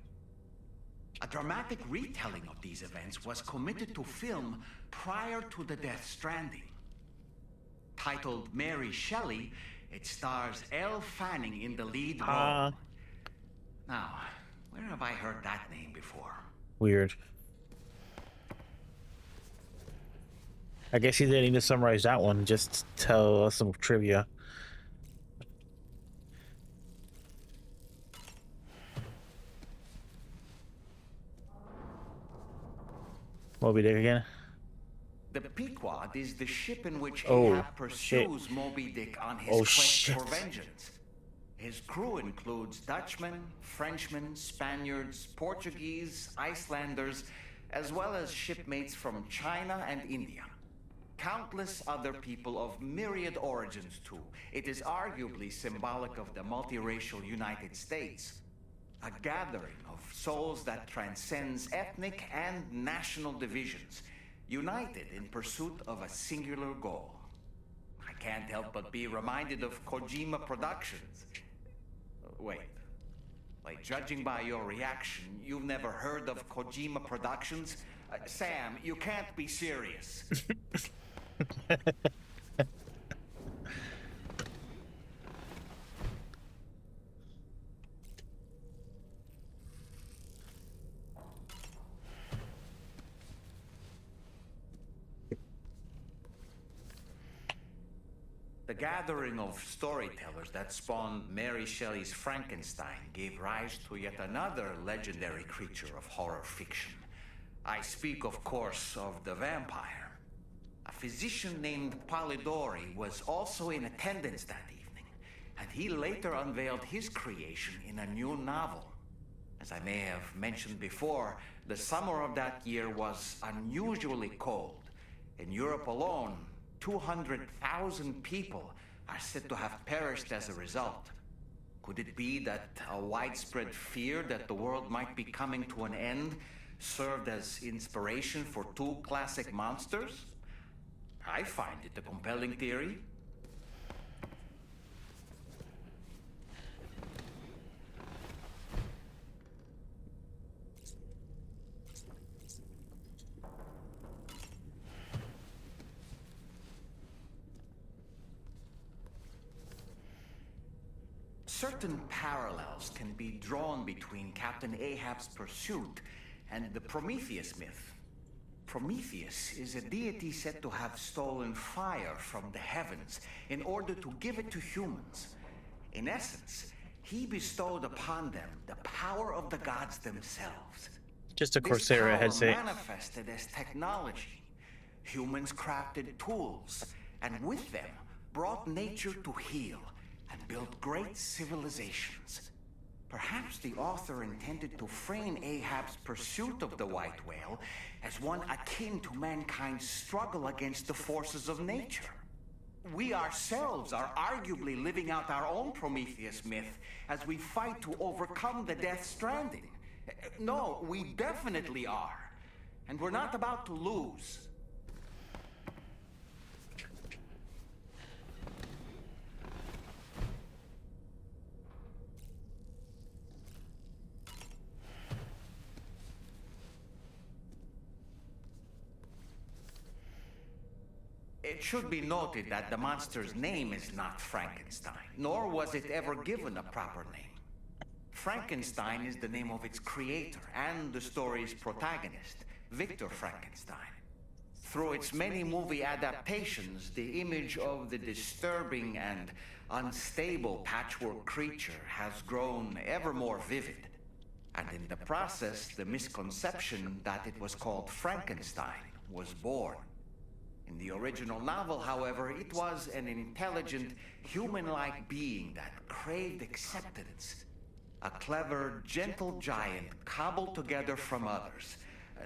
A dramatic retelling of these events was committed to film prior to the death Stranding. Titled Mary Shelley, it stars Elle Fanning in the lead role. Now, where have I heard that name before? Weird. I guess you didn't need to summarize that one. Just tell us some trivia. Moby Dick again. The Pequod is the ship in which Oh, Ahab pursues Moby Dick on his quest for vengeance. His crew includes Dutchmen, Frenchmen, Spaniards, Portuguese, Icelanders, as well as shipmates from China and India. Countless other people of myriad origins, too. It is arguably symbolic of the multiracial United States. A gathering of souls that transcends ethnic and national divisions, united in pursuit of a singular goal. I can't help but be reminded of Kojima Productions. Wait, judging by your reaction, you've never heard of Kojima Productions? Sam, you can't be serious. The gathering of storytellers that spawned Mary Shelley's Frankenstein gave rise to yet another legendary creature of horror fiction. I speak, of course, of the vampire. A physician named Polidori was also in attendance that evening, and he later unveiled his creation in a new novel. As I may have mentioned before, the summer of that year was unusually cold. In Europe alone, 200,000 people are said to have perished as a result. Could it be that a widespread fear that the world might be coming to an end served as inspiration for two classic monsters? I find it a compelling theory. Certain parallels can be drawn between Captain Ahab's pursuit and the Prometheus myth. Prometheus is a deity said to have stolen fire from the heavens in order to give it to humans. In essence, he bestowed upon them the power of the gods themselves. Just a Coursera headset. This power manifested as technology. Humans crafted tools, and with them brought nature to heal and built great civilizations. Perhaps the author intended to frame Ahab's pursuit of the white whale as one akin to mankind's struggle against the forces of nature. We ourselves are arguably living out our own Prometheus myth as we fight to overcome the Death Stranding. No, we definitely are. And we're not about to lose. It should be noted that the monster's name is not Frankenstein, nor was it ever given a proper name. Frankenstein is the name of its creator and the story's protagonist, Victor Frankenstein. Through its many movie adaptations, the image of the disturbing and unstable patchwork creature has grown ever more vivid. And in the process, the misconception that it was called Frankenstein was born. In the original novel, however, it was an intelligent, human-like being that craved acceptance. A clever, gentle giant cobbled together from others.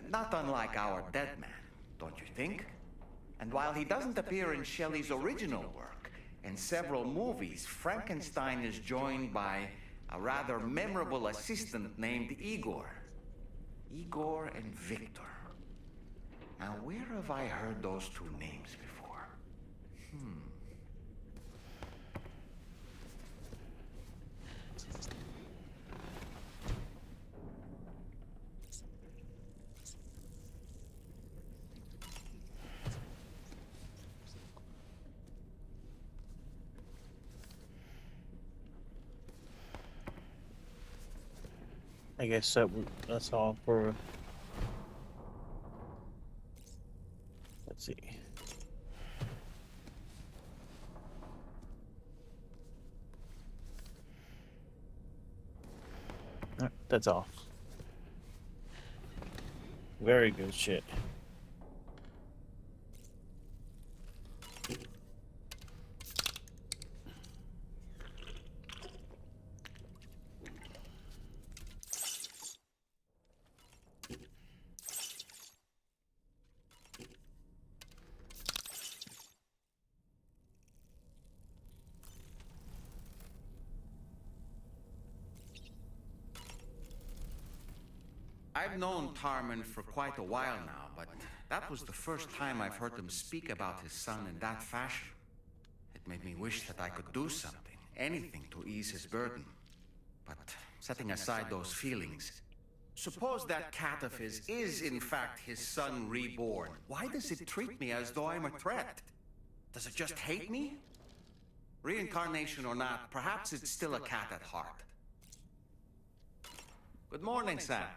Not unlike our dead man, don't you think? And while he doesn't appear in Shelley's original work, in several movies, Frankenstein is joined by a rather memorable assistant named Igor. Igor and Victor. Now, where have I heard those two names before? I guess that's all for. Let's see. That's all. Very good shit. I've known Tarman for quite a while now, but that was the first time I've heard him speak about his son in that fashion. It made me wish that I could do something, anything to ease his burden. But setting aside those feelings, suppose that cat of his is in fact his son reborn. Why does it treat me as though I'm a threat? Does it just hate me? Reincarnation or not, perhaps it's still a cat at heart. Good morning, Sam.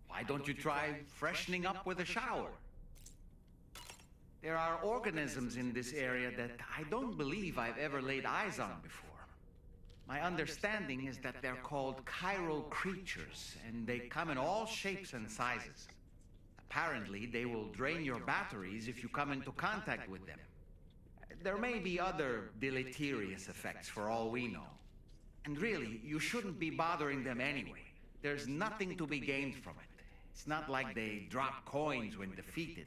Why don't you try freshening up with a shower? There are organisms in this area that I don't believe I've ever laid eyes on before. My understanding is that they're called chiral creatures, and they come in all shapes and sizes. Apparently, they will drain your batteries if you come into contact with them. There may be other deleterious effects for all we know. And really, you shouldn't be bothering them anyway. There's nothing to be gained from it. It's not like they drop coins when defeated.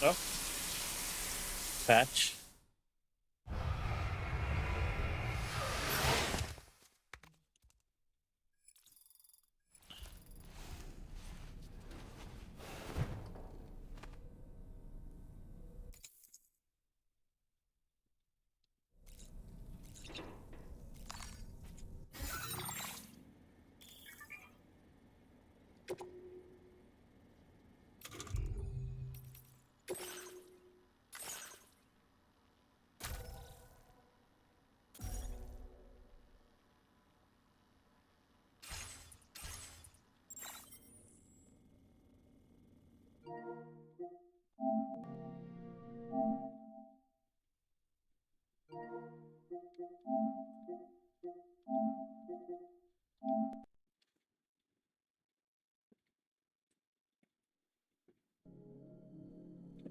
Oh. Patch.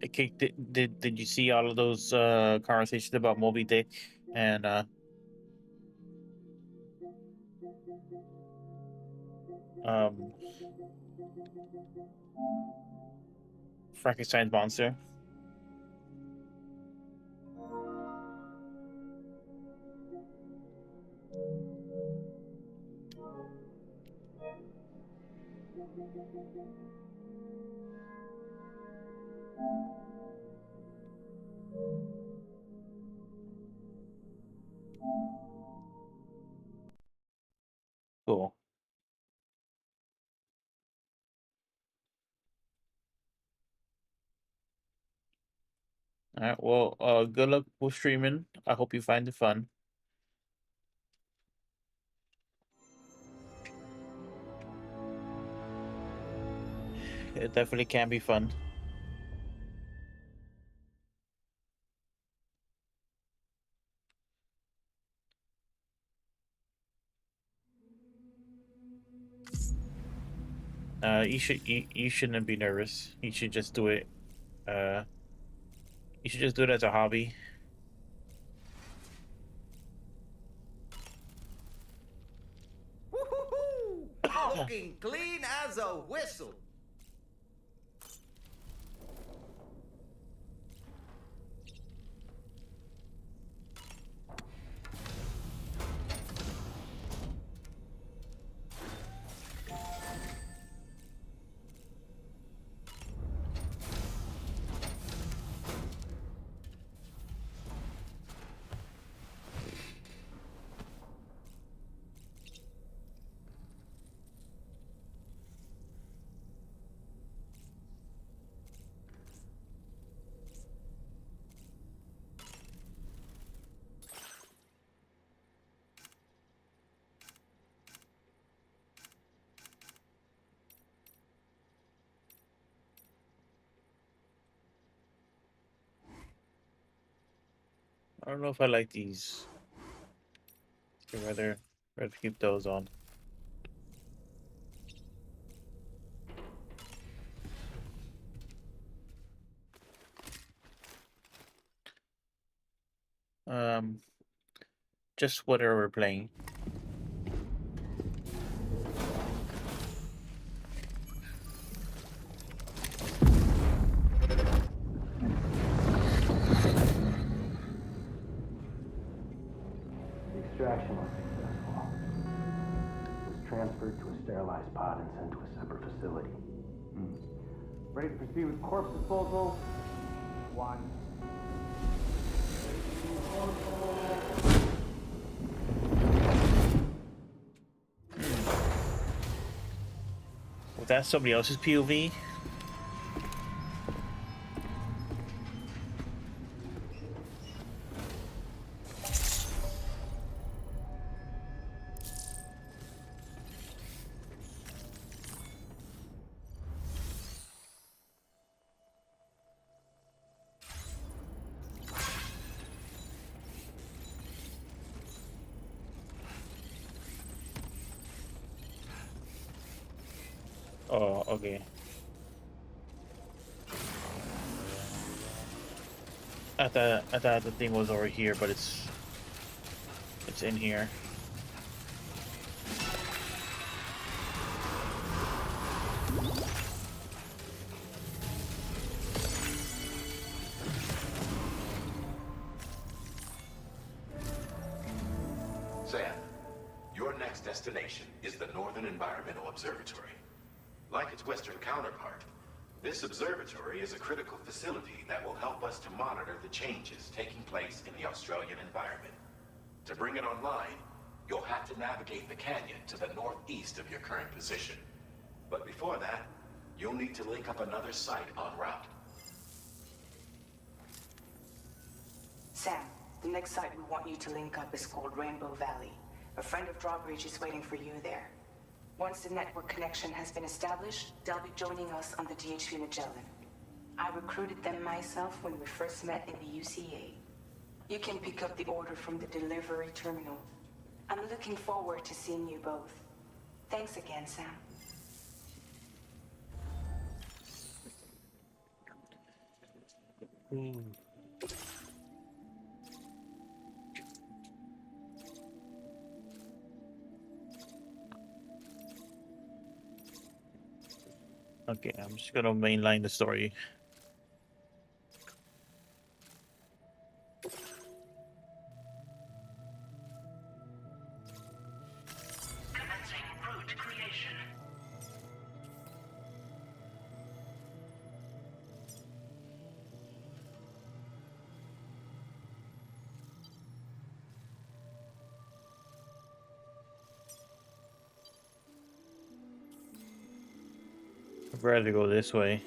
Okay, did you see all of those conversations about Moby Dick and Frankenstein's monster? Cool. All right. Well, good luck with streaming. I hope you find it fun. It definitely can be fun. You shouldn't be nervous. You should just do it. Uh, you should just do it as a hobby. Woo-hoo-hoo! Looking clean as a whistle. I don't know if I like these. I'd rather keep those on. Um, just whatever we're playing. The extraction was successful. It was transferred to a sterilized pod and sent to a separate facility. Ready to proceed with corpse disposal? One. Was that somebody else's POV? Oh, okay. I thought the thing was over here, but it's in here. Sam, your next destination is the Northern Environmental Observatory. Like its Western counterpart, this observatory is a critical facility that will help us to monitor the changes taking place in the Australian environment. To bring it online, you'll have to navigate the canyon to the northeast of your current position. But before that, you'll need to link up another site en route. Sam, the next site we want you to link up is called Rainbow Valley. A friend of Drawbridge is waiting for you there. Once the network connection has been established, they'll be joining us on the DHV Magellan. I recruited them myself when we first met in the UCA. You can pick up the order from the delivery terminal. I'm looking forward to seeing you both. Thanks again, Sam. Okay, I'm just gonna mainline the story. Commencing route creation. I'd rather go this way.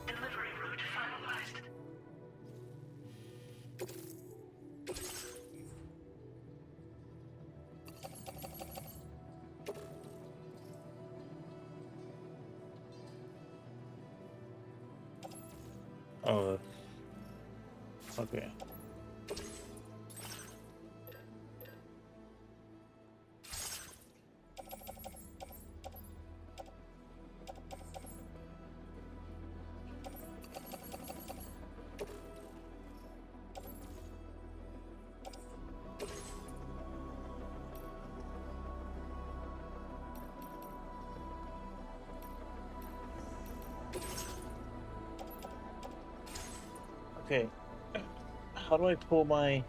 Delivery route finalized. Oh, okay. Okay. How do I pull my...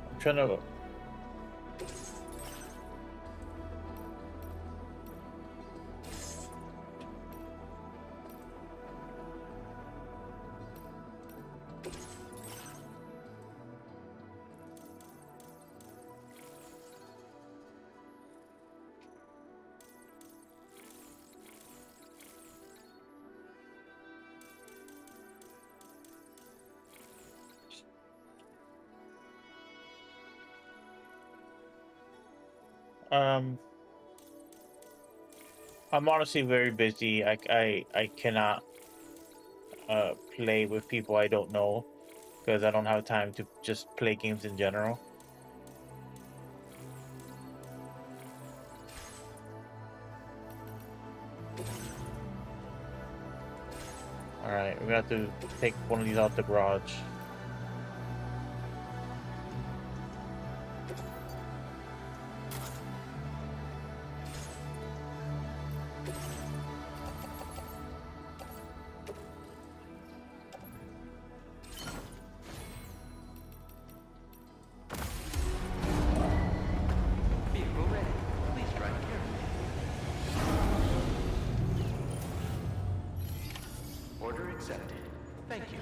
I'm trying to... Um, I'm honestly very busy. I cannot play with people I don't know because I don't have time to just play games in general. All right, we're gonna have to take one of these out the garage. Vehicle ready. Please drive carefully. Order accepted. Thank you.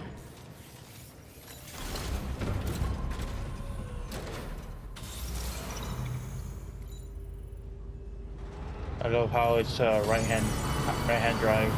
I love how it's right hand drive.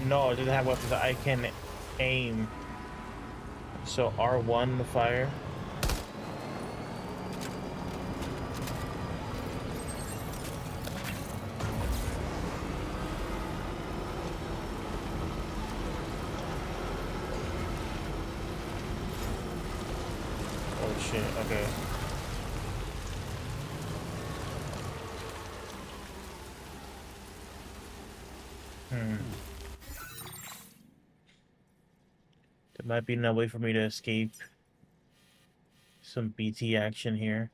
No, it doesn't have weapons that I can aim. So R1 to fire. Oh shit, okay. There might be no way for me to escape some BT action here.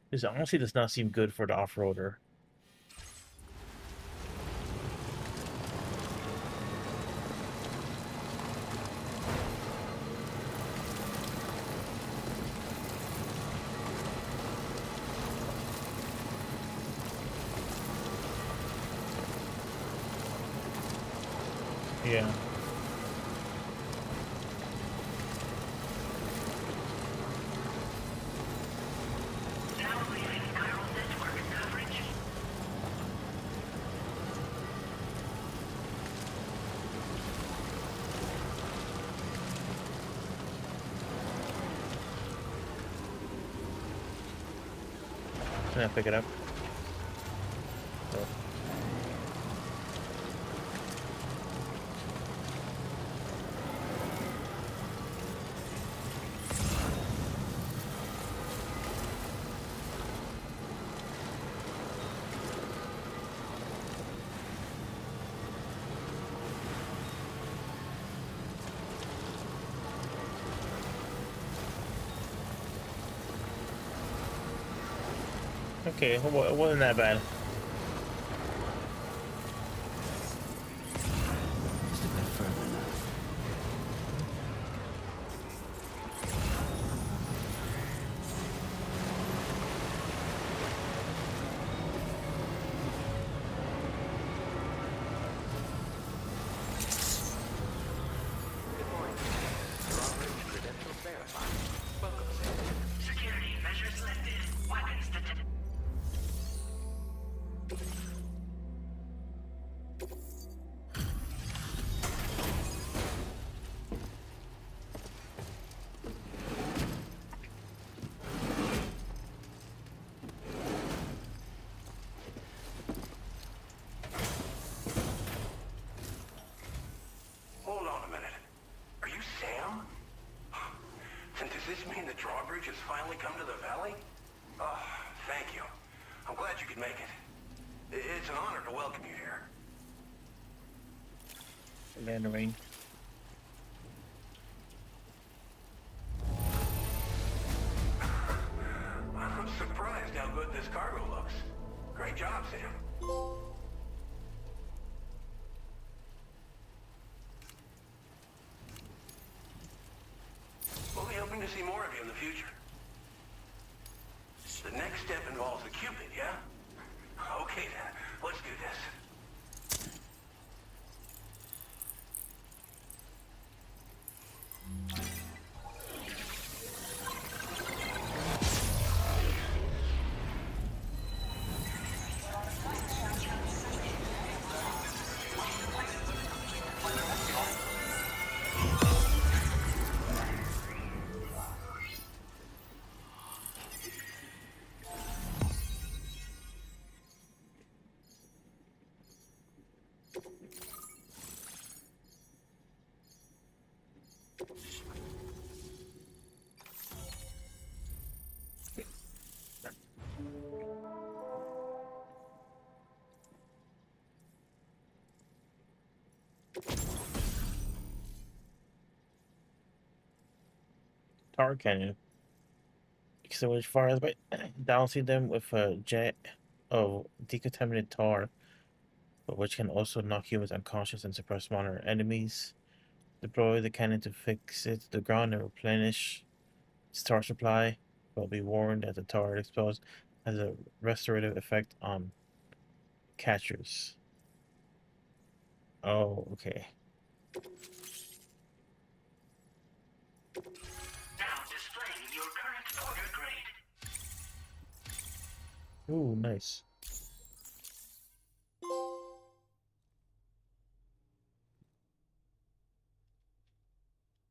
This honestly does not seem good for the off-roader. Yeah. Can I pick it up? Oh. Okay, it wasn't that bad. Just a bit further now. Good morning. Drawbridge credentials Land rain. I'm surprised how good this cargo looks. Great job, Sam. We'll be hoping to see more of you in the future. The next step involves the Cupid, yeah? Okay then, let's do this. Tar cannon. So as far as by dousing them with a jet of decontaminated tar, but which can also knock humans unconscious and suppress minor enemies. Deploy the cannon to fix it to the ground and replenish its tar supply, but be warned that the tar exposed has a restorative effect on catchers. Oh, okay. Now displaying your current order grade. Ooh, nice.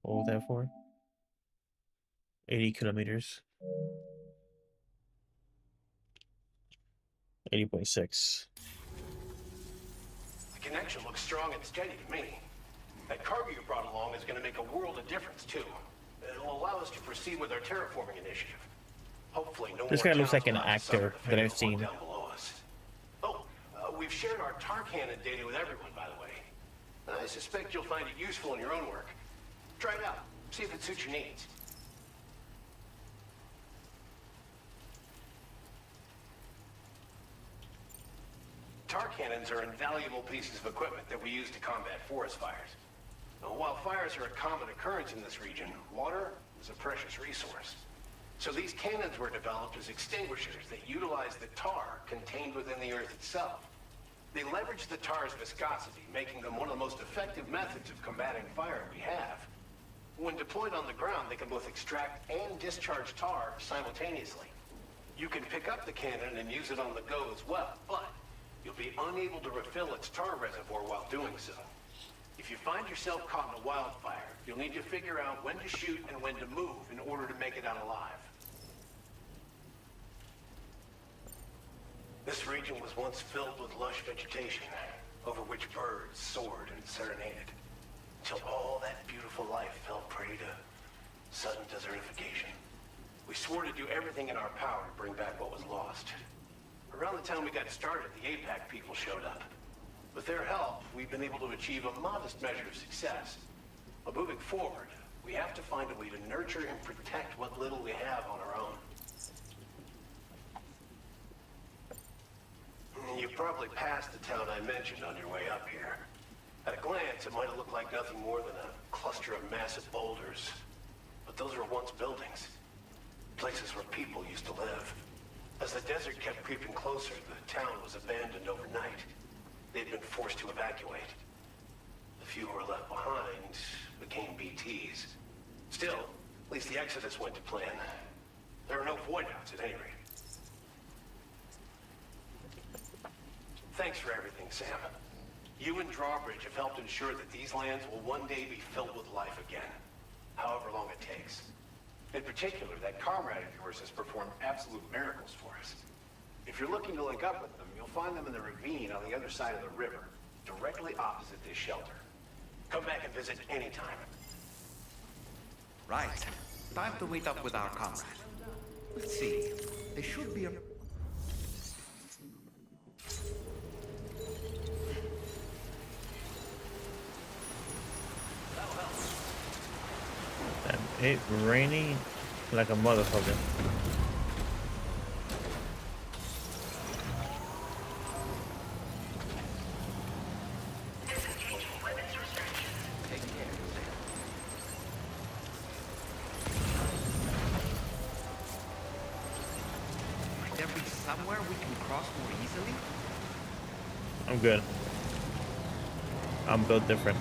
What was that for? 80 kilometers. 80.6. The connection looks strong and steady to me. That cargo you brought along is going to make a world of difference, too. It'll allow us to proceed with our terraforming initiative. Hopefully, no This more guy looks towns like an will have to suffer actor the that fate I've of seen. one down below us. Oh, we've shared our tar cannon data with everyone, by the way. I suspect you'll find it useful in your own work. Try it out. See if it suits your needs. Tar cannons are invaluable pieces of equipment that we use to combat forest fires. Now, while fires are a common occurrence in this region, water is a precious resource. So these cannons were developed as extinguishers that utilize the tar contained within the earth itself. They leverage the tar's viscosity, making them one of the most effective methods of combating fire we have. When deployed on the ground, they can both extract and discharge tar simultaneously. You can pick up the cannon and use it on the go as well, but you'll be unable to refill its tar reservoir while doing so. If you find yourself caught in a wildfire, you'll need to figure out when to shoot and when to move in order to make it out alive. This region was once filled with lush vegetation, over which birds soared and serenaded, until all that beautiful life fell prey to sudden desertification. We swore to do everything in our power to bring back what was lost. Around the time we got started, the APAC people showed up. With their help, we've been able to achieve a modest measure of success. But moving forward, we have to find a way to nurture and protect what little we have on our own. You probably passed the town I mentioned on your way up here. At a glance, it might have looked like nothing more than a cluster of massive boulders. But those were once buildings. Places where people used to live. As the desert kept creeping closer, the town was abandoned overnight. They'd been forced to evacuate. The few who were left behind became BTs. Still, at least the exodus went to plan. There are no void-outs at any rate. Thanks for everything, Sam. You and Drawbridge have helped ensure that these lands will one day be filled with life again, however long it takes. In particular, that comrade of yours has performed absolute miracles for us. If you're looking to link up with them, you'll find them in the ravine on the other side of the river, directly opposite this shelter. Come back and visit anytime. Right. Time to meet up with our comrade. Let's see. There should be a... It raining like a motherfucker. Take care, Sam. Might there be somewhere we can cross more easily? I'm good. I'm built different.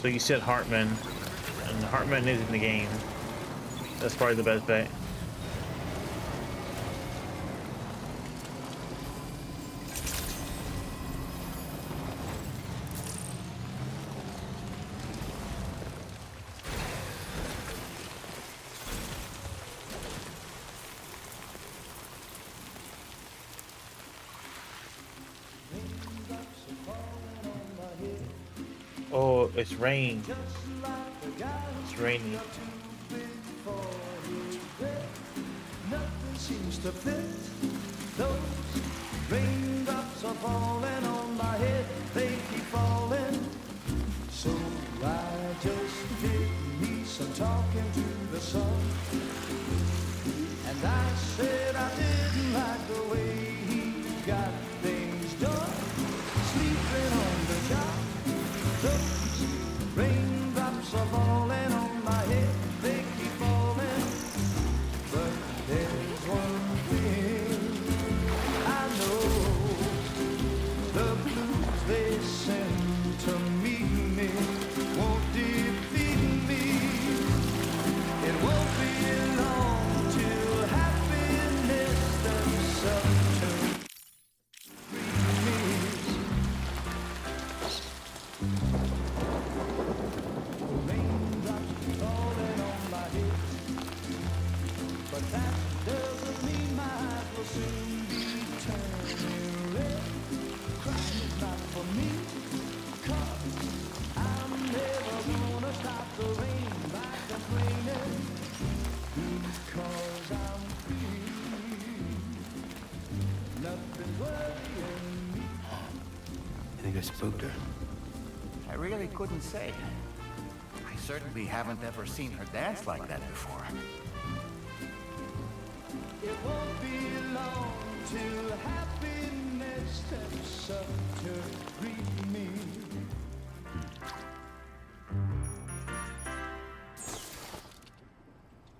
So you said Hartman, and Hartman is in the game. That's probably the best bet. Oh, it's rain. It's raining. Nothing seems to fit. Those raindrops are falling on my head. They keep falling. So I just did me some talking to the sun. And I said I didn't like the way he got things done. Sleeping on the job. Those raindrops are falling on my head. They keep falling. But there's one thing I know. The blues they send to meet me won't defeat me. It won't be long till happiness steps up to greet me. Raindrops falling on my head. But that doesn't mean my eyes will soon be turning red. Crying is not for me, 'cause I'm never gonna stop the rain by complaining. Because I'm free. Nothing's worrying me. You think I spooked her? I really couldn't say. I certainly haven't ever seen her dance like that before. It won't be long till happiness steps up to greet me.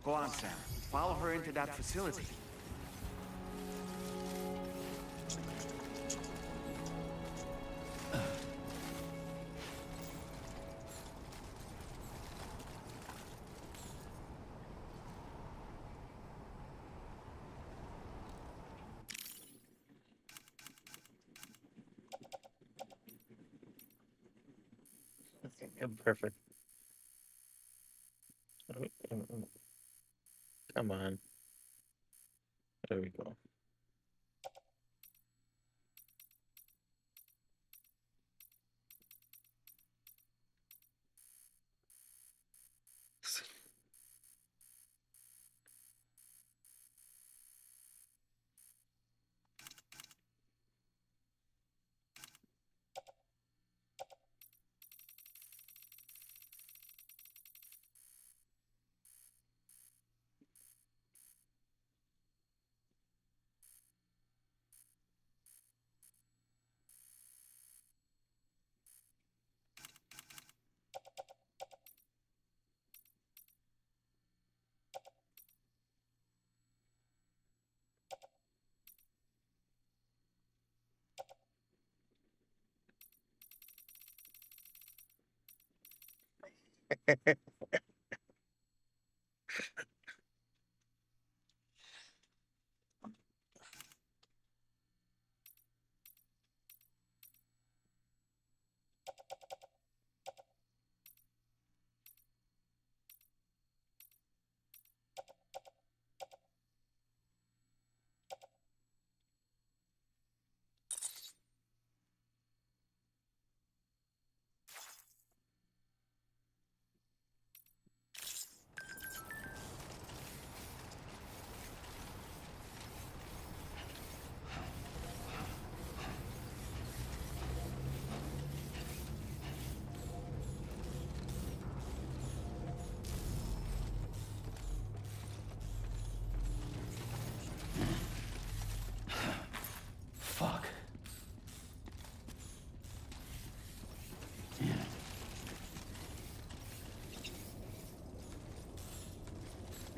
Go on, Sam. Follow her into that facility. Yeah, perfect. Come on. There we go.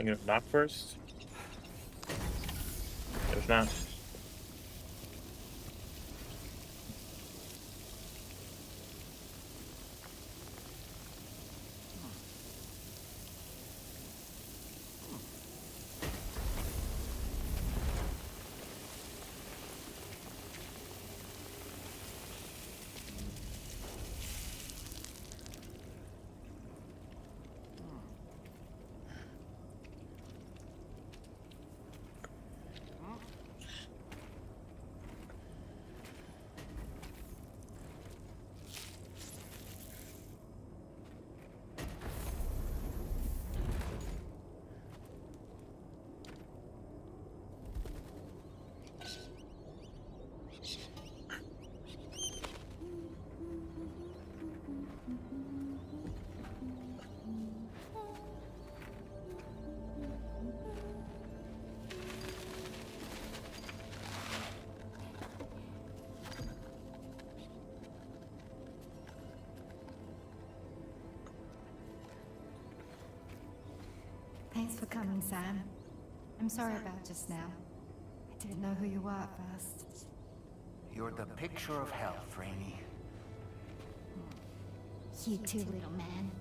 I'm gonna knock first. If not. Thanks for coming, Sam. I'm sorry about just now. I didn't know who you were at first. You're the picture of health, Rainey. You too, little man.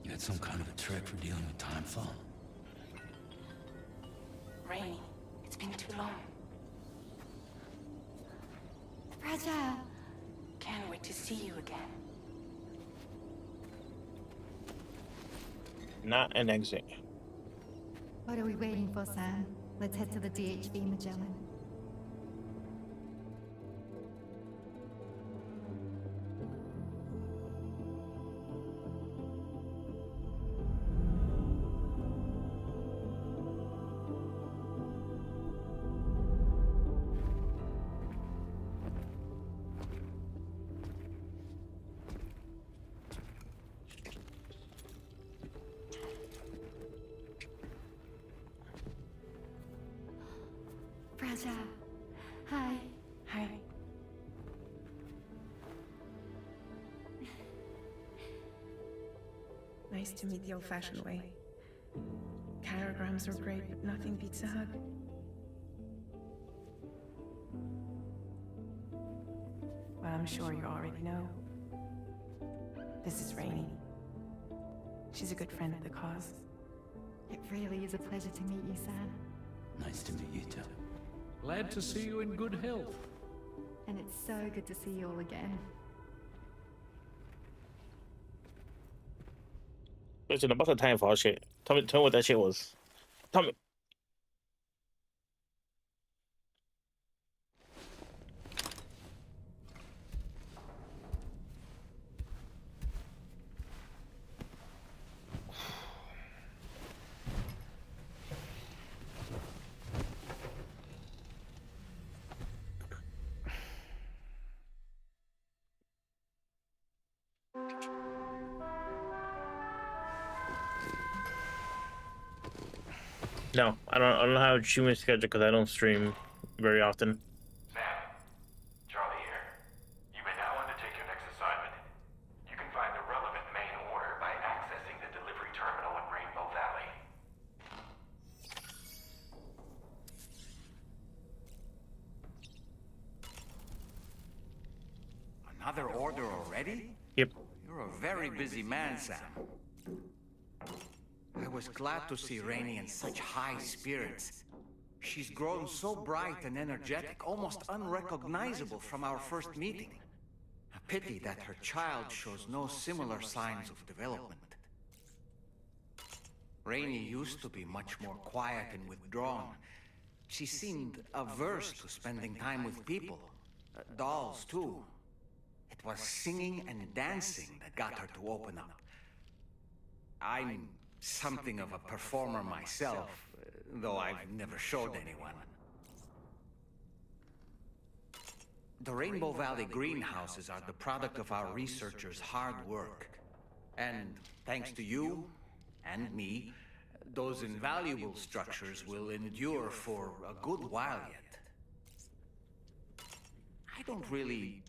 You had some kind of a trick for dealing with time flow? Rainey, it's been too long. Fragile. Can't wait to see you again. Not an exit. What are we waiting for, Sam? Let's head to the DHV Magellan. Fragile. Hi. Hi. Nice to meet the old-fashioned way. Chirograms are great, but nothing beats a hug. Well, I'm sure you already know. This is Rainey. She's a good friend of the cause. It really is a pleasure to meet you, Sam. Nice to meet you too. Glad to see you in good health. And it's so good to see you all again. Listen, about the time for shit. Tell me what that shit was. Tell me. No, I don't have a streaming schedule because I don't stream very often. Sam, Charlie here. You may now undertake your next assignment. You can find the relevant main order by accessing the delivery terminal in Rainbow Valley. Another order already? Yep. You're a very busy man, Sam. I was glad to see Rainey in such high spirits. She's grown so bright and energetic, almost unrecognizable from our first meeting. A pity that her child shows no similar signs of development. Rainey used to be much more quiet and withdrawn. She seemed averse to spending time with people. Dolls, too. It was singing and dancing that got her to open up. I'm something of a performer myself, though I've never showed anyone. The Rainbow Valley greenhouses are the product of our researchers' hard work. And thanks to you and me, those invaluable structures will endure for a good while yet. I don't really...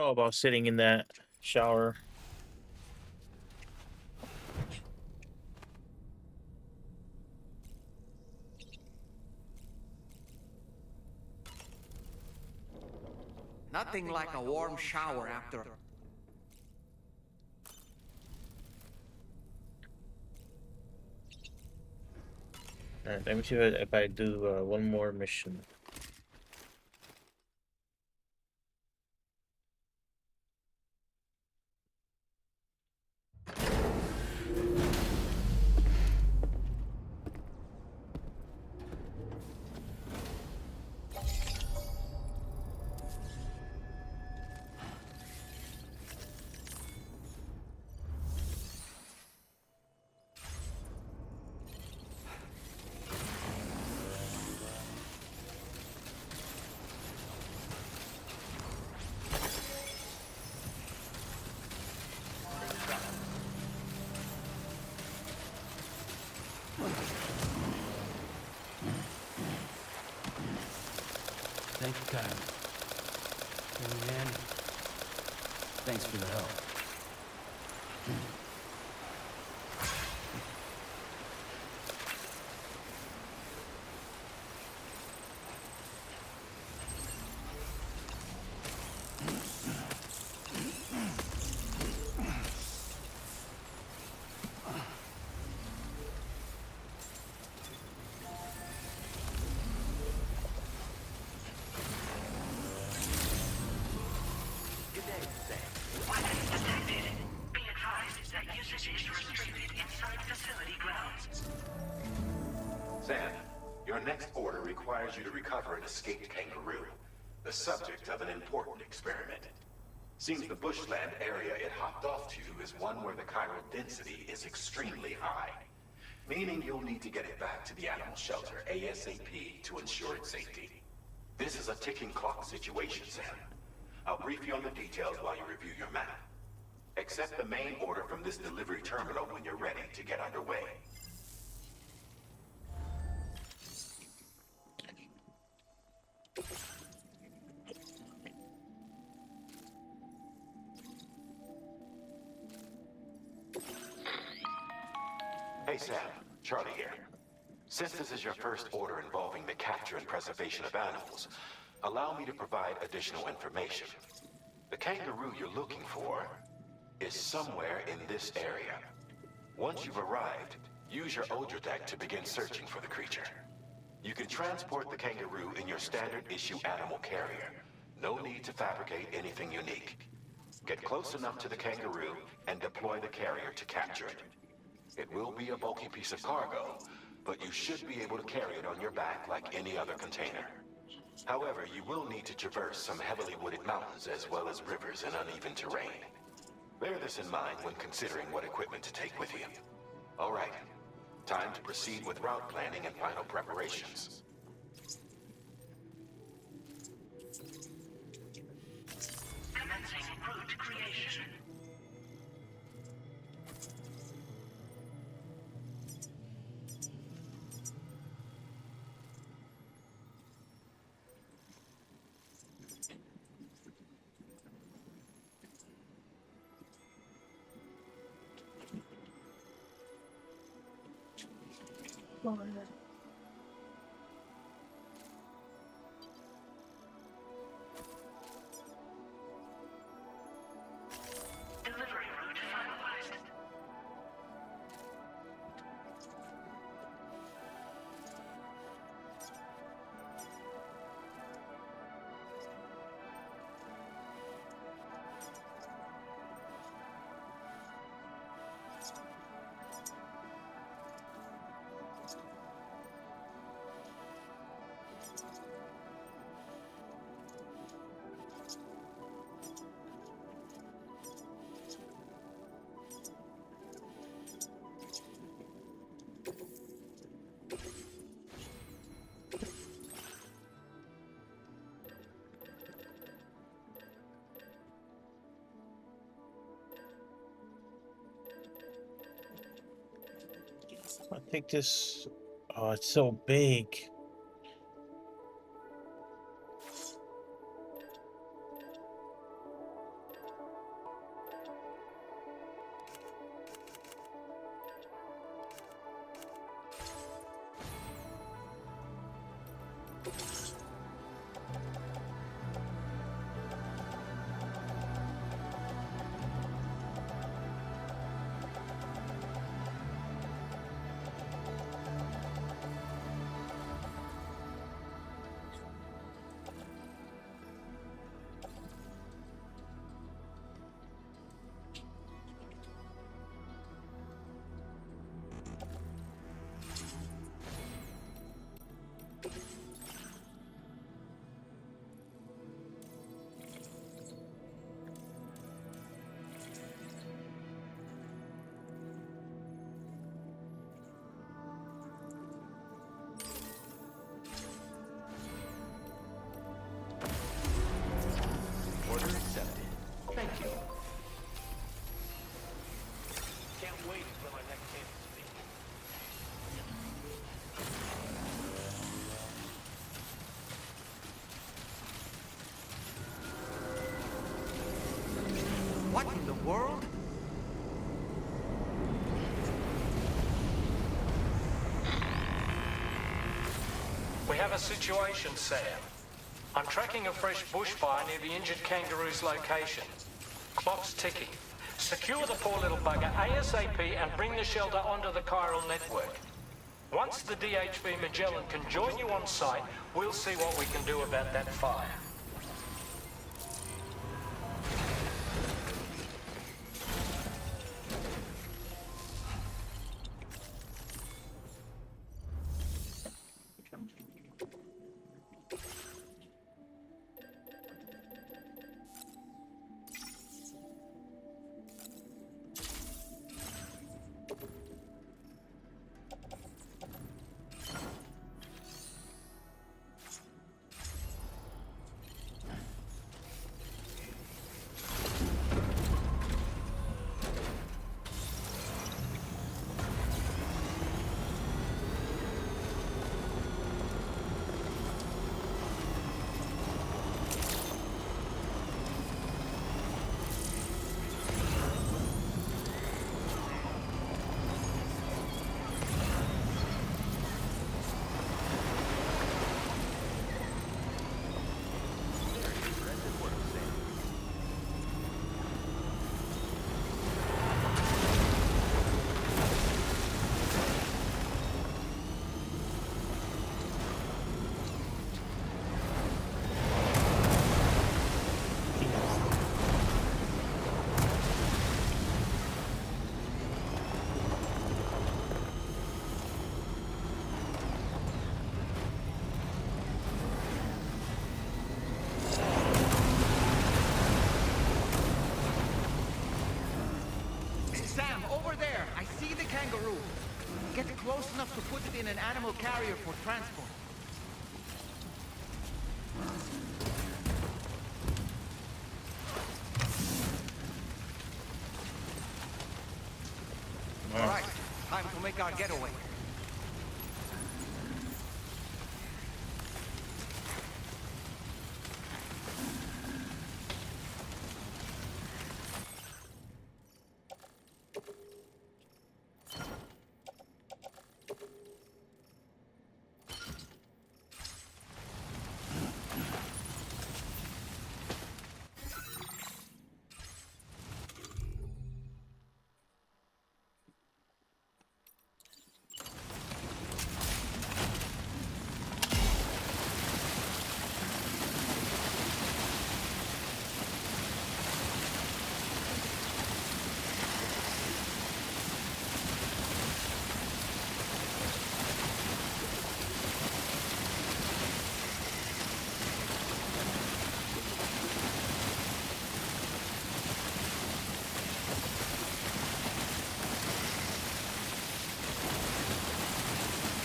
How about sitting in that shower? Nothing like a warm shower after. Alright, let me see if I do one more mission. Thank you, Kyle. Young man, thanks for the help. Sam, your next order requires you to recover an escaped kangaroo, the subject of an important experiment. Seems the bushland area it hopped off to is one where the chiral density is extremely high, meaning you'll need to get it back to the animal shelter ASAP to ensure its safety. This is a ticking clock situation, Sam. I'll brief you on the details while you review your map. Accept the main order from this delivery terminal when you're ready to get underway. Hey Sam, Charlie here. Since this is your first order involving the capture and preservation of animals, allow me to provide additional information. The kangaroo you're looking for is somewhere in this area. Once you've arrived, use your Odradek to begin searching for the creature. You can transport the kangaroo in your standard issue animal carrier. No need to fabricate anything unique. Get close enough to the kangaroo and deploy the carrier to capture it. It will be a bulky piece of cargo, but you should be able to carry it on your back like any other container. However, you will need to traverse some heavily wooded mountains as well as rivers and uneven terrain. Bear this in mind when considering what equipment to take with you. All right, time to proceed with route planning and final preparations. Commencing route creation. Delivery route finalized. I think this. Oh, it's so big. in the world? We have a situation, Sam. I'm tracking a fresh bushfire near the injured kangaroo's location. Clock's ticking. Secure the poor little bugger ASAP and bring the shelter onto the chiral network. Once the DHV Magellan can join you on site, we'll see what we can do about that fire. Sam, over there! I see the kangaroo! Get close enough to put it in an animal carrier for transport. All right, time to make our getaway.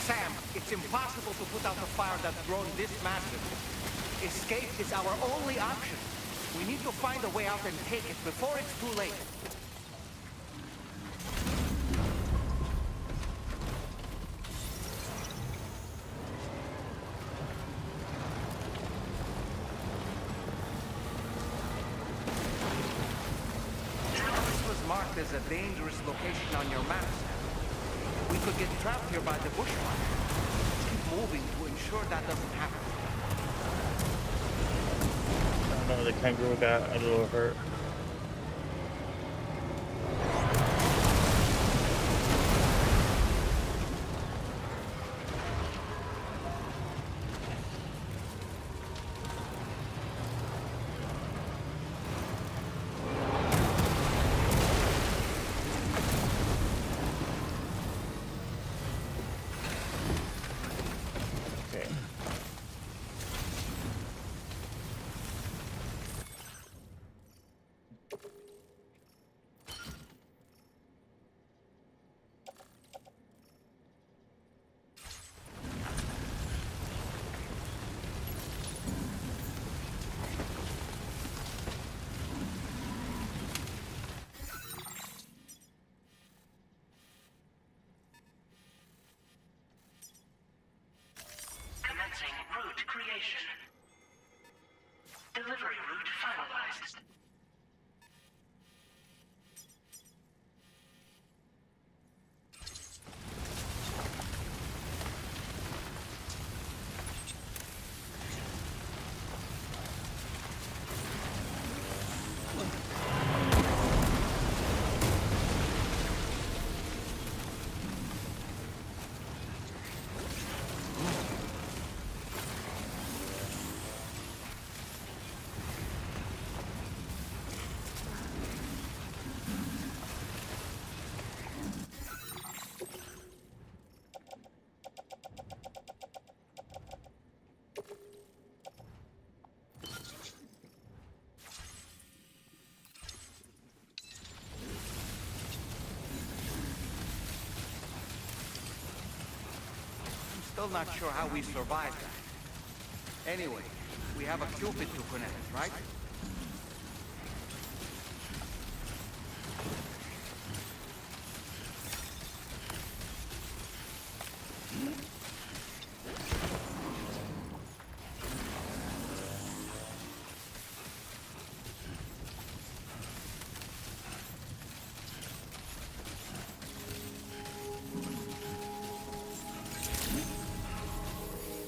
Sam, it's impossible to put out a fire that's grown this massive. Escape is our only option. We need to find a way out and take it before it's too late. This was marked as a dangerous location on your map, Sam. We could get trapped here by the bushfire. Keep moving to ensure that doesn't happen. I don't know, the kangaroo got a little hurt. Still not sure how we survived that. Anyway, we have a Cupid to connect, right?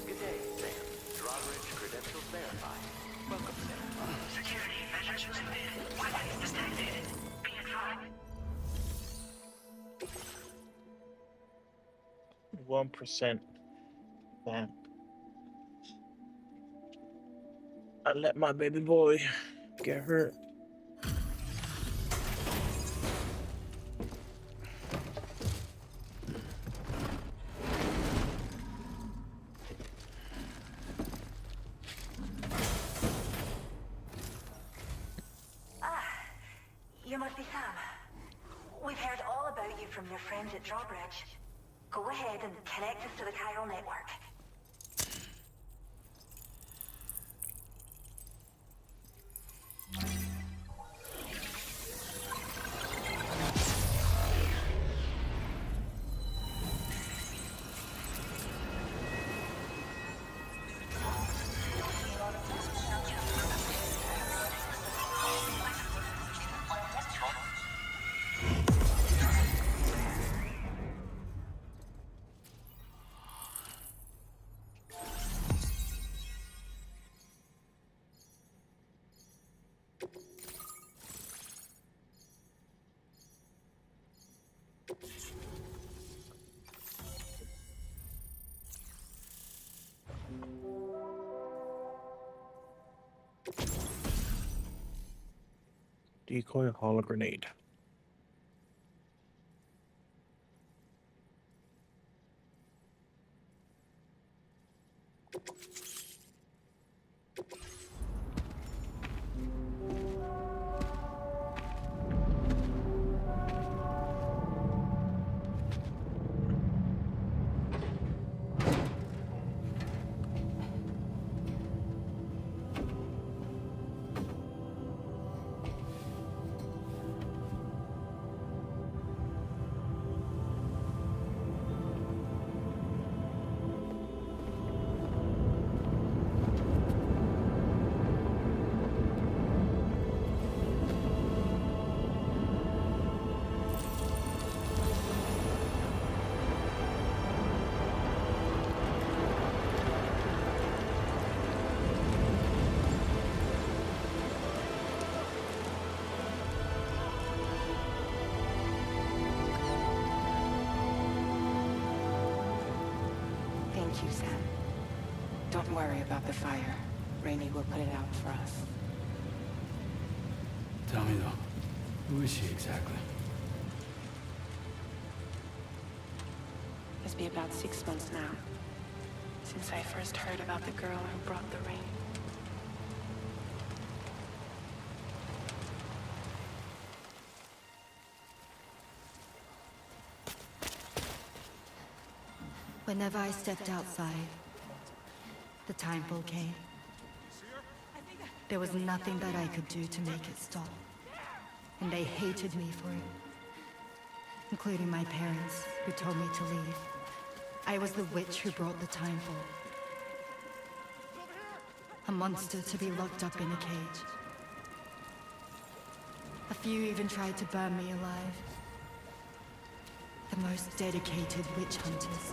Good day, Sam. Drawbridge credentials verified. Welcome, Sam. Security measures lifted. Weapons detected. Be advised. 1%. Damn. I let my baby boy get hurt. You must be Sam. We've heard all about you from your friends at Drawbridge. Go ahead and connect us to the chiral network. Decoy holo grenade. Thank you, Sam. Don't worry about the fire. Rainey will put it out for us. Tell me though, who is she exactly? It's been about 6 months now, since I first heard about the girl who brought the rain. Whenever I stepped outside, the time fall came. There was nothing that I could do to make it stop. And they hated me for it. Including my parents, who told me to leave. I was the witch who brought the time fall. A monster to be locked up in a cage. A few even tried to burn me alive. The most dedicated witch hunters.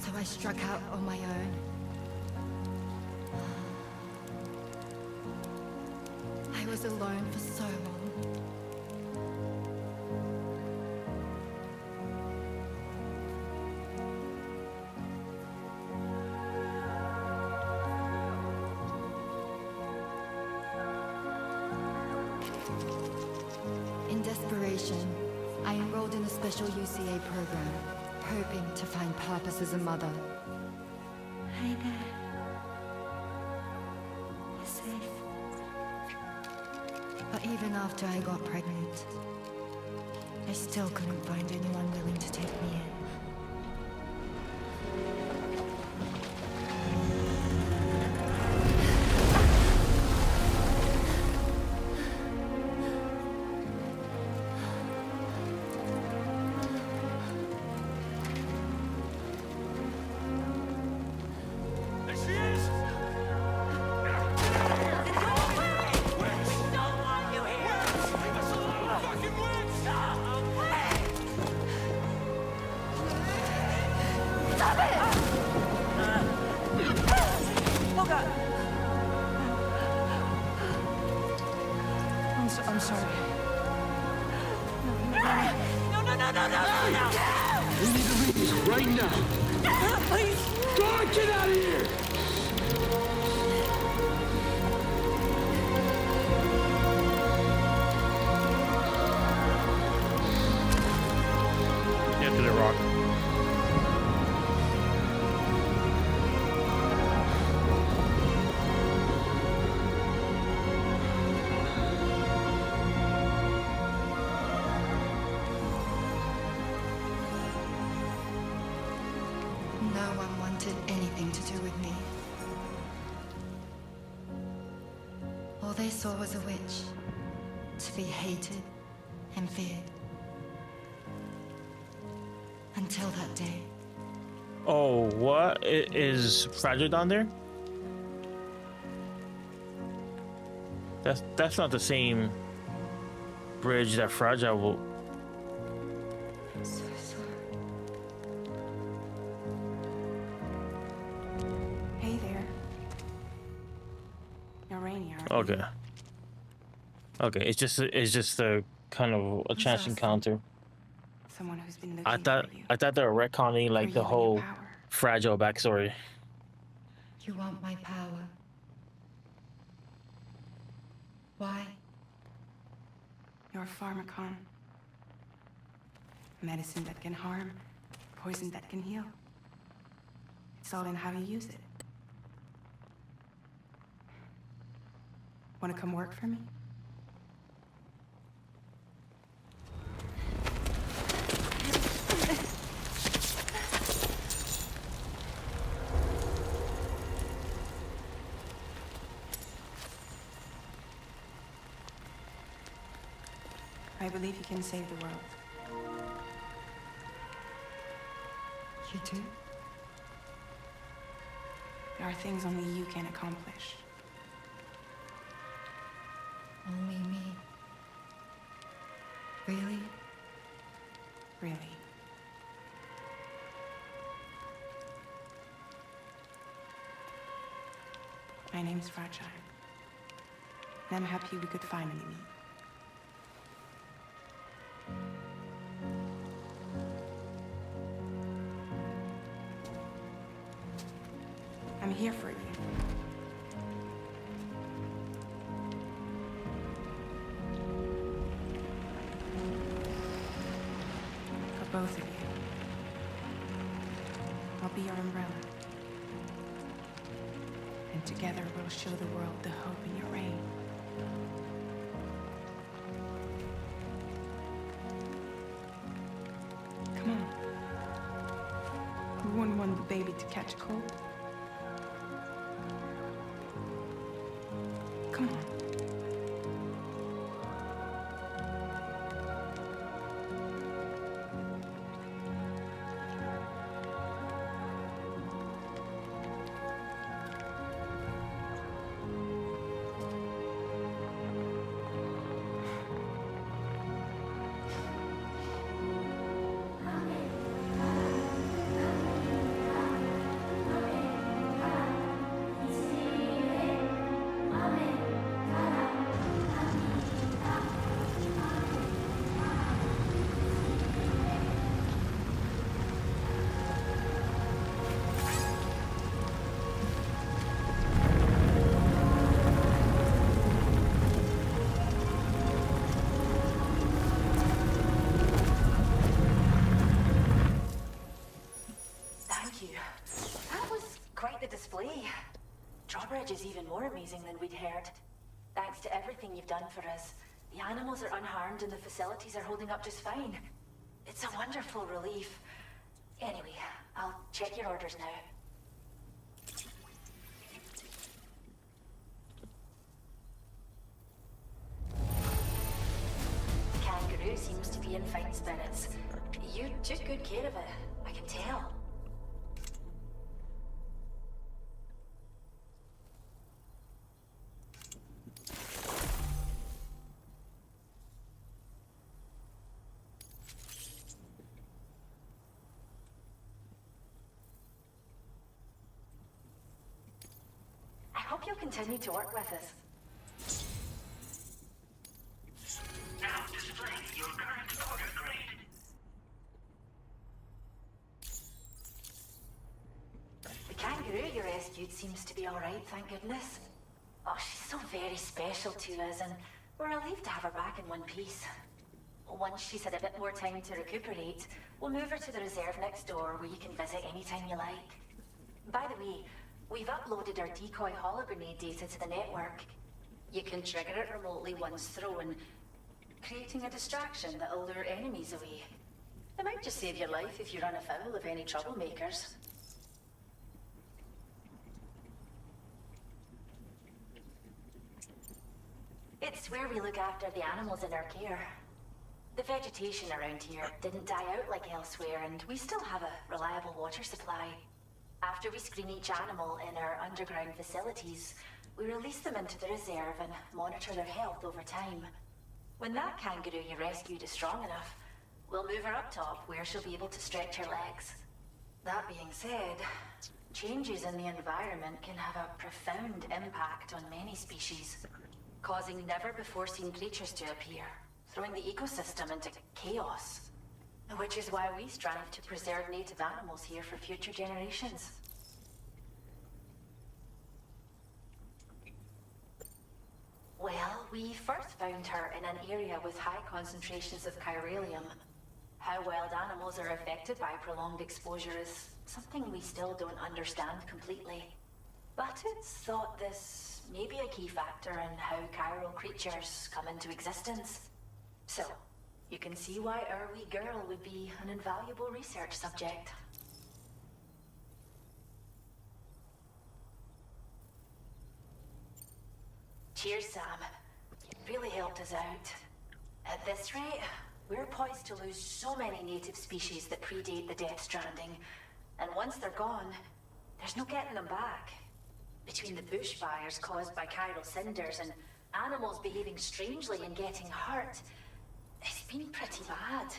So I struck out on my own. I was alone for so long. special UCA program, hoping to find purpose as a mother. Hi there. You're safe. But even after I got pregnant, I still couldn't find anyone willing to take me in. I'm sorry. We need to leave this right now. Please. God, get out of here! Get to the rock. No one wanted anything to do with me. All they saw was a witch, to be hated and feared. Until that day. Oh, what? Is Fragile down there? That's not the same bridge that Fragile will. I'm so sorry. Hey there. You're Rainy, aren't you? Okay. Okay, it's just a kind of a chance encounter. Someone who's been looking I thought they were retconning like the whole Fragile backstory. You want my power. Why? You're a pharmacon. Medicine that can harm, poison that can heal. It's all in how you use it. Want to come work for me? I believe you can save the world. You do? There are things only you can accomplish. Only me. Really? Really. My name's Fragile. And I'm happy we could finally meet. I'm here for you. For both of you. I'll be your umbrella. And together we'll show the world the hope in your reign. Come on. Who wouldn't want the baby to catch a cold? Come on. thank you. That was quite the display. Drawbridge is even more amazing than we'd heard. Thanks to everything you've done for us, the animals are unharmed and the facilities are holding up just fine. It's a wonderful relief. Anyway, I'll check your orders now. Kangaroo seems to be in fine spirits. You took good care of it, I can tell. I hope you'll continue to work with us. Now display your current order grade. The kangaroo you rescued seems to be alright, thank goodness. Oh, she's so very special to us, and we're relieved to have her back in one piece. Once she's had a bit more time to recuperate, we'll move her to the reserve next door where you can visit anytime you like. By the way, we've uploaded our decoy hologrenade data to the network. You can trigger it remotely once thrown, creating a distraction that'll lure enemies away. It might just save your life if you run afoul of any troublemakers. It's where we look after the animals in our care. The vegetation around here didn't die out like elsewhere, and we still have a reliable water supply. After we screen each animal in our underground facilities, we release them into the reserve and monitor their health over time. When that kangaroo you rescued is strong enough, we'll move her up top where she'll be able to stretch her legs. That being said, changes in the environment can have a profound impact on many species, causing never-before-seen creatures to appear, throwing the ecosystem into chaos. Which is why we strive to preserve native animals here for future generations. Well, we first found her in an area with high concentrations of chiralium. How wild animals are affected by prolonged exposure is something we still don't understand completely. But it's thought this may be a key factor in how chiral creatures come into existence. So, you can see why our wee girl would be an invaluable research subject. Cheers, Sam. You really helped us out. At this rate, we're poised to lose so many native species that predate the Death Stranding. And once they're gone, there's no getting them back. Between the bushfires caused by chiral cinders and animals behaving strangely and getting hurt, it's been pretty bad.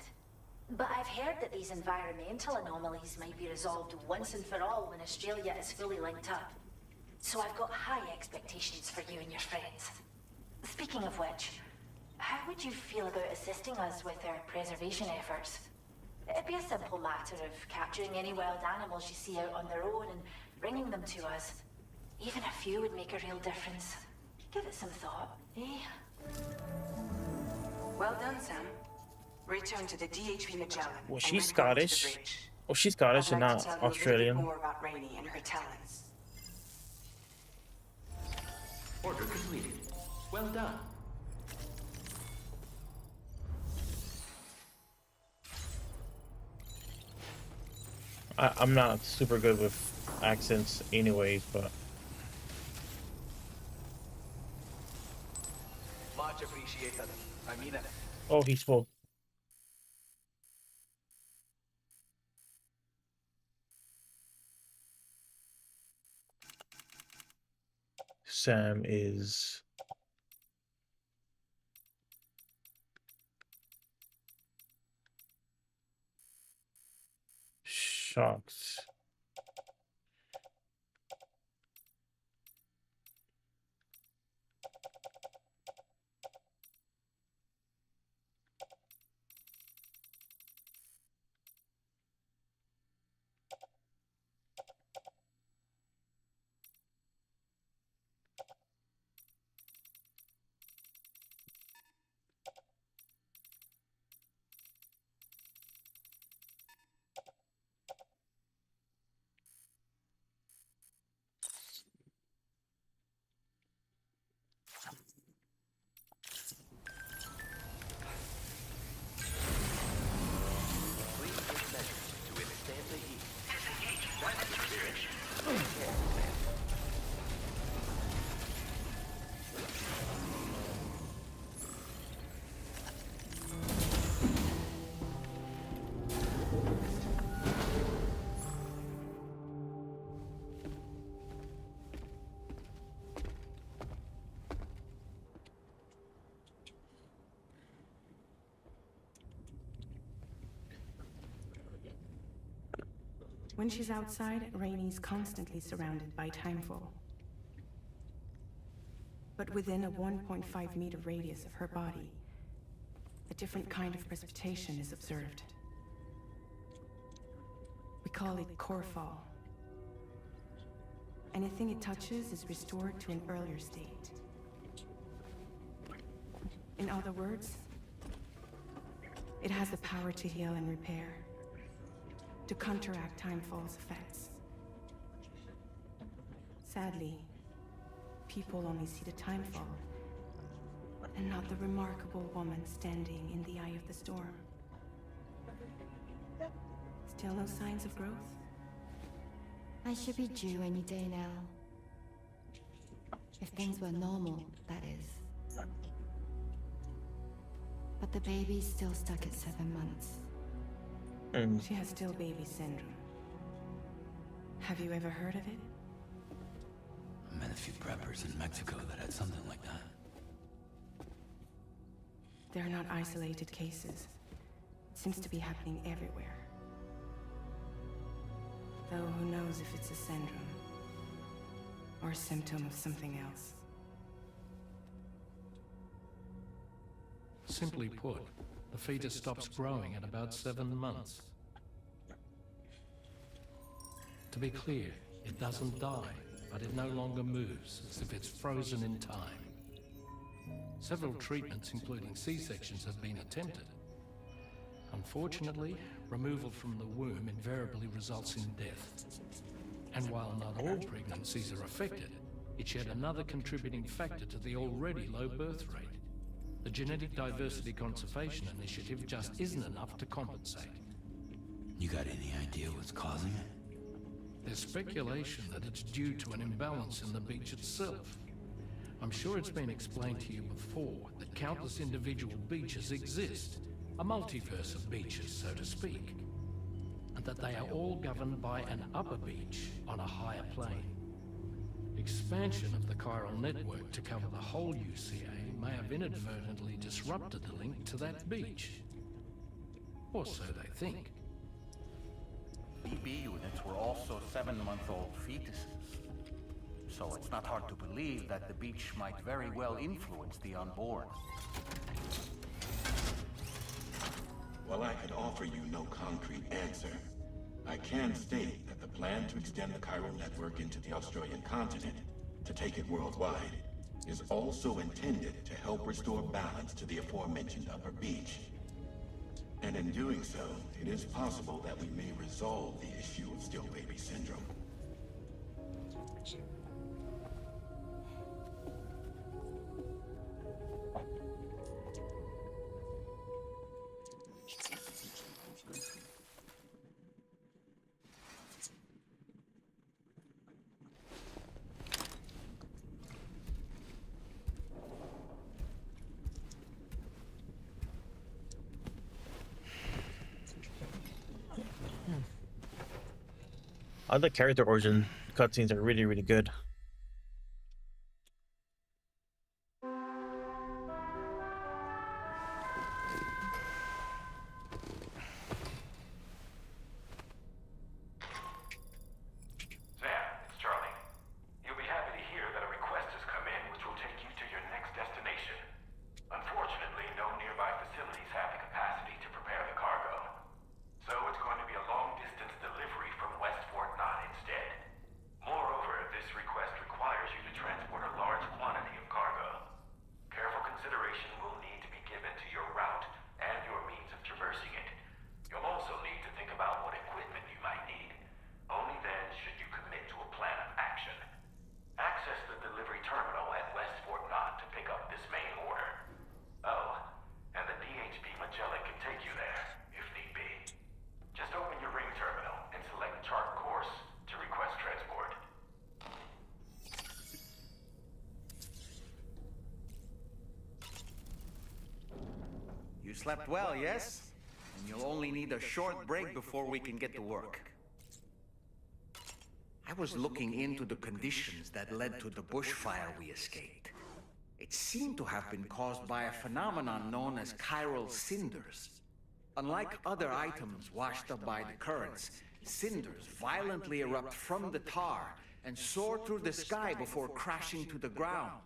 But I've heard that these environmental anomalies might be resolved once and for all when Australia is fully linked up. So I've got high expectations for you and your friends. Speaking of which, how would you feel about assisting us with our preservation efforts? It'd be a simple matter of capturing any wild animals you see out on their own and bringing them to us. Even a few would make a real difference. Give it some thought, eh? Well done, Sam. Return to the DHP Magellan. Was she Scottish? Oh, she's Scottish and not Australian. More about Rainey and her talents. Order completed. Well done. I'm not super good with accents anyways, but Much appreciated. I mean it. oh, he spoke. Sam is shocked. When she's outside, Rainey's constantly surrounded by timefall. But within a 1.5-meter radius of her body, a different kind of precipitation is observed. We call it core fall. Anything it touches is restored to an earlier state. In other words, it has the power to heal and repair, to counteract timefall's effects. Sadly, people only see the timefall, and not the remarkable woman standing in the eye of the storm. Still no signs of growth? I should be due any day now. If things were normal, that is. But the baby's still stuck at 7 months. She has still baby syndrome. Have you ever heard of it? I met a few preppers in Mexico that had something like that. They're not isolated cases. It seems to be happening everywhere. Though who knows if it's a syndrome or a symptom of something else. Simply put, the fetus stops growing at about 7 months. To be clear, it doesn't die, but it no longer moves, as if it's frozen in time. Several treatments, including C-sections, have been attempted. Unfortunately, removal from the womb invariably results in death. And while not all pregnancies are affected, it's yet another contributing factor to the already low birth rate. The Genetic Diversity Conservation Initiative just isn't enough to compensate. You got any idea what's causing it? There's speculation that it's due to an imbalance in the beach itself. I'm sure it's been explained to you before that countless individual beaches exist, a multiverse of beaches, so to speak, and that they are all governed by an upper beach on a higher plane. Expansion of the chiral network to cover the whole UCA may have inadvertently disrupted the link to that beach. Or so they think. BB units were also 7-month-old fetuses. So it's not hard to believe that the beach might very well influence the unborn. While I can offer you no concrete answer, I can state that the plan to extend the chiral network into the Australian continent, to take it worldwide, is also intended to help restore balance to the aforementioned upper beach. And in doing so, it is possible that we may resolve the issue of still baby syndrome. Other character origin cutscenes are really, really good. You slept well, yes? And you'll only need a short break before we can get to work. I was looking into the conditions that led to the bushfire we escaped. It seemed to have been caused by a phenomenon known as chiral cinders. Unlike other items washed up by the currents, Cinders violently erupt from the tar and soar through the sky before crashing to the ground.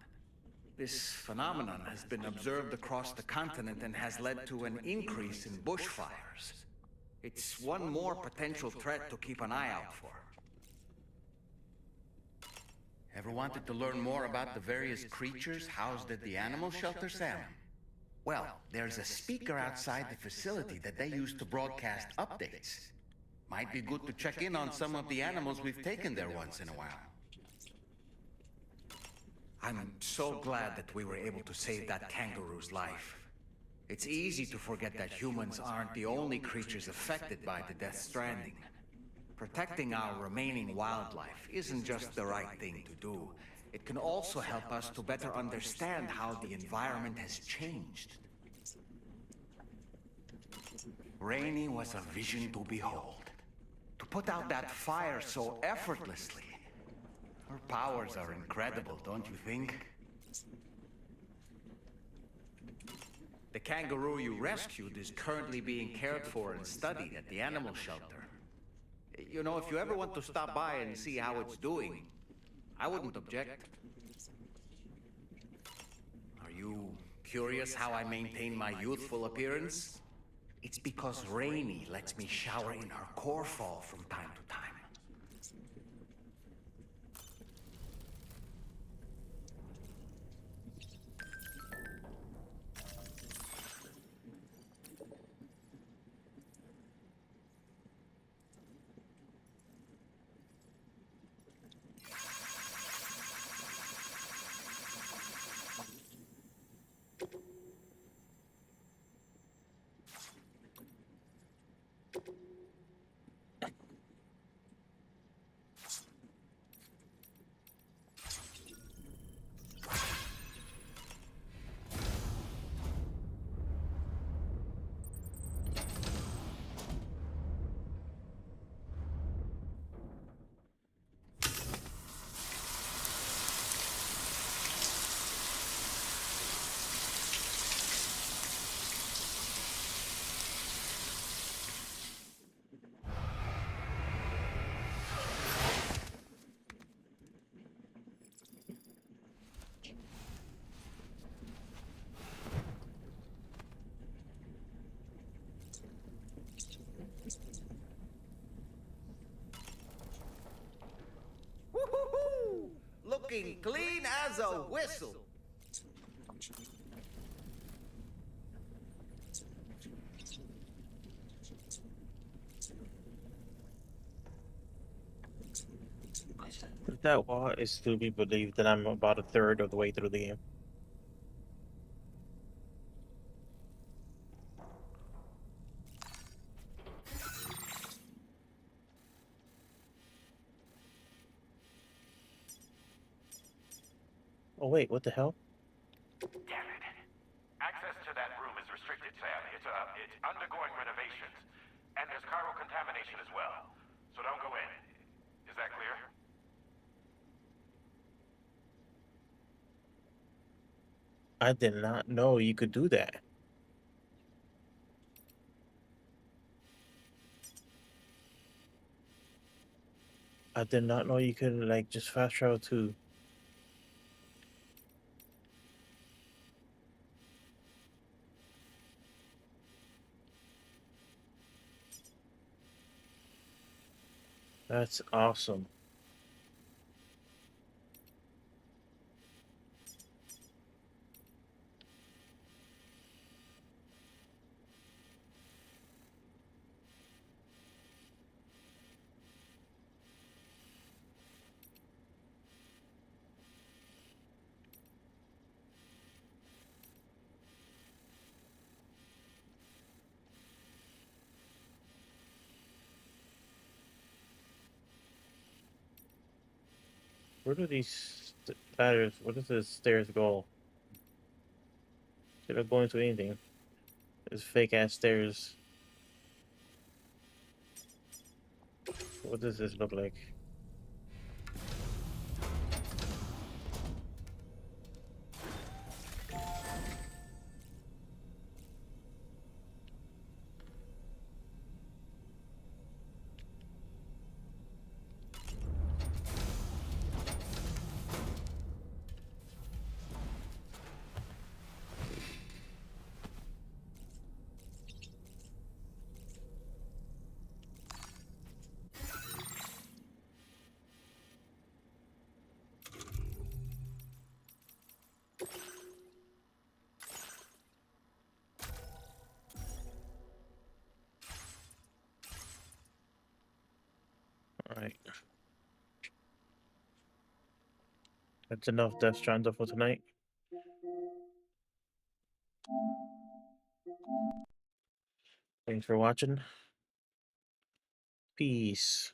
This phenomenon has been observed across the continent and has led to an increase in bushfires. It's one more potential threat to keep an eye out for. Ever wanted to learn more about the various creatures housed at the animal shelter, Sam? Well, there's a speaker outside the facility that they use to broadcast updates. Might be good to check in on some of the animals we've taken there once in a while. I'm so glad that we were able to save that kangaroo's life. It's easy to forget that humans aren't the only creatures affected by the Death Stranding. Protecting our remaining wildlife isn't just the right thing to do. It can also help us to better understand how the environment has changed. Rainey was a vision to behold. To put out that fire so effortlessly. Her powers are incredible, don't you think? The kangaroo you rescued is currently being cared for and studied at the animal shelter. You know, if you ever want to stop by and see how it's doing, I wouldn't object. Are you curious how I maintain my youthful appearance? It's because Rainey lets me shower in her core fall from time to time. Woo-hoo-hoo! Looking clean as a whistle. If that wall is to be believed, then I'm about a third of the way through the game. Oh wait, what the hell? Damn it. Access to that room is restricted, Sam. It's undergoing renovations. And there's chiral contamination as well. So don't go in. Is that clear? I did not know you could do that. I did not know you could like just fast travel to. That's awesome. Where do these ladders? Where does the stairs go? They don't go into anything. There's fake ass stairs. What does this look like? That's enough Death Stranding for tonight. Thanks for watching. Peace.